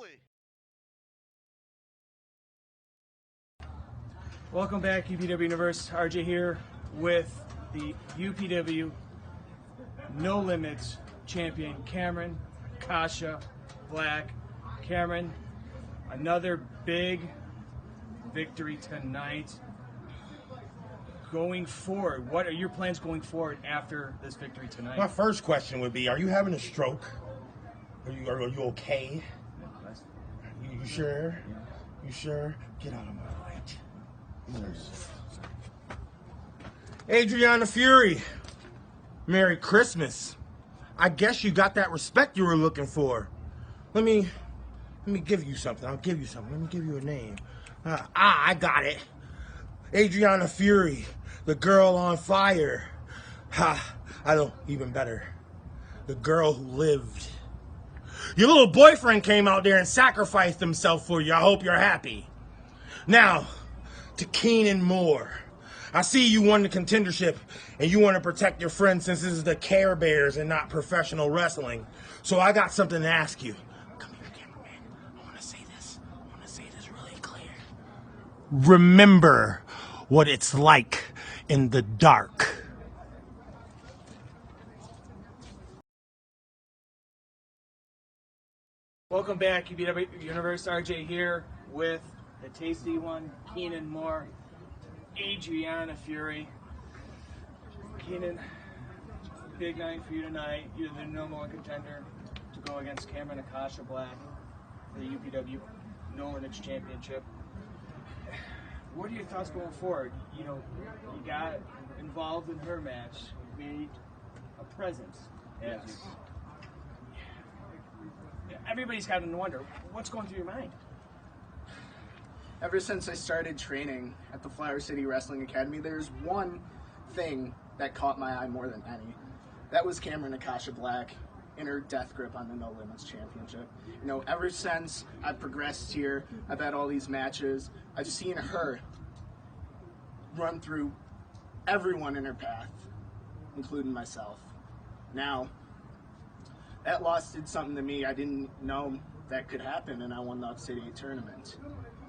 S3: Welcome back, UPW Universe. RJ here with the UPW No Limits champion, Cameron Kasha Black. Cameron, another big victory tonight. Going forward, what are your plans going forward after this victory tonight?
S14: My first question would be, are you having a stroke? Are you okay? You sure? You sure? Get out of my light. Adriana Fury, Merry Christmas. I guess you got that respect you were looking for. Let me give you something. I'll give you something. Let me give you a name. I got it. Adriana Fury, the girl on fire. Ha, I know, even better. The girl who lived. Your little boyfriend came out there and sacrificed himself for you. I hope you're happy. Now, to Keenan Moore. I see you won the contendership and you want to protect your friend since this is the Care Bears and not professional wrestling. So I got something to ask you. Come here, cameraman. I want to say this really clear. Remember what it's like in the dark.
S3: Welcome back, UPW Universe. RJ here with the tasty one, Keenan Moore, Adriana Fury. Keenan, big night for you tonight. You're the number one contender to go against Cameron Kasha Black for the UPW No Limits Championship. What are your thoughts going forward? You got involved in her match, made a presence. Yes. Everybody's got to wonder, what's going through your mind?
S13: Ever since I started training at the Flower City Wrestling Academy, there's one thing that caught my eye more than any. That was Cameron Kasha Black in her death grip on the No Limits Championship. Ever since I've progressed here, I've had all these matches, I've seen her run through everyone in her path, including myself. Now, that loss did something to me I didn't know that could happen, and I won the Upstate 8 tournament.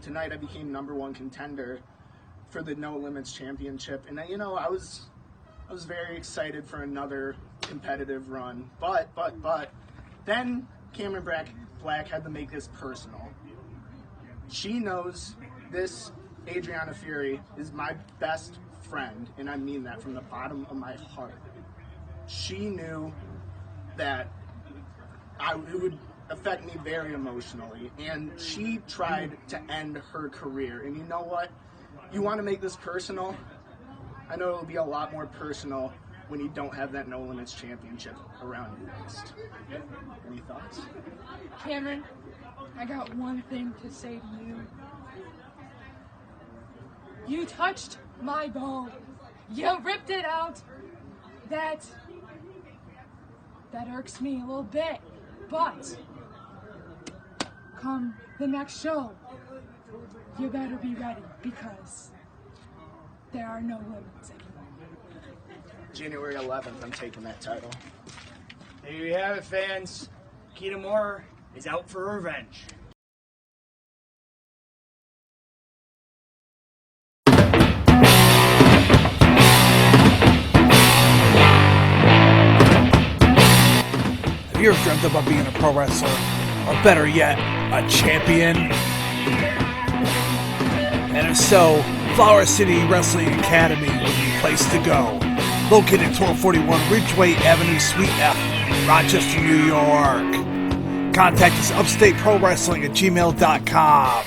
S13: Tonight I became #1 contender for the No Limits Championship, and I was I was very excited for another competitive run. But then Cameron Black had to make this personal. She knows this Adriana Fury is my best friend, and I mean that from the bottom of my heart. She knew that it would affect me very emotionally, and she tried to end her career. And you know what? You want to make this personal? I know it'll be a lot more personal when you don't have that No Limits Championship around your waist. Any thoughts?
S11: Cameron, I got one thing to say to you. You touched my bone. You ripped it out. That irks me a little bit. But come the next show, you better be ready because there are no limits anymore.
S13: January 11th, I'm taking that title.
S3: There you have it, fans. Kitamura is out for revenge.
S15: Have you ever dreamt about being a pro wrestler? Or better yet, a champion? And if so, Flower City Wrestling Academy would be the place to go. Located at 1241 Ridgeway Avenue, Suite F, Rochester, New York. Contact us upstateprowrestling@gmail.com.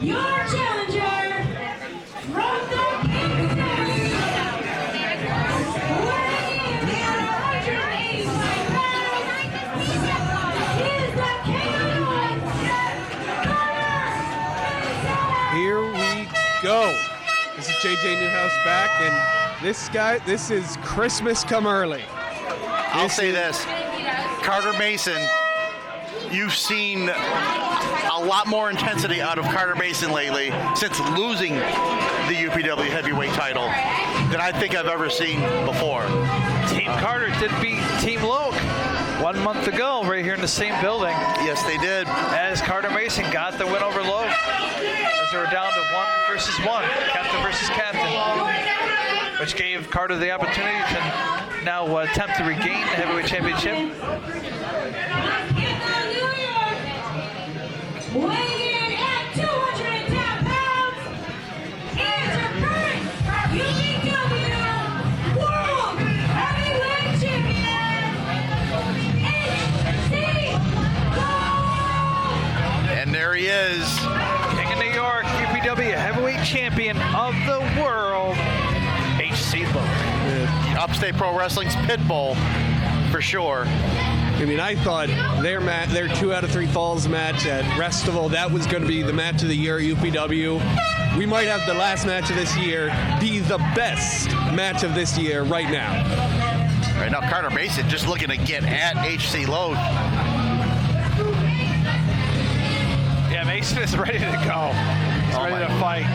S9: Your challenger from the Pink City, weighing in at 185 pounds, is the King
S6: Here we go. This is JJ Newhouse back, and this is Christmas come early.
S5: I'll say this, Carter Mason, you've seen a lot more intensity out of Carter Mason lately since losing the UPW heavyweight title than I think I've ever seen before.
S4: Team Carter did beat Team Loke 1 month ago right here in the same building.
S5: Yes, they did.
S4: As Carter Mason got the win over Loke. As they were down to 1 versus 1, captain versus captain, which gave Carter the opportunity to now attempt to regain the heavyweight championship.
S9: weighing in at 210 pounds, is your current UPW World Heavyweight Champion, HC Lowe.
S5: And there he is.
S4: King of New York, UPW heavyweight champion of the world, HC Lowe.
S5: Upstate Pro Wrestling's Pitbull, for sure.
S6: I mean, I thought their 2 out of 3 falls match at Restival, that was going to be the match of the year at UPW. We might have the last match of this year be the best match of this year right now.
S5: Right now, Carter Mason just looking to get at HC Lowe.
S4: Yeah, Mason is ready to go. He's ready to fight.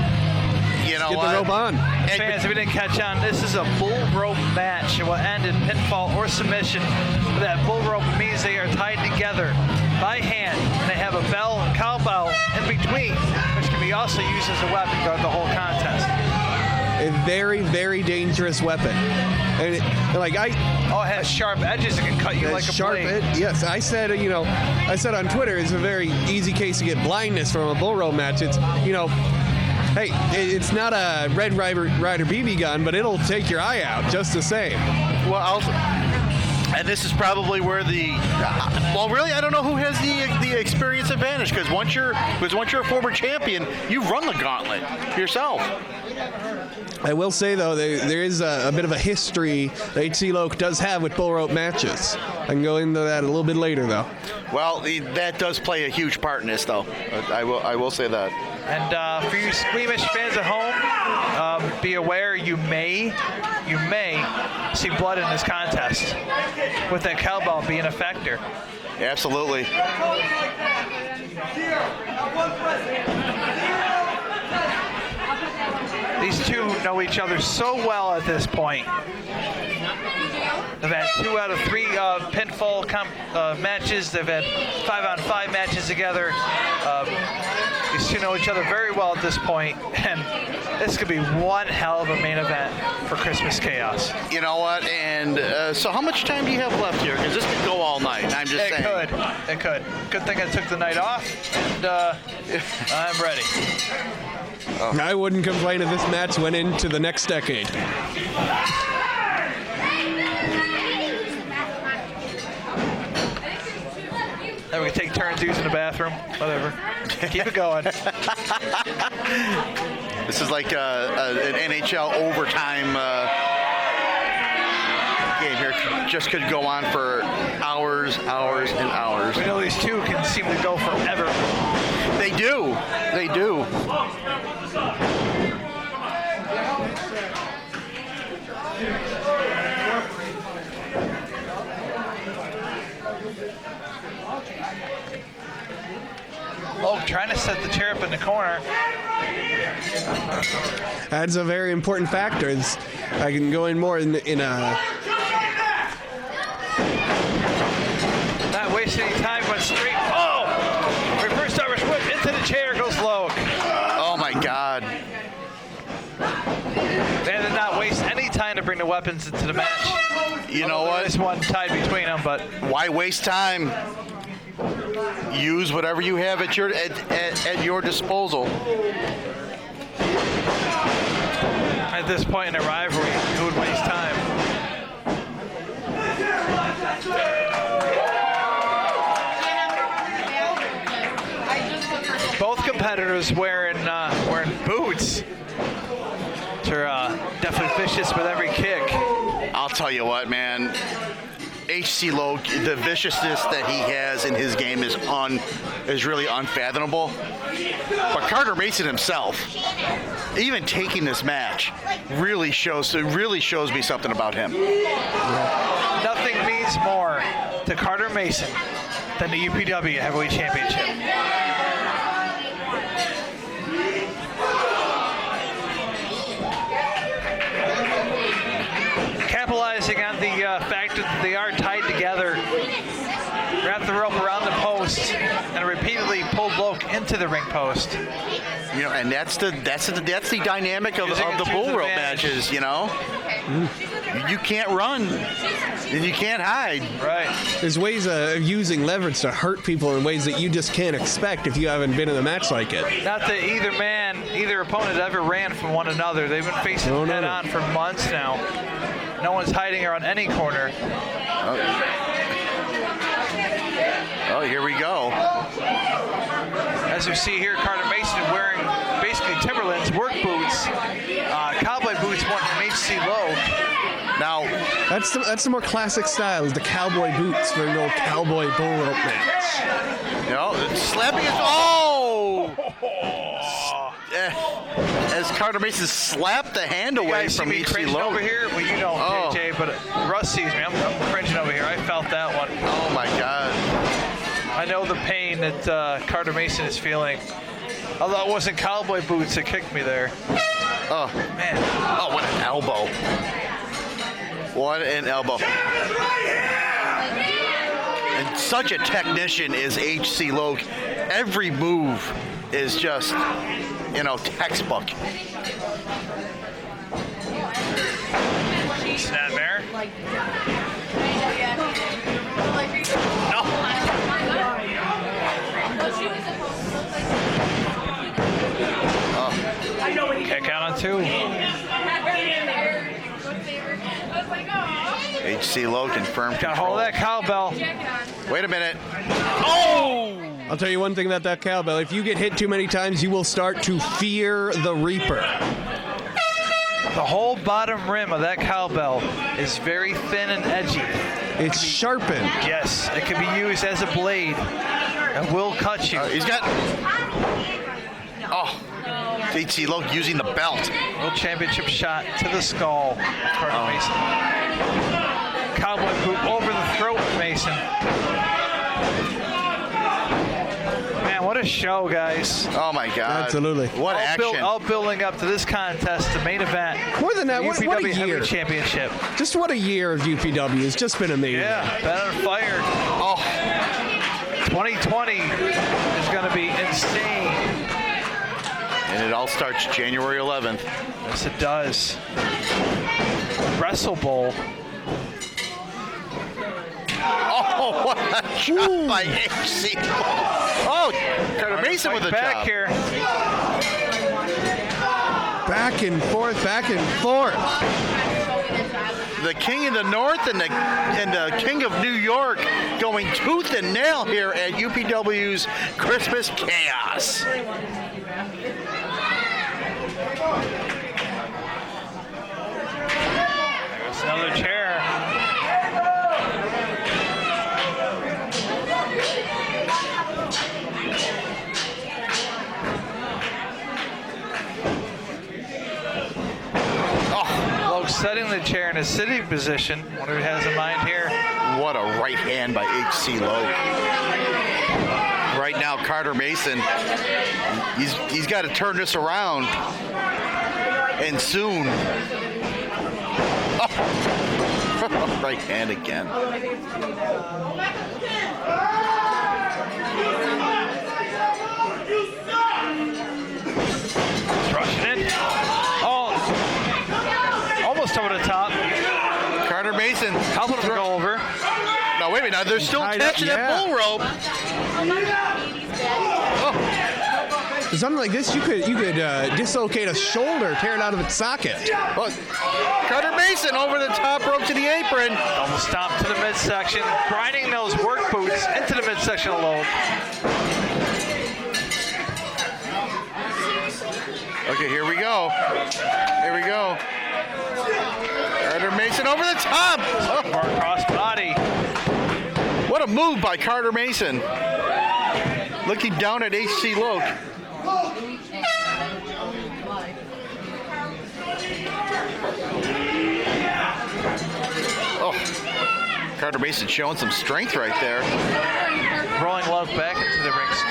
S5: You know
S6: Get
S5: what?
S6: the rope on.
S4: Fans, if we didn't catch on, this is a bull rope match. It will end in pinfall or submission. That bull rope means they are tied together by hand, and they have a bell and cowbell in between, which can be also used as a weapon throughout the whole contest.
S6: A very, very dangerous weapon. And it
S4: has sharp edges. It can cut you like a blade.
S6: Yes, I said on Twitter, it's a very easy case to get blindness from a bull rope match. It's, hey, it's not a Red Ryder BB gun, but it'll take your eye out just the same.
S5: Well, and this is probably where really, I don't know who has the experience advantage, because once you're a former champion, you've run the gauntlet yourself.
S6: I will say, though, there is a bit of a history that HC Lowe does have with bull rope matches. I can go into that a little bit later, though.
S5: Well, that does play a huge part in this, though. I will say that.
S4: And for you squeamish fans at home, be aware you may see blood in this contest, with that cowbell being a factor.
S5: Absolutely.
S4: These two know each other so well at this point. They've had 2 out of 3 pinfall matches. They've had 5-on-5 matches together. These two know each other very well at this point, and this could be one hell of a main event for Christmas Chaos.
S5: You know what? And so how much time do you have left here? Because this could go all night. I'm just saying.
S4: It could. Good thing I took the night off, and I'm ready.
S6: I wouldn't complain if this match went into the next decade.
S4: And we can take turns using the bathroom. Whatever. Keep it going.
S5: This is like an NHL overtime game here. Just could go on for hours, and hours.
S4: We know these two can seem to go forever.
S5: They do. They do.
S4: Oh, trying to set the chair up in the corner.
S6: That's a very important factor. I can go in more in a...
S4: Not wasting any time, went straight. Oh! Reverse Irish whip into the chair, goes low.
S5: Oh my God.
S4: They did not waste any time to bring the weapons into the match.
S5: You know what?
S4: There's one tied between them, but
S5: why waste time? Use whatever you have at your disposal.
S4: At this point in a rivalry, who would waste time? Both competitors wearing boots. They're definitely vicious with every kick.
S5: I'll tell you what, man. HC Low, the viciousness that he has in his game is really unfathomable. But Carter Mason himself, even taking this match, really shows me something about him.
S4: Nothing means more to Carter Mason than the UPW Heavyweight Championship. Capitalizing on the fact that they are tied together, wrap the rope around the post, and repeatedly pulled Loke into the ring post.
S5: You know, and that's the dynamic of the bull rope matches. You know, you can't run and you can't hide.
S4: Right.
S6: There's ways of using leverage to hurt people in ways that you just can't expect if you haven't been in a match like it.
S4: Not that either opponent ever ran from one another. They've been facing head on for months now. No one's hiding around any corner.
S5: Oh, here we go.
S4: As you see here, Carter Mason wearing basically Timberland's work boots. Cowboy boots won from HC Low.
S5: Now,
S6: that's the more classic style, is the cowboy boots for an old cowboy bull rope match.
S5: You know, slapping it. Oh! As Carter Mason slapped the hand away from HC Low.
S4: Over here? Well, you don't, JJ, but Russ sees me. I'm cringing over here. I felt that one.
S5: Oh, my God.
S4: I know the pain that Carter Mason is feeling. Although it wasn't cowboy boots that kicked me there.
S5: Oh,
S4: man.
S5: Oh, what an elbow. What an elbow. And such a technician is HC Low. Every move is just, textbook.
S4: Snapmare. No. Kick out on 2.
S5: HC Low confirmed.
S4: Got hold of that cowbell.
S5: Wait a minute.
S6: Oh! I'll tell you one thing about that cowbell. If you get hit too many times, you will start to fear the Reaper.
S4: The whole bottom rim of that cowbell is very thin and edgy.
S6: It's sharpened.
S4: Yes, it can be used as a blade and will cut you.
S5: He's got... Oh. HC Low using the belt.
S4: World Championship shot to the skull. Carter Mason. Cowboy boot over the throat of Mason. a show, guys.
S5: Oh my God!
S6: Absolutely.
S5: What action!
S4: All building up to this contest, the main event.
S6: More than that,
S4: the
S6: what
S4: UPW
S6: a year.
S4: Heavyweight Championship.
S6: Just what a year of UPW. It's just been amazing.
S4: Yeah, been on fire.
S5: Oh,
S4: 2020 is going to be insane.
S5: and it all starts January 11th.
S4: Yes, it does. Wrestle Bowl.
S5: Oh, what a shot by HC. Oh, Carter Mason with a
S4: back
S5: job.
S4: here.
S6: Back and forth, back and forth.
S5: The King of the North and the King of New York going tooth and nail here at UPW's Christmas Chaos.
S4: There's another chair. Setting the chair in a sitting position. Wonder who has in mind here.
S5: What a right hand by HC Lowe. Right now, Carter Mason, he's got to turn this around, and soon. Oh. Right hand again.
S4: Rushing in. Oh. Almost over the top.
S5: Carter Mason
S4: helping him go over.
S5: No, wait a minute. Now, there's still tension at bull rope.
S6: For something like this, you could dislocate a shoulder, tear it out of its socket.
S5: Well, Carter Mason over the top rope to the apron.
S4: Almost stomped to the midsection, grinding those work boots into the midsection alone.
S5: Okay, here we go. Here we go. Carter Mason over the top.
S4: Oh. Cross body.
S5: What a move by Carter Mason. Looking down at HC Loke. Oh, Carter Mason showing some strength right there.
S4: Rolling Love back into the rings,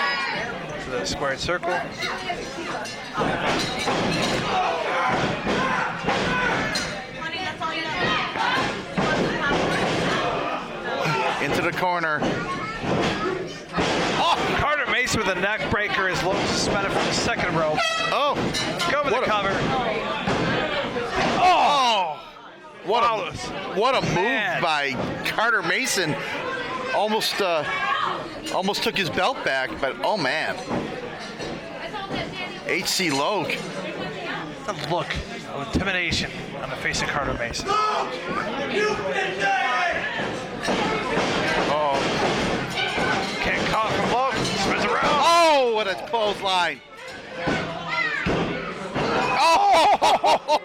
S4: to the squared circle.
S5: Into the corner.
S4: Oh, Carter Mason with a neck breaker is Lowe suspended from the second rope.
S5: Oh,
S4: go for the cover.
S5: Oh, what a move by Carter Mason. Almost took his belt back, but oh man. HC Loke.
S4: The look of intimidation on the face of Carter Mason.
S5: Oh.
S4: Can't call from Lowe. Spins around.
S5: Oh, what a clothesline.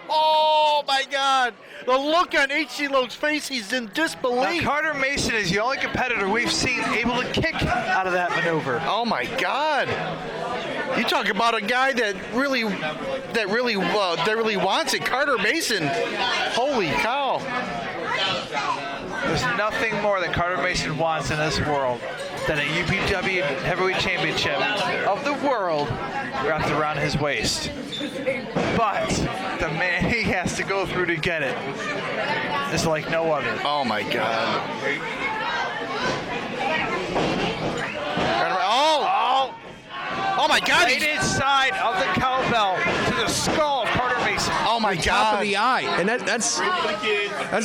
S5: Oh, my God. The look on HC Loke's face, he's in disbelief.
S4: Now, Carter Mason is the only competitor we've seen able to kick out of that maneuver.
S5: Oh, my God. You talk about a guy that really wants it. Carter Mason. Holy cow.
S4: There's nothing more that Carter Mason wants in this world than a UPW Heavyweight Championship of the world wrapped around his waist. But the man he has to go through to get it is like no other.
S5: Oh my God. Oh my God!
S4: Right inside of the cowbell to the skull of Carter Mason.
S5: Oh my
S6: the
S5: God!
S6: Top of the eye, and that's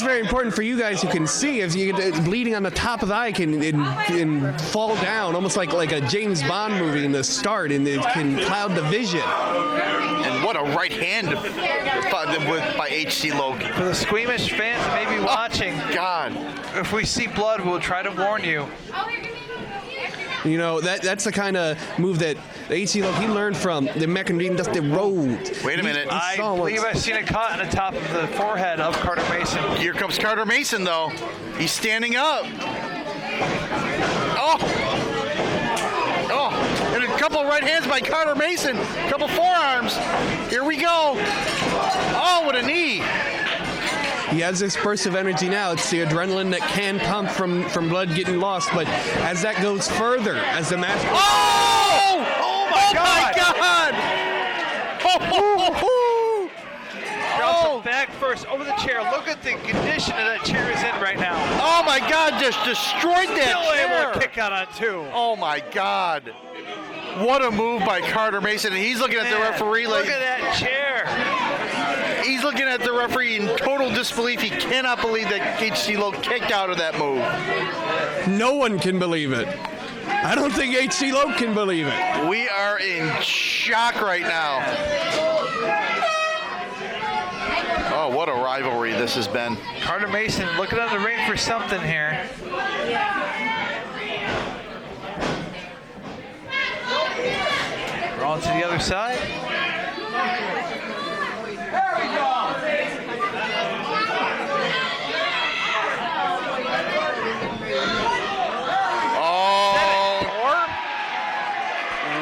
S6: very important for you guys who can see. If you get bleeding on the top of the eye, can fall down almost like a James Bond movie in the start, and it can cloud the vision.
S5: And what a right hand by HC Loke.
S4: For the squeamish fans that may be watching,
S5: God,
S4: if we see blood, we'll try to warn you.
S6: You know, that's the kind of move that HC Loke, he learned from the American Dusty Rhodes.
S5: Wait a minute.
S4: I believe I've seen a cut on the top of the forehead of Carter Mason.
S5: Here comes Carter Mason, though. He's standing up. Oh! And a couple right hands by Carter Mason. A couple forearms. Here we go. Oh, what a knee.
S6: He has this burst of energy now. It's the adrenaline that can pump from blood getting lost. But as that goes further, as the match goes
S4: Oh my God! Drops him back first over the chair. Look at the condition that chair is in right now.
S5: Oh my God, just destroyed that
S4: Still
S5: chair.
S4: able to kick out on 2.
S5: Oh my God. What a move by Carter Mason. And he's looking at the referee like.
S4: Look at that chair.
S5: He's looking at the referee in total disbelief. He cannot believe that H.C. Lowe kicked out of that move.
S6: No one can believe it. I don't think H.C. Lowe can believe it.
S5: We are in shock right now. Oh, what a rivalry this has been.
S4: Carter Mason looking on the ring for something here. We're on to the other side.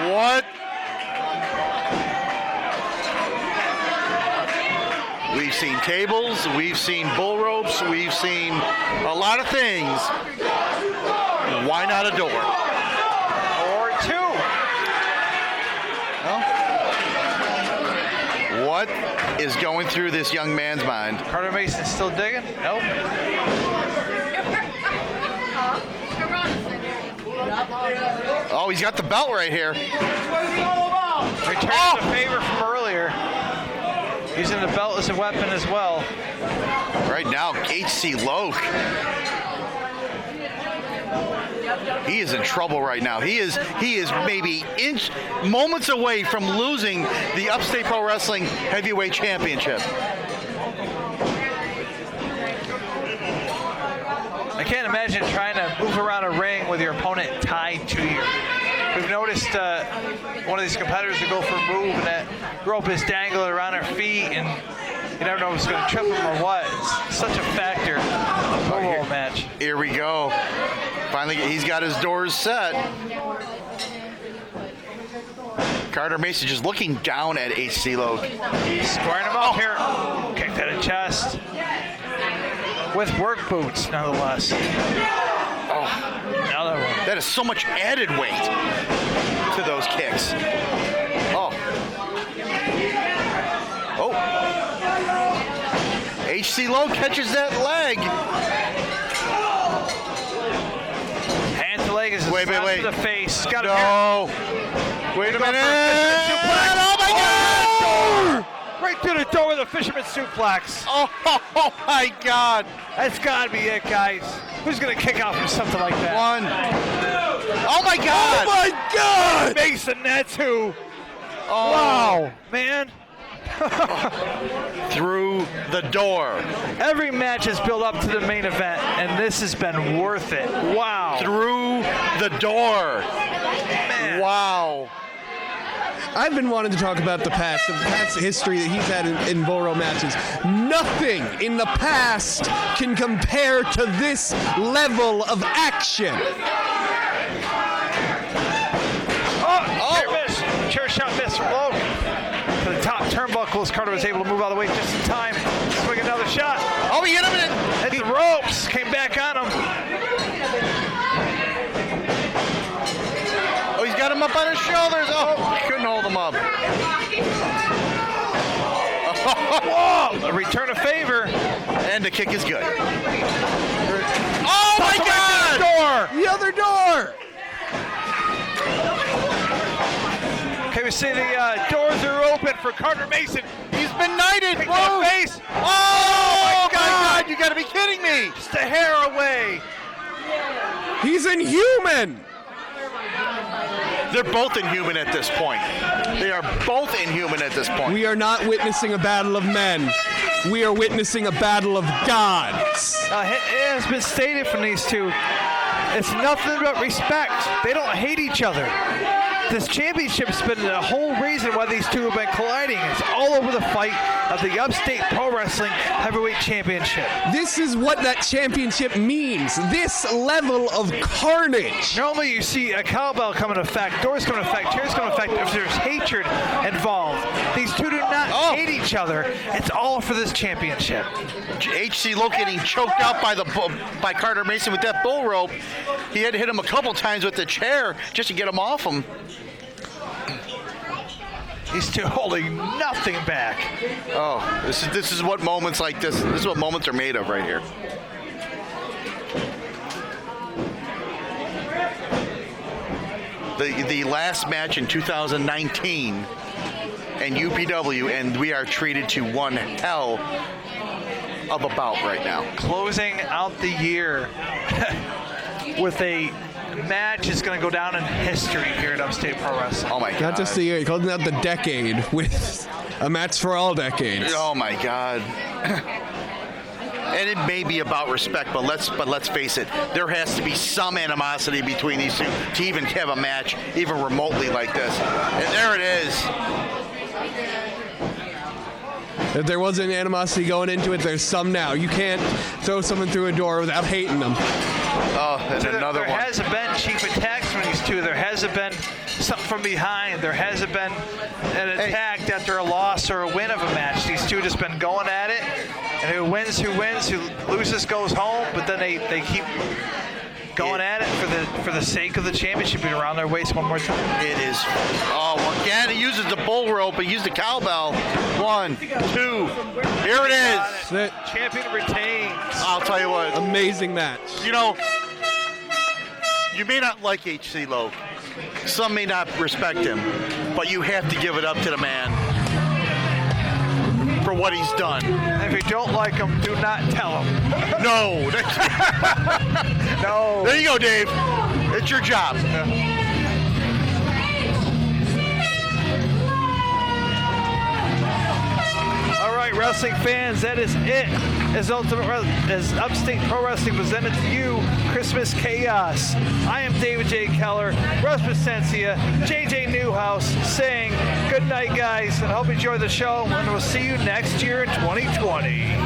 S5: What? We've seen tables, we've seen bull ropes, we've seen a lot of things. Why not a door?
S4: Or 2.
S5: Well, what is going through this young man's mind?
S4: Carter Mason still digging? Nope.
S5: Oh, he's got the belt right here.
S4: Returns the favor from earlier. Using the belt as a weapon as well.
S5: Right now, H.C. Lowe. He is in trouble right now. He is maybe moments away from losing the Upstate Pro Wrestling Heavyweight Championship.
S4: I can't imagine trying to move around a ring with your opponent tied to you. We've noticed one of these competitors will go for a move and that rope is dangling around her feet and you never know if it's going to trip him or what. It's such a factor in a pole match.
S5: Here we go. Finally, he's got his doors set. Carter Mason just looking down at H.C. Lowe.
S4: Squaring him up here. Kick to the chest. With work boots, nonetheless. Another one.
S5: That is so much added weight to those kicks. H.C. Lowe catches that leg.
S4: Hand to leg is a
S5: wait.
S4: to the face. Got him
S5: no.
S4: Here.
S5: Wait a minute.
S4: Oh my God! Right through the door with a fisherman suplex.
S5: Oh my God.
S4: That's got to be it, guys. Who's going to kick out from something like that?
S5: One. Oh my God.
S4: Oh my God. Mason, that's who.
S5: Oh.
S4: Wow, man.
S5: Through the door.
S4: Every match has built up to the main event, and this has been worth it. Wow.
S5: Through the door.
S4: Man.
S5: Wow.
S6: I've been wanting to talk about the past history that he's had in bull rope matches. Nothing in the past can compare to this level of action.
S4: Chair miss. Chair shot miss from Lowe. To the top turnbuckles, Carter was able to move out of the way just in time. Swing another shot.
S5: Oh, he hit him in
S4: it. Hit the ropes. Came back on him.
S5: Oh, he's got him up on his shoulders. Oh, couldn't hold him up.
S4: Whoa! A return of favor.
S5: And the kick is good. Oh, my God!
S6: The other door!
S4: Okay, we see the doors are open for Carter Mason.
S5: He's been knighted.
S4: Whoa! Face.
S5: Oh, my God! You got to be kidding me!
S4: Just a hair away.
S6: He's inhuman.
S5: They're both inhuman at this point. They are both inhuman at this point.
S6: We are not witnessing a battle of men. We are witnessing a battle of gods.
S4: It has been stated from these two. It's nothing but respect. They don't hate each other. This championship's been the whole reason why these two have been colliding. It's all over the fight of the Upstate Pro Wrestling Heavyweight Championship.
S6: This is what that championship means. This level of carnage.
S4: Normally you see a cowbell come into effect, doors come into effect, chairs come into effect if there's hatred involved. These two do not hate each other. It's all for this championship.
S5: H.C. Lowe getting choked out by Carter Mason with that bull rope. He had to hit him a couple times with the chair just to get him off him.
S4: These two holding nothing back.
S5: Oh, this is what moments like this is what moments are made of right here. The last match in 2019 and UPW, and we are treated to one hell of a bout right now.
S4: Closing out the year with a match is going to go down in history here at Upstate Pro Wrestling.
S5: Oh my God!
S6: Not just the year, closing out the decade with a match for all decades.
S5: Oh my God! And it may be about respect, but let's face it, there has to be some animosity between these two to even have a match even remotely like this. And there it is.
S6: If there wasn't animosity going into it, there's some now. You can't throw someone through a door without hating them.
S5: Oh, and another
S4: there
S5: one.
S4: There hasn't been cheap attacks from these two. There hasn't been something from behind. There hasn't been an attack after a loss or a win of a match. These two just been going at it, and who wins, who loses goes home. But then they keep going at it for the sake of the championship and around their waist one more time.
S5: It is. Oh, again, he uses the bull rope. He used the cowbell. 1, 2. Here it is.
S4: The champion retains.
S5: I'll tell you what.
S6: Amazing match.
S5: You know, you may not like HC Low. Some may not respect him, but you have to give it up to the man for what he's done.
S4: If you don't like him, do not tell him.
S5: No.
S4: No.
S5: There you go, Dave. It's your job.
S4: All right, wrestling fans, that is it. As Upstate Pro Wrestling presented to you Christmas Chaos. I am David J. Keller, Russ Placencia, JJ Newhouse, saying good night, guys, and hope you enjoy the show, and we'll see you next year in 2020.